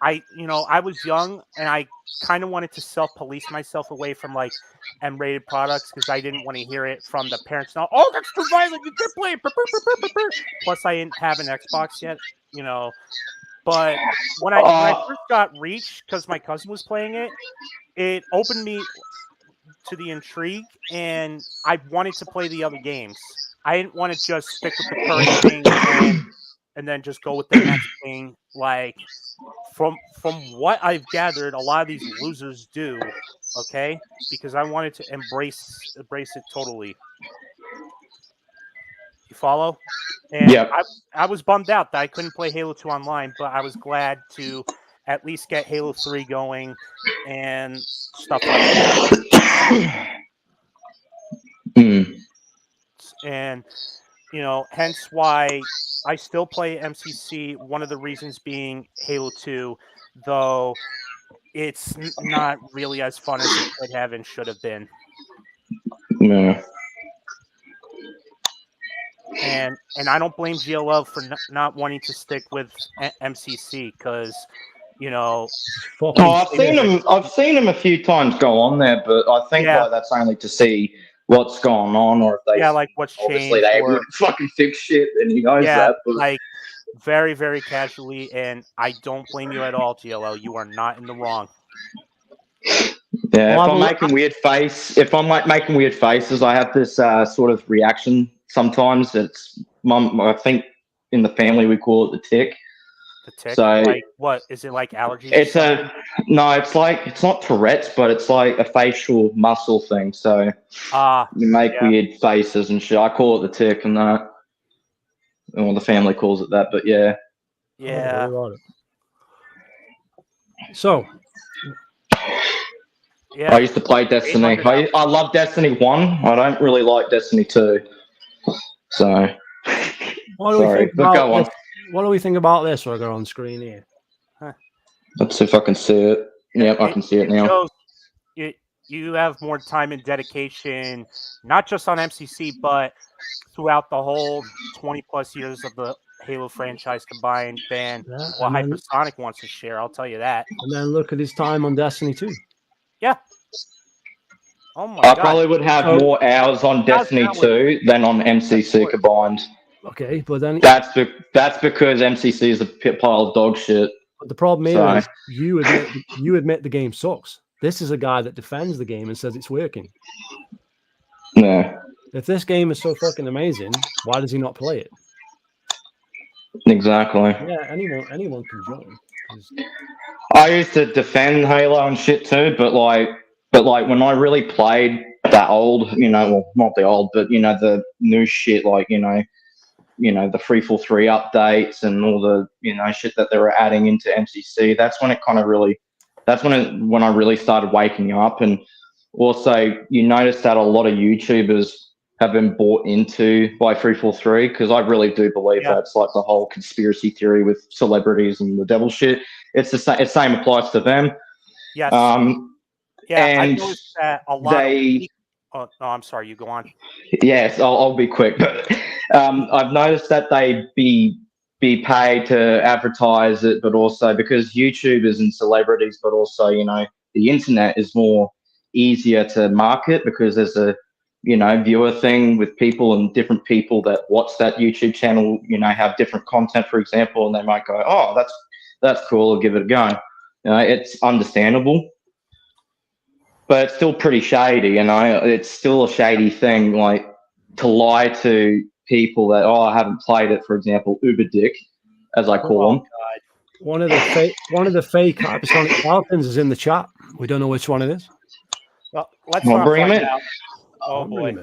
I was young and I kind of wanted to self-police myself away from like M-rated products because I didn't want to hear it from the parents. Now, oh, that's too violent. You can't play it. Plus, I didn't have an Xbox yet, you know. But when I first got Reach, because my cousin was playing it, it opened me to the intrigue, and I wanted to play the other games. I didn't want to just stick with the current thing and then just go with the next thing. Like from what I've gathered, a lot of these losers do. Okay, because I wanted to embrace it totally. You follow? And yeah, I was bummed out that I couldn't play Halo 2 online, but I was glad to at least get Halo 3 going and stuff like that. And, you know, hence why I still play MCC. One of the reasons being Halo 2, though it's not really as fun as it could have and should have been. No. And I don't blame GLL for not wanting to stick with MCC because, you know. I've seen him a few times go on there, but I think like that's only to see what's going on, or if they like what's obviously changed. They wouldn't fucking fix shit, and he knows that. But like very, very casually, and I don't blame you at all, GLL. You are not in the wrong. Yeah, if I'm making weird faces, I have this sort of reaction. Sometimes it's I think in the family we call it the tick. The tick? So, like what? Is it like allergies? It's it's not Tourette's, but it's like a facial muscle thing. So you make weird faces and shit. I call it the tick, and that. Well, the family calls it that, but yeah. Yeah. So. Yeah. I used to play Destiny. I love Destiny 1. I don't really like Destiny 2. So, what do we think about this? We'll go on screen here. Let's see if I can see it. Yep, I can see it now. Shows you have more time and dedication, not just on MCC, but throughout the whole 20-plus years of the Halo franchise combined than what Hypersonic wants to share. I'll tell you that. And then look at his time on Destiny 2. Yeah. Oh my God. I probably would have more hours on Destiny 2 than on MCC combined. Okay, but then that's because MCC is a pile of dog shit. But the problem is you admit the game sucks. This is a guy that defends the game and says it's working. Yeah. If this game is so fucking amazing, why does he not play it? Exactly. Yeah, anyone can join. I used to defend Halo and shit too, but when I really played that old, well, not the old, but the new shit, like the 343 updates and all the shit that they were adding into MCC. That's when when I really started waking up. And also, you notice that a lot of YouTubers have been bought into by 343, because I really do believe that's like the whole conspiracy theory with celebrities and the devil shit. It's the same. Same applies to them. Yes. And I noticed that a lot. Oh, no, I'm sorry. You go on. Yes, I'll be quick. But I've noticed that they be paid to advertise it, but also because YouTubers and celebrities, but also the internet is more easier to market because there's viewer thing with people and different people that watch that YouTube channel, have different content, for example, and they might go, oh, that's cool, I'll give it a go. It's understandable, but it's still pretty shady, it's still a shady thing, like to lie to people that, oh, I haven't played it, for example, Uber Dick, as I call them. God. One of the fake Hypersonic Falcons is in the chat. We don't know which one it is. Well, let's not bring him find in. out. Oh boy.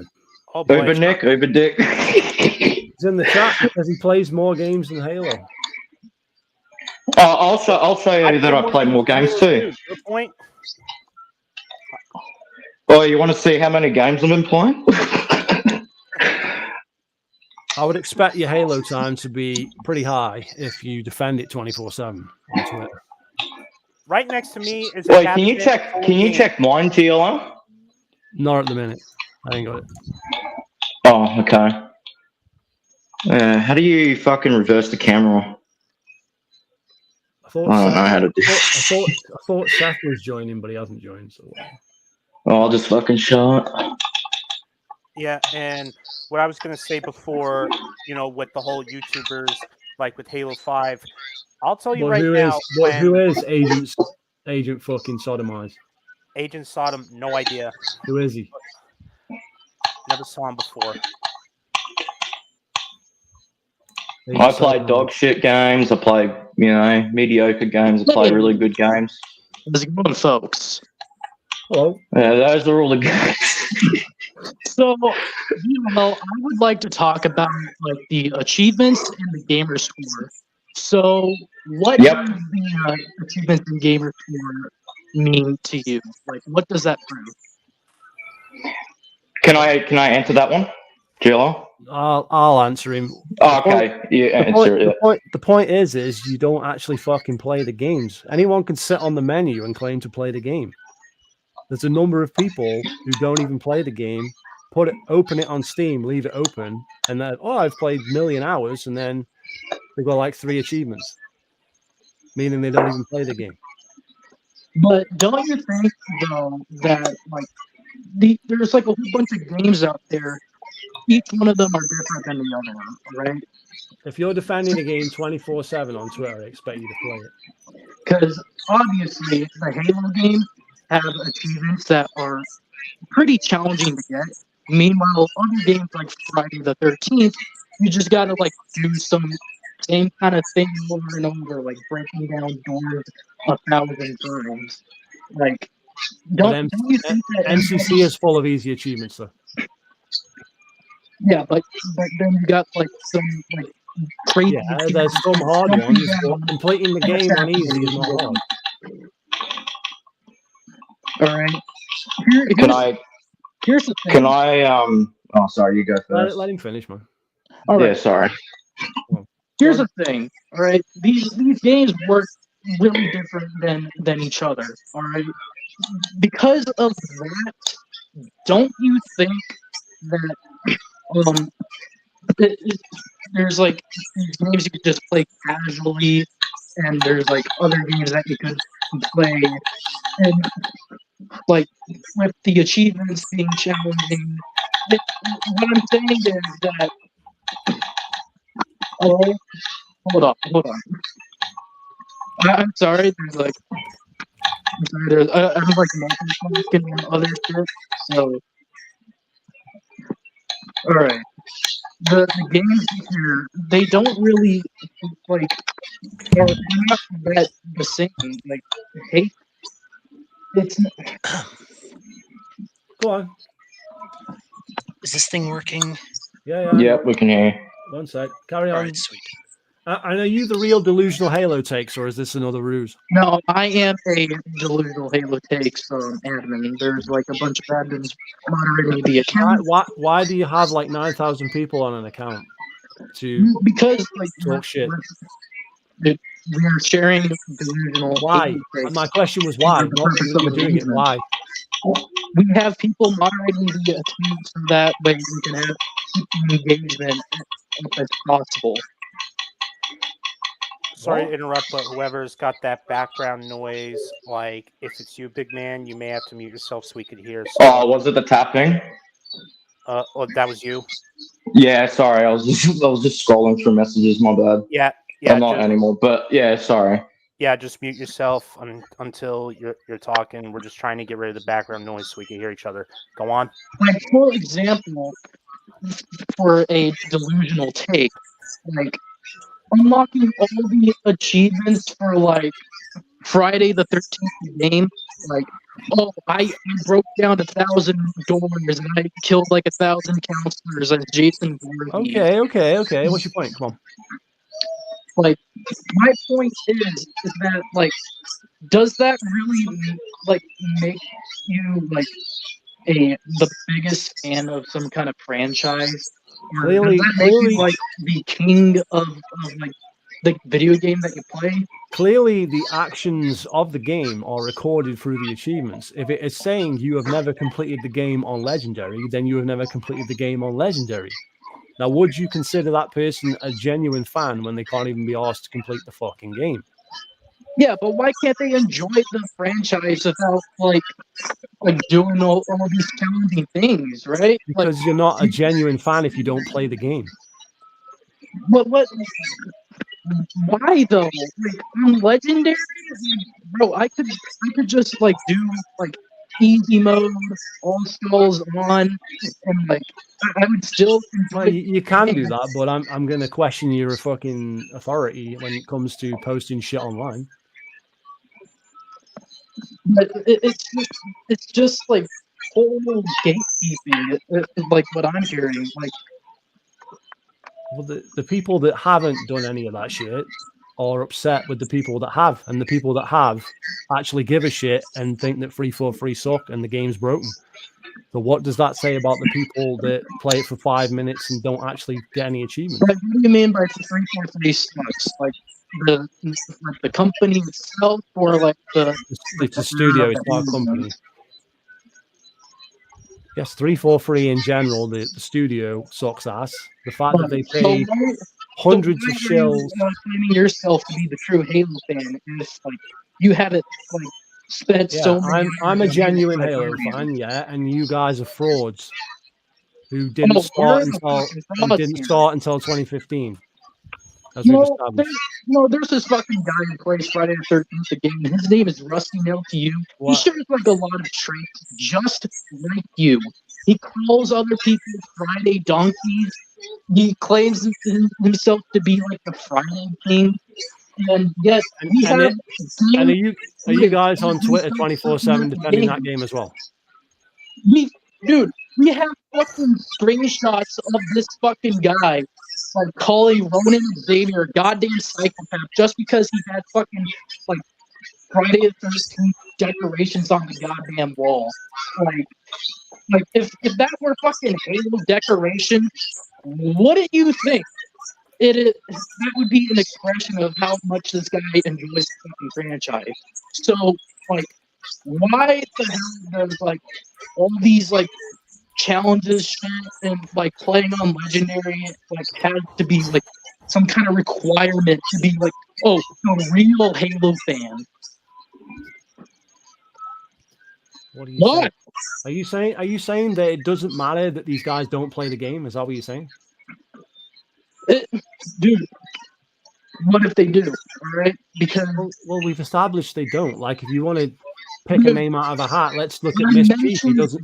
Oh Uber Nick, Uber Dick. He's in the chat because he plays more games than Halo. I'll show you that I play more games too. Good point. Oh, you want to see how many games I've been playing? I would expect your Halo time to be pretty high if you defend it 24/7 on Twitter. Right next to me is. Wait, can you check mine, GLR? Not at the minute. I ain't got it. Oh, okay. How do you fucking reverse the camera? I don't know how to do it. I thought Seth was joining, but he hasn't joined. So I'll just fucking show it. Yeah, and what I was going to say before, with the whole YouTubers, like with Halo 5, I'll tell you now. Who is Agent fucking Sodomized? Agent Sodom, no idea. Who is he? Never saw him before. I play dog shit games. I play, mediocre games. I play really good games. How's it going, folks? Hello. Yeah, those are all the games. So, I would like to talk about the achievements and the gamer score. So, what does the achievements and gamer score mean to you? What does that prove? Can I answer that one, Jello? I'll answer him. Okay, The point is you don't actually fucking play the games. Anyone can sit on the menu and claim to play the game. There's a number of people who don't even play the game, open it on Steam, leave it open, and then, I've played 1 million hours, and then they've got 3 achievements, meaning they don't even play the game. But don't you think, though, that there's a whole bunch of games out there, each one of them are different than the other one, right? If you're defending a game 24/7 on Twitter, I expect you to play it. Because obviously the Halo games have achievements that are pretty challenging to get. Meanwhile, other games like Friday the 13th, you just gotta do some same kind of thing over and over, breaking down doors 1,000 times. Don't you think that MCC is full of easy achievements, though? Yeah, but then you got some crazy. Yeah, there's some hard ones. But completing the game on easy is not hard. All right. Here's the thing. Can I? Oh, sorry. You go first. Let him finish, man. All right. Yeah, sorry. Here's the thing. All right. These games work really different than each other. All right. Because of that, don't you think that there's these games you could just play casually, and there's other games that you could play, and with the achievements being challenging. What I'm saying is that. Oh, hold on. I'm sorry. There's I'm multitasking on other shit. So, all right. The games here, they don't really they're not that the same. Hate. It's. Go on. Is this thing working? Yeah. Yep, we can hear you. One sec. Carry on. All right, sweet. And are you the real delusional Halo takes, or is this another ruse? No, I am a delusional Halo takes admin. There's a bunch of admins moderating the account. Why do you have 9,000 people on an account? Because talk shit. We are sharing delusional. Why? And my question was why. Not you're doing it. Why? We have people moderating the account so that way we can have engagement as possible. Sorry to interrupt, but whoever's got that background noise, if it's you, big man, you may have to mute yourself so we could hear. Oh, was it the tapping? that was you. Yeah, sorry, I was just scrolling through messages. My bad. Yeah. I'm not anymore, but yeah, sorry. Yeah, just mute yourself until you're talking. We're just trying to get rid of the background noise so we can hear each other. Go on. Like, for example, for a delusional take, like unlocking all the achievements for like Friday the 13th game, like, oh, I broke down 1,000 doors and I killed like 1,000 counselors as Jason Voorhees. Okay. What's your point? Come on. Like, my point is that, like, does that really, like, make you, like, the biggest fan of some kind of franchise? Or Clearly, does that make you, like, the king of, like, the video game that you play? Clearly, the actions of the game are recorded through the achievements. If it is saying you have never completed the game on Legendary, then you have never completed the game on Legendary. Now, would you consider that person a genuine fan when they can't even be asked to complete the fucking game? Yeah, but why can't they enjoy the franchise without, like doing all these challenging things, right? Because you're not a genuine fan if you don't play the game. What? Why though? Like, on Legendary, bro, I could just like do like easy mode, all skulls on, and like I would still. Well, you can do that, but I'm going to question your fucking authority when it comes to posting shit online. But it's just like whole gatekeeping, like what I'm hearing, like. Well, the people that haven't done any of that shit are upset with the people that have, and the people that have actually give a shit and think that 343 suck and the game's broken. So what does that say about the people that play it for 5 minutes and don't actually get any achievements? Like, what do you mean by 343 sucks? Like the company itself, or like it's a studio, it's not a company. Yes, 343 in general, the studio sucks ass. The fact that they pay hundreds of shells. Claiming yourself to be the true Halo fan is like you haven't like spent so many. I'm a genuine Halo fan, yeah, and you guys are frauds who didn't start until 2015. As we've established. There's this fucking guy who plays Friday the 13th again. His name is Rusty Nail to You. He shares like a lot of traits just like you. He calls other people Friday donkeys. He claims himself to be like the Friday King. And yet, are you guys on Twitter 24/7 defending that game as well? Dude, we have fucking screenshots of this fucking guy like calling Ronan Xavier a goddamn psychopath just because he had fucking like Friday the 13th decorations on the goddamn wall. Like if that were fucking Halo decoration, wouldn't you think that would be an expression of how much this guy enjoys the fucking franchise? So like, why the hell does like all these like challenges shit and like playing on Legendary like had to be like some kind of requirement to be like, oh, a real Halo fan? What are you saying? Are you saying that it doesn't matter that these guys don't play the game? Is that what you're saying? Dude, what if they do? All right, because well, we've established they don't. Like, if you want to pick a name out of a hat, let's look at Mischief. He doesn't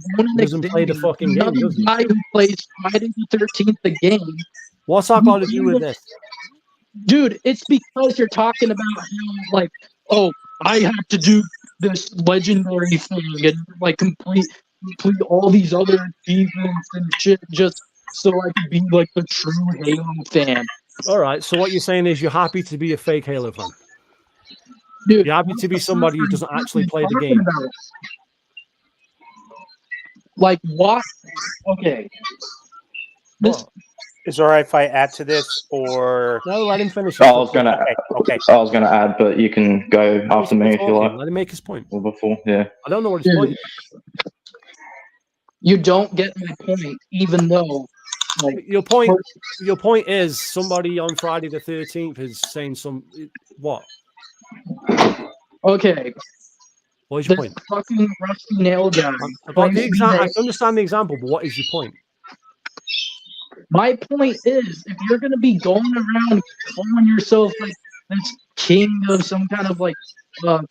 play the fucking game, does he? Guy who plays Friday the 13th the game. What's that got to do with this? Dude, it's because you're talking about how, like, oh, I have to do this Legendary thing and like complete all these other achievements and shit just so I can be like the true Halo fan. All right, so what you're saying is you're happy to be a fake Halo fan. Dude, you're happy to be somebody who doesn't actually play the game. Like what? Okay. Is it all right if I add to this, or no? Let him finish. I was gonna. Okay. I was gonna add, but you can go after me if you like. Let him make his point. Or before, yeah. I don't know what his point is. You don't get my point, even though. Like, your point is somebody on Friday the 13th is saying what? Okay. What is your point? Fucking Rusty Nail guy. I understand the example, but what is your point? My point is, if you're gonna be going around calling yourself like this king of some kind of like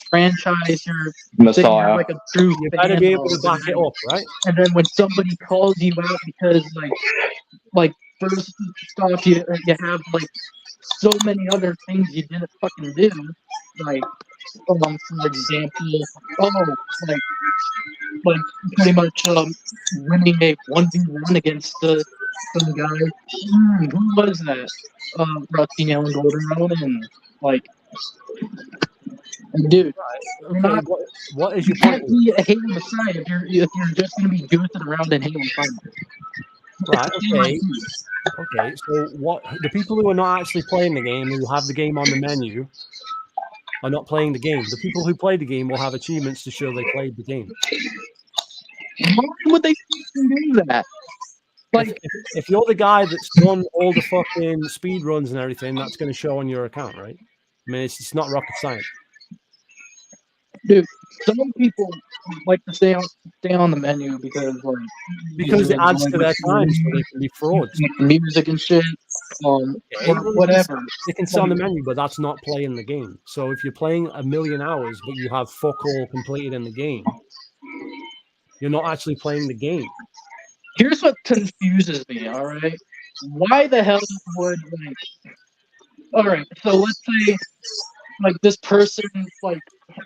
franchise, you're Messiah, like a true You better be able to back it up, right? And then when somebody calls you out because like first off, you have like so many other things you didn't fucking do, like for example, like pretty much winning a 1v1 against some guy. Who was that? Rusty Nail and Golden and like, dude. Okay, what is your You point? can't be a Halo Messiah if you're just gonna be goofing around in Halo 5. Right. Okay. Okay. So what? The people who are not actually playing the game, who have the game on the menu, are not playing the game. The people who play the game will have achievements to show they played the game. Why would they do that? Like, if you're the guy that's done all the fucking speed runs and everything, that's going to show on your account, right? I mean, it's not rocket science. Dude, some people like to stay on the menu because it adds to their time, so they can be frauds. Music and shit, or whatever. They can stay on the menu, but that's not playing the game. So if you're playing 1,000,000 hours, but you have fuck all completed in the game, you're not actually playing the game. Here's what confuses me. All right, why the hell would all right? So let's say this person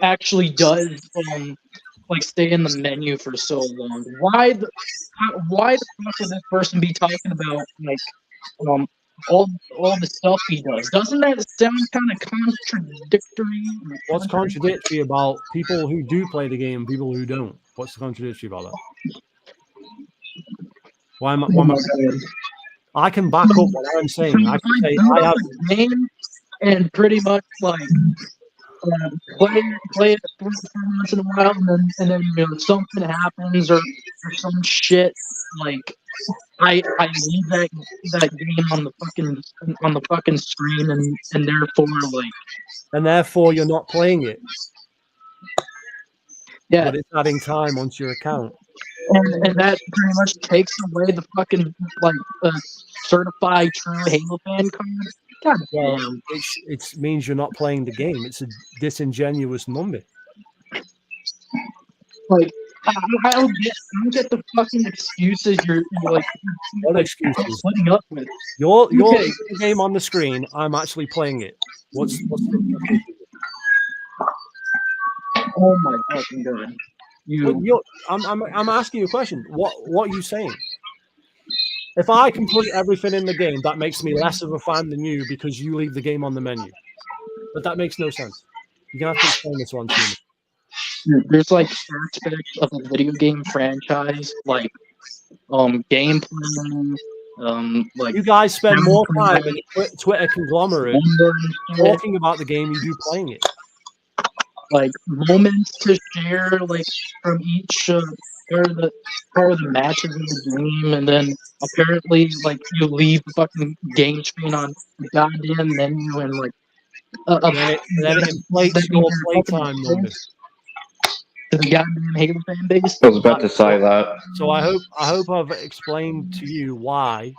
actually does stay in the menu for so long. Why the fuck would this person be talking about all the stuff he does? Doesn't that sound kind of contradictory? What's contradictory about people who do play the game and people who don't? What's the contradictory about that? Why am I can back up what I'm saying. I can say I have the game and pretty much play it once in a while, and then something happens or some shit. I leave that game on the fucking screen, and therefore you're not playing it. Yeah, but it's adding time onto your account. And that pretty much takes away the fucking certified true Halo fan card. God damn. It means you're not playing the game. It's a disingenuous number. I don't get the fucking excuses you're what excuses? putting up with. You're the game on the screen. I'm actually playing it. What's the Oh my fucking god! I'm asking you a question. What are you saying? If I complete everything in the game, that makes me less of a fan than you because you leave the game on the menu. But that makes no sense. You're gonna have to explain this one to me. There's aspects of a video game franchise, gameplay. You guys spend more time in the Twitter conglomerate talking about the game you do playing it. Moments to share from each part of the matches in the game, and then apparently you leave the fucking game screen on the goddamn menu and then it inflates your playtime numbers to the goddamn Halo fan base. I was about to say that. So I hope I've explained to you why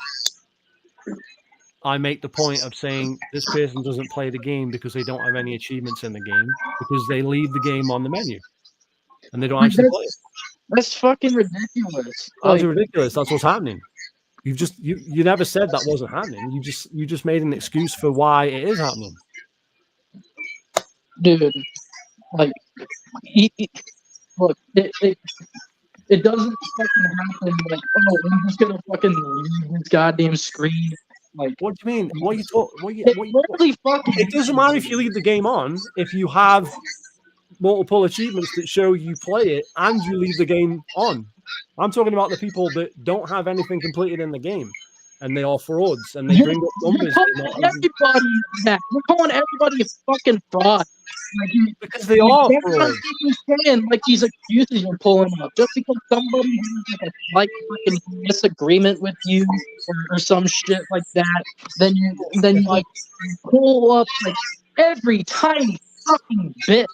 I make the point of saying this person doesn't play the game because they don't have any achievements in the game, because they leave the game on the menu and they don't actually play it. That's fucking ridiculous. That's ridiculous. That's what's happening. You never said that wasn't happening. You just made an excuse for why it is happening. Dude, look, it doesn't fucking happen. I'm just gonna fucking leave this goddamn screen. What do you mean? It doesn't matter if you leave the game on if you have multiple achievements that show you play it and you leave the game on. I'm talking about the people that don't have anything completed in the game and they are frauds and they bring up numbers. We're calling everybody a fucking fraud. Because they are frauds. These excuses you're pulling up just because somebody has a fucking disagreement with you or some shit like that, then you pull up every tiny fucking bit.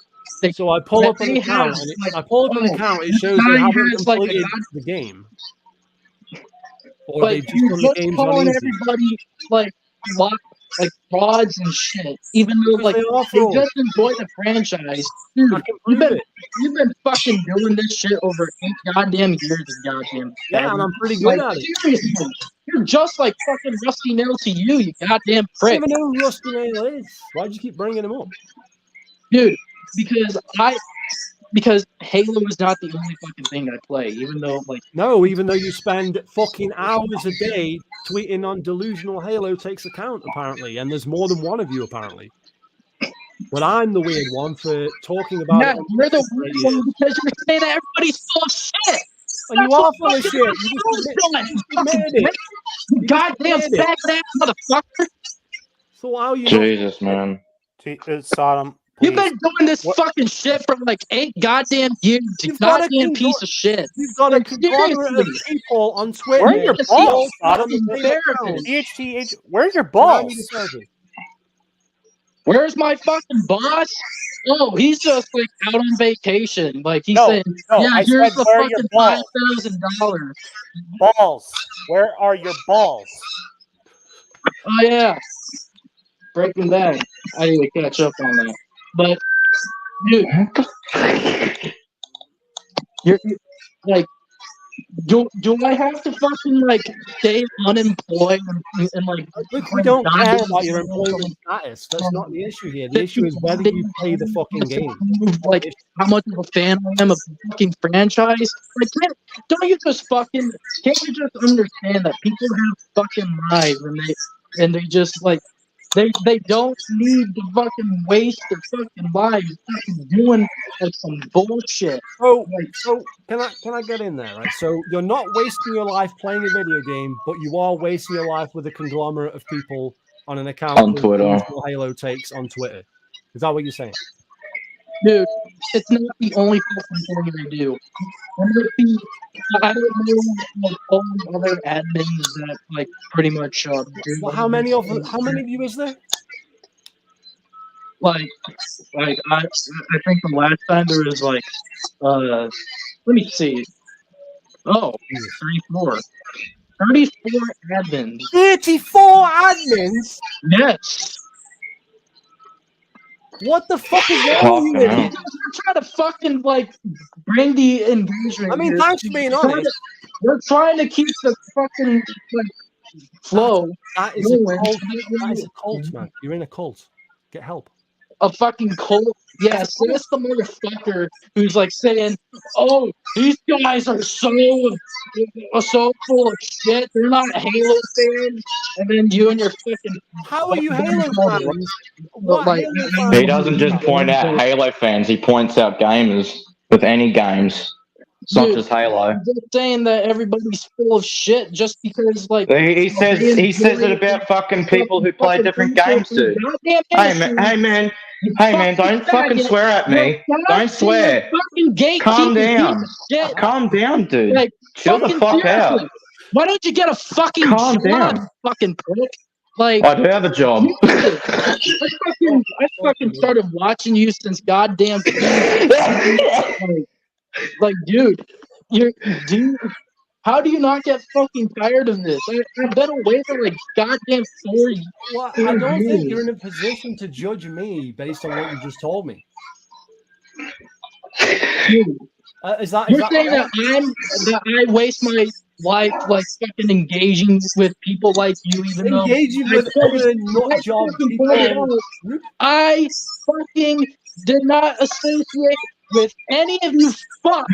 So I pull up an account, it shows they haven't completed the game. Or like they've you're just done the just games calling on easy. everybody like frauds and shit, even though like they just enjoy the franchise. Dude, you've been fucking doing this shit over 8 goddamn years, goddamn. Yeah, and I'm pretty good at it. Seriously, you're just like fucking Rusty Nail to you goddamn prick. I don't even know who Rusty Nail is. Why'd you keep bringing him up? Dude, because Halo is not the only fucking thing I play, even though you spend fucking hours a day tweeting on delusional Halo takes account, apparently, and there's more than one of you, apparently. But I'm the weird one for talking about it. You're the weird one because you're saying that everybody's full of shit. And you are full of shit. You just admitted it. You goddamn fat ass motherfucker. So how are you? Jesus, man. Sodom. You've been doing this fucking shit for like 8 goddamn years. You goddamn piece of shit. You've got a conglomerate of people on Twitter. Where are your balls, Sodom? DHT Agent. Where's your balls? Where's my fucking boss? Oh, he's just like out on vacation. Like he's saying, here's the fucking $5,000. Balls. Where are your balls? Oh yeah. Breaking Bad. I need to catch up on that. But dude, you're like, do I have to fucking like stay unemployed and like? Look, we don't care about your employment status. That's not the issue here. The issue is whether you play the fucking game. Like how much of a fan I am of the fucking franchise. Like, don't you just fucking? Can't you just understand that people have fucking lives and they just like. They don't need to fucking waste their fucking lives fucking doing like some bullshit. So can I get in there, right? So you're not wasting your life playing a video game, but you are wasting your life with a conglomerate of people on an account on Twitter. Halo takes on Twitter. Is that what you're saying? Dude, it's not the only fucking thing they do. I don't know all the other admins that like pretty much. Well, how many of you is there? Like I think the last time there was like let me see. Oh, 34. 34 admins. 34 admins? Yes. What the fuck is wrong with you? We're trying to fucking like bring the engagement. I mean, thanks for being honest. We're trying to keep the fucking like flow. That is a cult. That is a cult, man. You're in a cult. Get help. A fucking cult. Yeah, so that's the motherfucker who's like saying, "Oh, these guys are so full of shit. They're not Halo fans." And then you and your fucking how are you Halo fans? He doesn't just point out Halo fans. He points out gamers with any games. It's not just Halo. Just saying that everybody's full of shit just because, like, he says it about fucking people who play different games, dude. Hey man, don't fucking swear at me. Don't swear. Calm down. Calm down, dude. Like, chill the fuck out. Why don't you get a fucking calm down, fucking prick? Like, I do have a job. I fucking started watching you since goddamn. Like, dude, how do you not get fucking tired of this? I've been away for like goddamn 4 years. Well, I don't think you're in a position to judge me based on what you just told me. Dude, you're saying that I waste my life like fucking engaging with people like you, even engaging with other not job people. I fucking did not associate with any of you fucks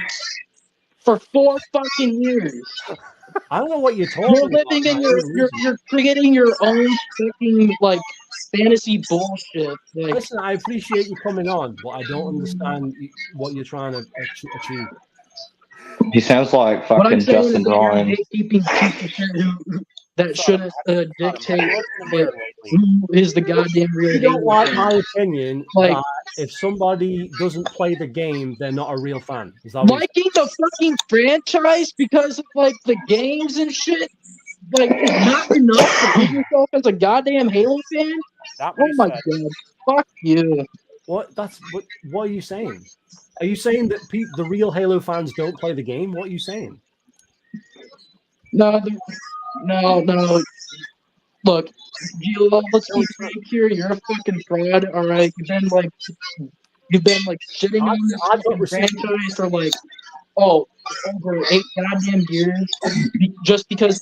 for 4 fucking years. I don't know what you're talking about. You're living in you're creating your own fucking like fantasy bullshit. Like, listen, I appreciate you coming on, but I don't understand what you're trying to achieve. He sounds like fucking Justin Ryan. That shouldn't dictate like, who is the goddamn real. You don't like my opinion that if somebody doesn't play the game, they're not a real fan. Is that liking the fucking franchise because of like the games and shit? Like, it's not enough to put yourself as a goddamn Halo fan? Oh my god. Fuck you. What are you saying? Are you saying that the real Halo fans don't play the game? What are you saying? No, No. Look, let's be frank here. You're a fucking fraud. All right, you've been shitting on this fucking franchise for over 8 goddamn years, just because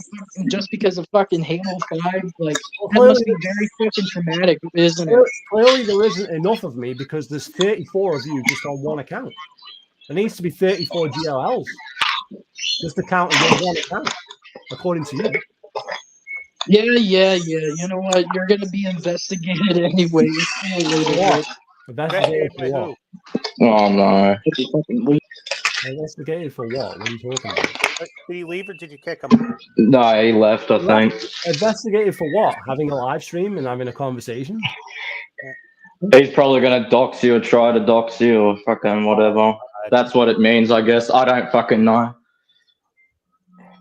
of fucking Halo 5. That must be very fucking traumatic, isn't it? Clearly, there isn't enough of me because there's 34 of you just on one account. There needs to be 34 GLLs just to count as one account, according to you. Yeah. You know what? You're gonna be investigated anyway. Investigated for what? Oh no. Investigated for what? What are you talking about? Did he leave or did you kick him? No, he left, I think. Investigated for what? Having a live stream and having a conversation? He's probably going to dox you or try to dox you or fucking whatever. That's what it means, I guess. I don't fucking know.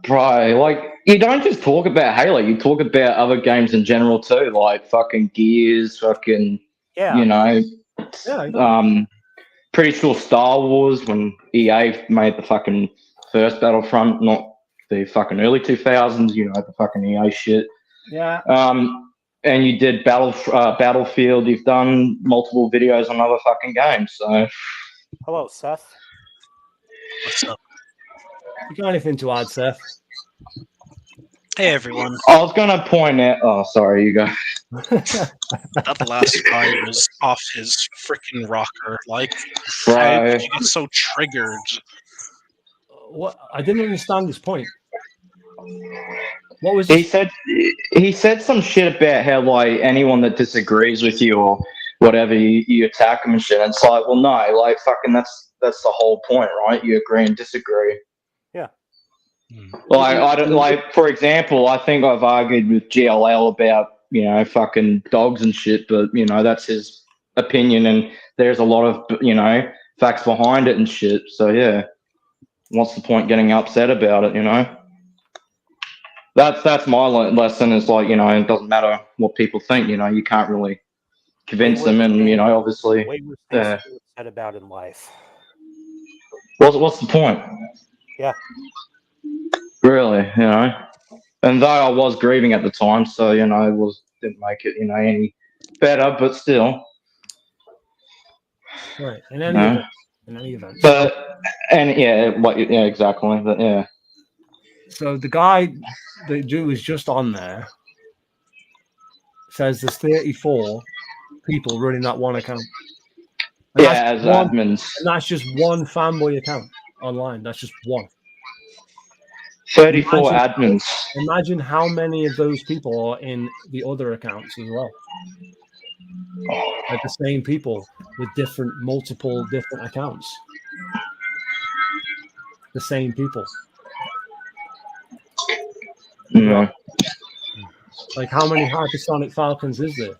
Bro, you don't just talk about Halo. You talk about other games in general too, like fucking Gears, fucking, pretty sure Star Wars when EA made the fucking first Battlefront, not the fucking early 2000s, the fucking EA shit. Yeah. And you did Battlefield. You've done multiple videos on other fucking games. So. Hello, Seth. What's up? You got anything to add, Seth? Hey, everyone. I was going to point out... Oh, sorry, you go. That last guy was off his freaking rocker. How did you get so triggered? What? I didn't understand this point. What was he said? He said some shit about how anyone that disagrees with you or whatever you attack them and shit. And it's well, no, fucking that's the whole point, right? You agree and disagree. Yeah. I don't for example, I think I've argued with GLL about fucking dogs and shit, but that's his opinion, and there's a lot of facts behind it and shit. So yeah, what's the point getting upset about it? That's my lesson. Is it doesn't matter what people think. You can't really convince them, and obviously, said about in life. What's the point? Yeah. Really, and though I was grieving at the time, so didn't make it any better, but still. Right. In any event. Exactly. But yeah. So the guy, the dude who's just on there, says there's 34 people running that one account. And as admins. And that's just one fanboy account online. That's just one. 34 admins. Imagine how many of those people are in the other accounts as well. Like the same people with multiple different accounts. The same people. Yeah. Like how many Hypersonic Falcons is there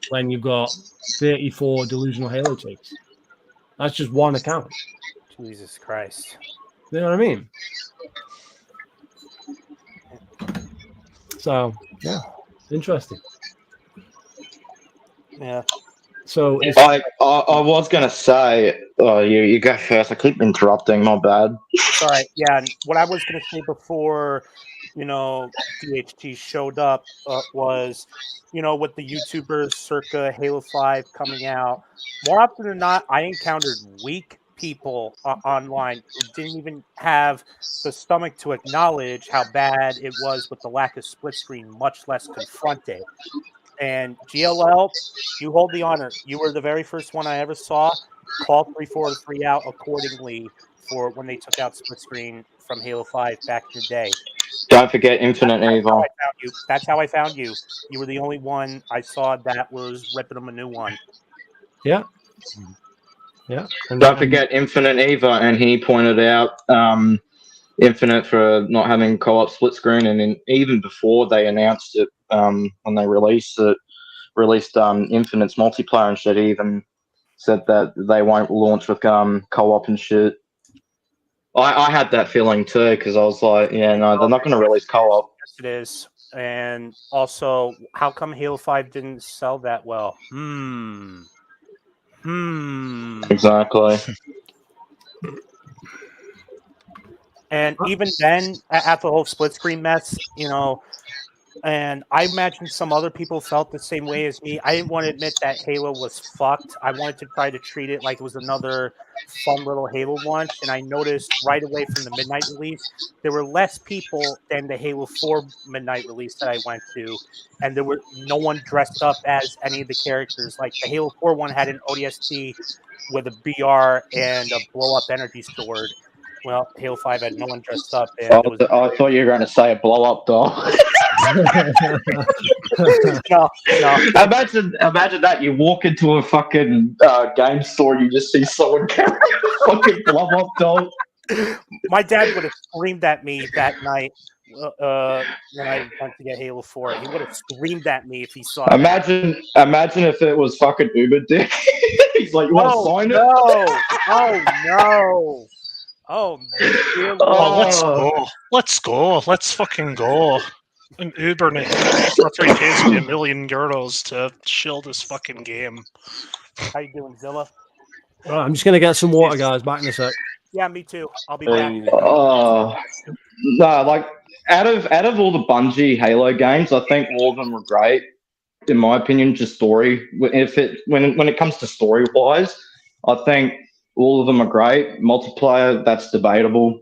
when you've got 34 delusional Halo takes? That's just one account. Jesus Christ. You know what I mean? So, yeah, interesting. Yeah. So, I was going to say, you go first. I keep interrupting. My bad. Sorry. Yeah. And what I was going to say before, DHT showed up was, with the YouTubers circa Halo 5 coming out, more often than not, I encountered weak people online who didn't even have the stomach to acknowledge how bad it was with the lack of split screen, much less confront it. And GLL, you hold the honor. You were the very first one I ever saw call 343 out accordingly for when they took out split screen from Halo 5 back in the day. Don't forget Infinite Evil. That's how I found you. You were the only one I saw that was ripping them a new one. Yeah. Yeah. And don't forget Infinite Eva, and he pointed out Infinite for not having co-op split screen, and even before they announced it, when they released Infinite's multiplayer and shit, he even said that they won't launch with co-op and shit. I had that feeling too, because I was like, yeah, no, they're not going to release co-op. Yes, it is. And also, how come Halo 5 didn't sell that well? Exactly. And even then, at the whole split screen mess, you know, and I imagine some other people felt the same way as me. I didn't want to admit that Halo was fucked. I wanted to try to treat it like it was another fun little Halo launch. And I noticed right away from the midnight release, there were less people than the Halo 4 midnight release that I went to. And there were no one dressed up as any of the characters. Like the Halo 4 one had an ODST with a BR and a blow-up energy sword. Well, Halo 5 had no one dressed up. And I thought you were going to say a blow-up doll. No. Imagine that you walk into a fucking game store and you just see someone carrying a fucking blow-up doll. My dad would have screamed at me that night when I went to get Halo 4. He would have screamed at me if he saw it. Imagine if it was fucking Uber Dick. He's like, you want to sign it? Oh, no. Oh, let's go. Let's fucking go. And Uber for 3 days with €1 million to shill this fucking game. How you doing, Zilla? Right, I'm just gonna get some water, guys. Back in a sec. Yeah, me too. I'll be back. No, like out of all the Bungie Halo games, I think all of them were great. In my opinion, just story. When it comes to story wise, I think all of them are great. Multiplayer, that's debatable.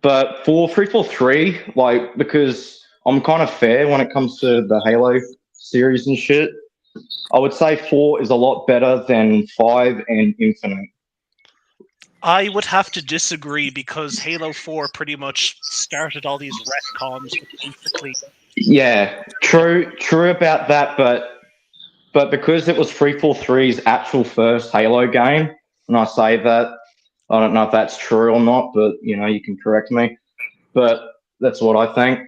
But for 343, like, because I'm kind of fair when it comes to the Halo series and shit, I would say 4 is a lot better than 5 and Infinite. I would have to disagree because Halo 4 pretty much started all these retcons, basically. Yeah, true about that, but because it was 343's actual first Halo game, and I say that, I don't know if that's true or not, but you know, you can correct me. But that's what I think.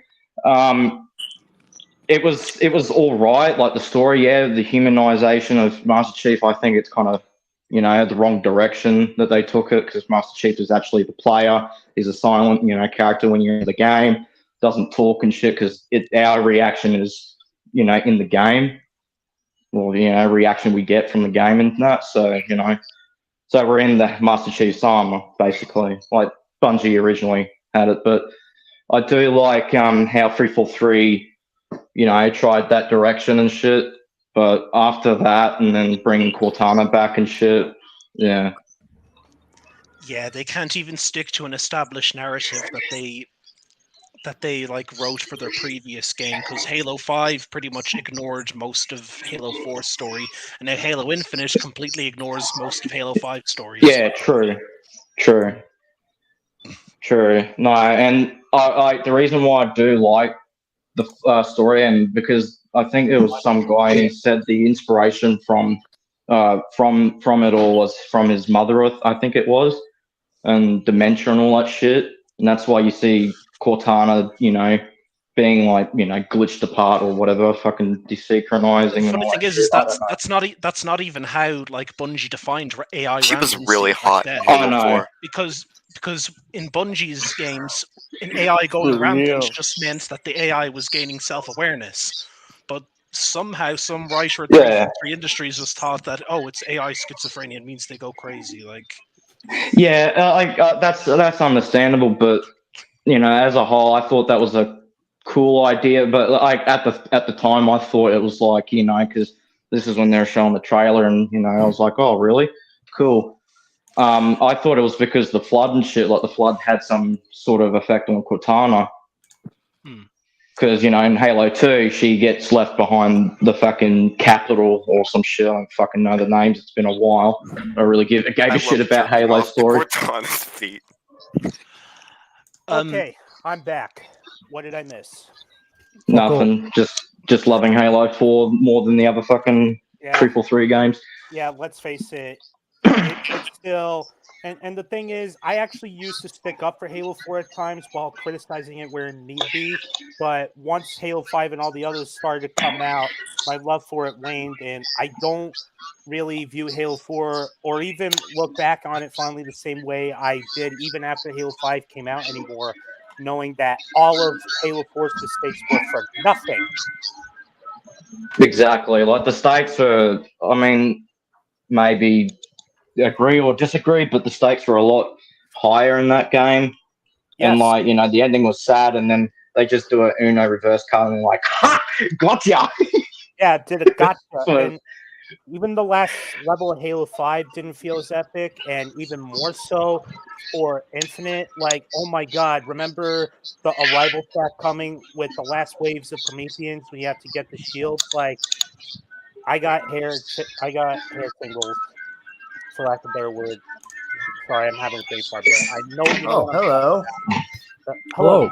It was all right, like the story, yeah, the humanization of Master Chief. I think it's kind of, you know, the wrong direction that they took it, because Master Chief is actually the player. He's a silent, you know, character when you're in the game, doesn't talk and shit, because our reaction is, you know, in the game. Well, you know, reaction we get from the game and that. So, you know. So we're in the Master Chief's armor, basically, like Bungie originally had it. But I do like how 343, you know, tried that direction and shit. But after that, and then bringing Cortana back and shit, yeah. Yeah, they can't even stick to an established narrative that they like wrote for their previous game, because Halo 5 pretty much ignored most of Halo 4's story, and now Halo Infinite completely ignores most of Halo 5's stories. Yeah, true. No, and I the reason why I do like the story, and because I think it was some guy who said the inspiration from it all was from his mother, I think it was, and dementia and all that shit, and that's why you see Cortana, you know, being like, you know, glitched apart or whatever, fucking desynchronizing. The funny thing is that's not even how like Bungie defined AI. She was really hot. I know, because in Bungie's games, an AI going rampage just meant that the AI was gaining self-awareness, but somehow some writer at 343 Industries was thought that, oh, it's AI schizophrenia, it means they go crazy, like. Yeah, that's understandable, but you know, as a whole, I thought that was a cool idea. But like at the time, I thought it was like, you know, because this is when they were showing the trailer, and you know, I was like, oh, really? Cool. I thought it was because the flood and shit, like the flood had some sort of effect on Cortana. Because, you know, in Halo 2, she gets left behind the fucking capital or some shit. I don't fucking know the names. It's been a while. I really gave a shit about Halo story. Cortana's feet. Okay, I'm back. What did I miss? Nothing. Just loving Halo 4 more than the other fucking 343 games. Yeah, let's face it. It's still... And the thing is, I actually used to stick up for Halo 4 at times while criticizing it where it need be. But once Halo 5 and all the others started to come out, my love for it waned. And I don't really view Halo 4 or even look back on it fondly the same way I did even after Halo 5 came out anymore, knowing that all of Halo 4's mistakes were for nothing. Exactly. Like the stakes are, I mean, maybe agree or disagree, but the stakes were a lot higher in that game. Yes. And like, you know, the ending was sad, and then they just do a Uno reverse card and like, ha, gotcha. Yeah, did a gotcha. So- And even the last level of Halo 5 didn't feel as epic, and even more so for Infinite. Like, oh my god, remember the arrival track coming with the last waves of Prometheans when you have to get the shields? Like, I got hair tingles, for lack of a better word. Sorry, I'm having a brain fart, but I know you know. hello. Hello.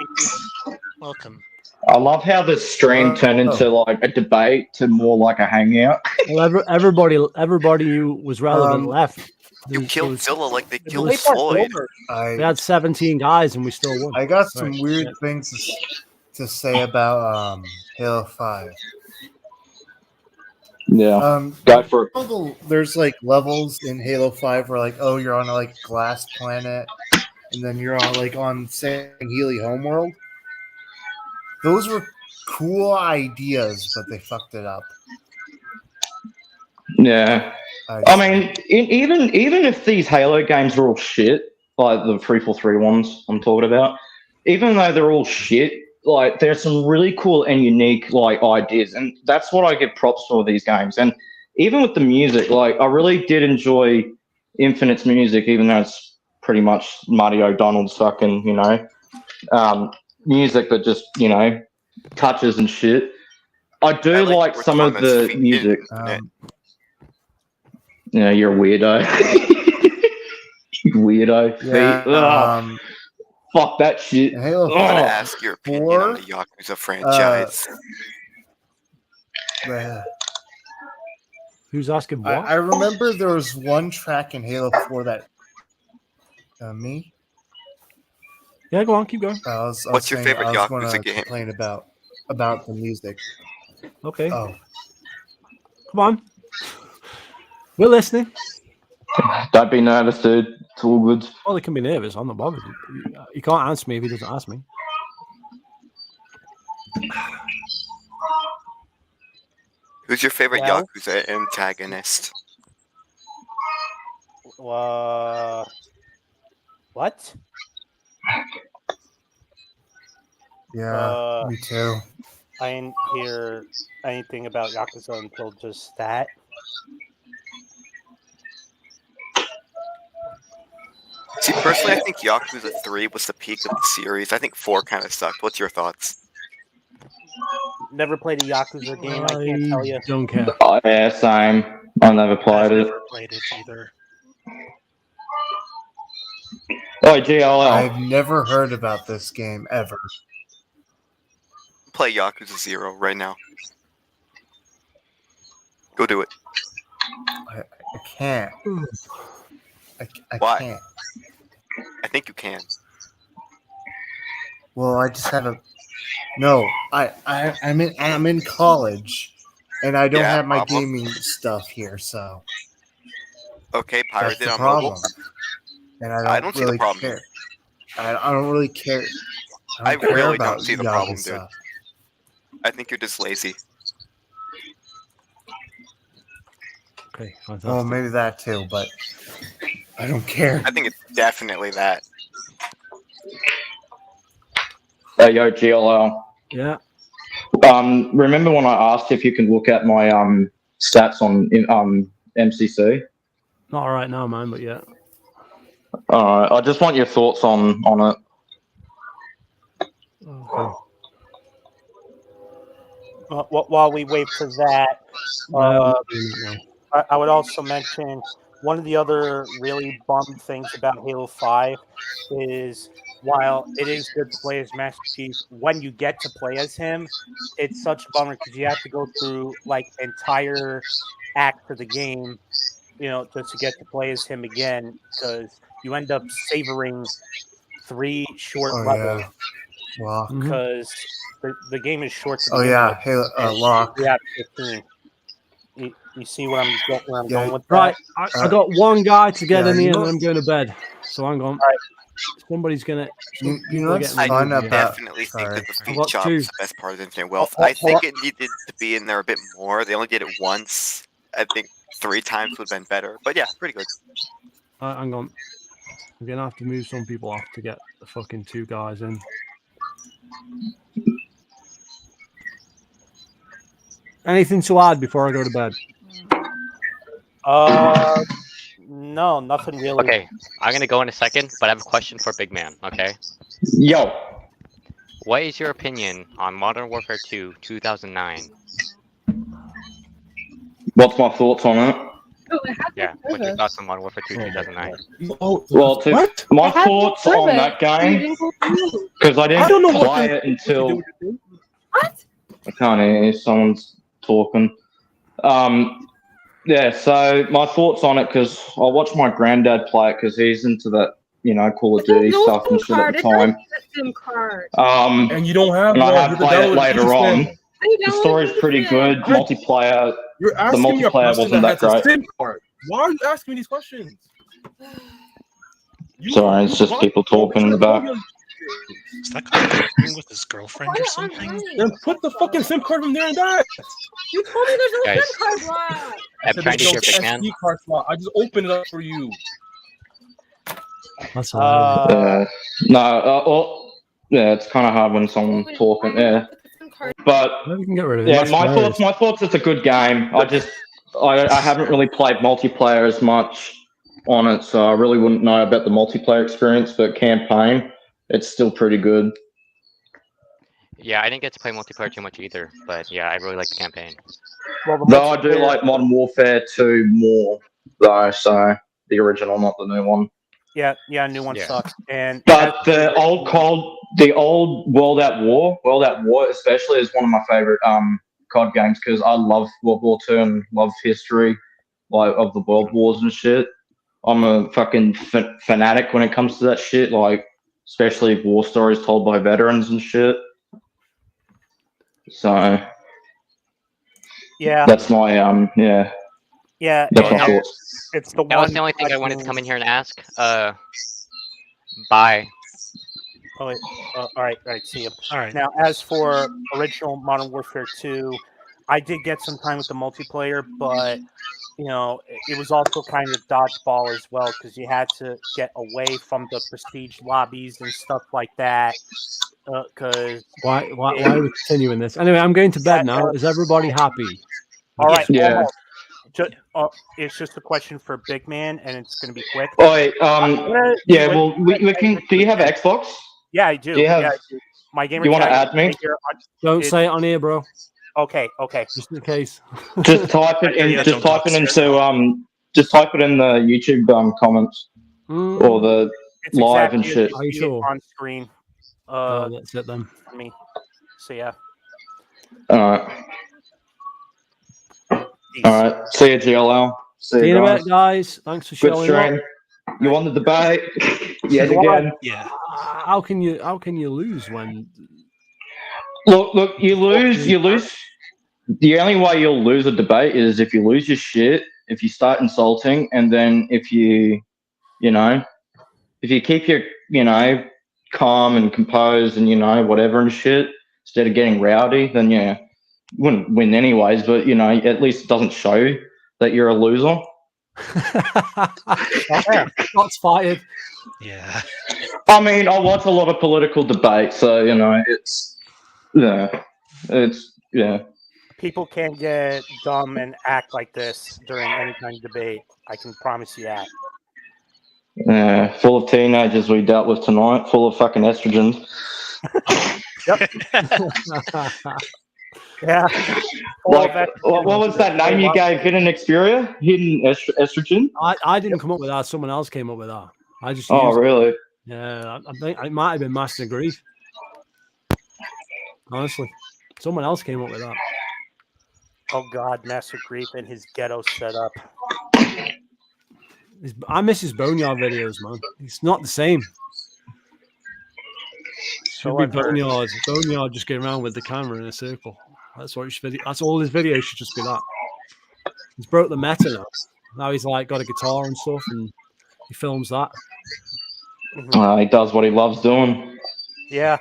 Welcome. I love how the stream turned into like a debate to more like a hangout. Well, everybody who was relevant left. You killed Zilla like they it killed was- Floyd. We had 17 guys and we still won. I got some Right. weird things to say about Halo 5. Yeah. Go for it. There's like levels in Halo 5 where like, oh, you're on a like glass planet, and then you're on say Healy Homeworld. Those were cool ideas, but they fucked it up. Yeah. I mean, even if these Halo games are all shit, like the 343 ones I'm talking about, even though they're all shit, like there's some really cool and unique like ideas, and that's what I give props for these games. And even with the music, like I really did enjoy Infinite's music, even though it's pretty much Marty O'Donnell's fucking, you know, music, but just, you know, touches and shit. I do like some of the music. Yeah, you're a weirdo. You weirdo. Yeah, fuck that shit. Halo I'm gonna ask your opinion on the Yakuza franchise. Who's asking what? I remember there was one track in Halo 4 that me. Yeah, go on, keep going. What's your favorite Yakuza game? Complain about the music. Okay. Oh, come on. We're listening. Don't be nervous, dude. It's all good. Well, he can be nervous. I'm not bothered. He can't answer me if he doesn't ask me. Who's your favorite Yakuza antagonist? What? yeah, me too. I didn't hear anything about Yakuza until just that. See, personally, I think Yakuza 3 was the peak of the series. I think 4 kind of sucked. What's your thoughts? Never played a Yakuza game. I can't tell you. Don't care. Oh, yeah, same. I never played it. Never played it either. Oh, GLL. I've never heard about this game ever. Play Yakuza 0 right now. Go do it. I can't. I Why? can't. I think you can. Well, I just have a. No, I'm in college, and I don't have my problem. gaming stuff here, so Okay, that's pirated the on problem. mobile. And I don't see the really problem. care. I don't really care. I don't care really about don't see the problem, dude. Yakuza. I think you're just lazy. Okay, fantastic. Well, maybe that too, but I don't care. I think it's definitely that. Hey, yo, GLL. Yeah. Remember when I asked if you could look at my stats on MCC? Not right now, man, but yeah. I just want your thoughts on it. Okay. While we wait for that, I would also mention one of the other really bum things about Halo 5 is while it is good to play as Master Chief, when you get to play as him, it's such a bummer because you have to go through like entire act of the game, you know, just to get to play as him again, because you end up savoring 3 short levels. Yeah. Wow. Because the game is short. To Oh begin yeah, with, Halo and Lock. we have 15. You see where I'm going with that? Right, I got one guy to get in you here know- and then I'm going to bed. So hang on. right. Somebody's going to... You know what's I fun about? definitely think Sorry. that the I've feed got shop 2. is the best part of Infinite Wealth. I think it needed to be in there a bit more. They only did it once. I think 3 times would have been better. But yeah, pretty good. Hang on. We're gonna have to move some people off to get the fucking 2 guys in. Anything to add before I go to bed? No, nothing really. Okay, I'm gonna go in a second, but I have a question for Big Man. Okay. Yo. What is your opinion on Modern Warfare 2 2009? What's my thoughts on it? Yeah, what's your thoughts on Modern Warfare 2 2009? Well, my thoughts on that game, because I didn't play it until... What? I can't hear, someone's talking. Yeah, so my thoughts on it, because I watched my granddad play it, because he's into that, you know, Call of Duty stuff and shit at the time. And you don't have and I have played it later on. The story's pretty good. Multiplayer, the multiplayer wasn't that great. Why are you asking me these questions? Sorry, it's just people talking in the back. Is that guy talking with his girlfriend or something? Then put the fucking SIM card in there and die. You told me there's no Guys. SIM card slot. I'm trying to hear Big Man. SD card slot. I just opened it up for you. That's yeah, it's kind of hard when someone's talking. Yeah, but we can get rid of it. yeah, That's my hilarious. thoughts. It's a good game. I haven't really played multiplayer as much on it, so I really wouldn't know about the multiplayer experience. But campaign, it's still pretty good. Yeah, I didn't get to play multiplayer too much either, but yeah, I really like the campaign. Though I do like Modern Warfare 2 more, though. So the original, not the new one. Yeah, new one sucks. But the old World at War especially is one of my favorite COD games, because I love World War II and love history, like of the world wars and shit. I'm a fucking fanatic when it comes to that shit, like especially war stories told by veterans and shit. So yeah, that's my yeah. That's my thoughts. It's the That was the only thing I wanted to come in here and ask. Bye. Oh, wait. All right, see you. All right. Now, as for original Modern Warfare 2, I did get some time with the multiplayer, but you know, it was also kind of dodgeball as well, because you had to get away from the prestige lobbies and stuff like that. Because why are we continuing this? Anyway, I'm going to bed now. Is everybody happy? All right. Yeah. It's just a question for Big Man, and it's going to be quick. Oh, wait, yeah. Well, we can. Do you have Xbox? Yeah, I do. Do you have? Yeah, I do. My gamer. You want to tag add me? right here Don't say it on here, bro. Okay. Just in case. Just type it in. Just type it into Just type it in the YouTube comments or the It's live exactly and shit. Are you sure? on screen. That's it then. For me. So yeah. All right. All right. See you, GLL. See you in a bit, guys. Thanks for Good showing stream. up. You won the debate. Yet again. Yeah. How can you lose when? Look. You lose. The only way you'll lose a debate is if you lose your shit, if you start insulting, and then if you keep your, calm and composed and, whatever and shit, instead of getting rowdy, then yeah, you wouldn't win anyways, but, at least it doesn't show that you're a loser. Shots fired. Yeah. I mean, I watch a lot of political debate, so, yeah. People can't get dumb and act like this during any kind of debate. I can promise you that. Yeah, full of teenagers we dealt with tonight, full of fucking estrogens. Yep. Yeah. What was that name you gave? Hidden Experia? Hidden estrogen? I didn't come up with that. Someone else came up with that. I just. Oh, really? It. Yeah, I think it might have been Master Grief. Honestly, someone else came up with that. Oh God, Master Grief and his ghetto setup. I miss his Boneyard videos, man. It's not the same. Should be Boneyard. Boneyard just getting around with the camera in a circle. That's what that's all his videos should just be that. He's broke the meta now. Now he's like got a guitar and stuff, and he films that. He does what he loves doing. Yeah.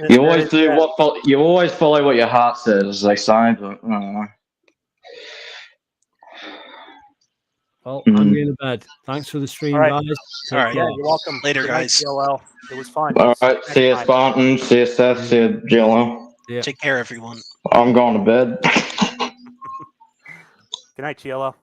You always do you always follow what your heart says, as they say. But Well, I'm going to bed. Thanks for the stream, guys. All right. Yeah, you're welcome. Later, Good night, guys. GLL. It was fun. All right. See you, Spartan. See you, Seth. See you, GLL. Yeah. Take care, everyone. I'm going to bed. Good night, GLL.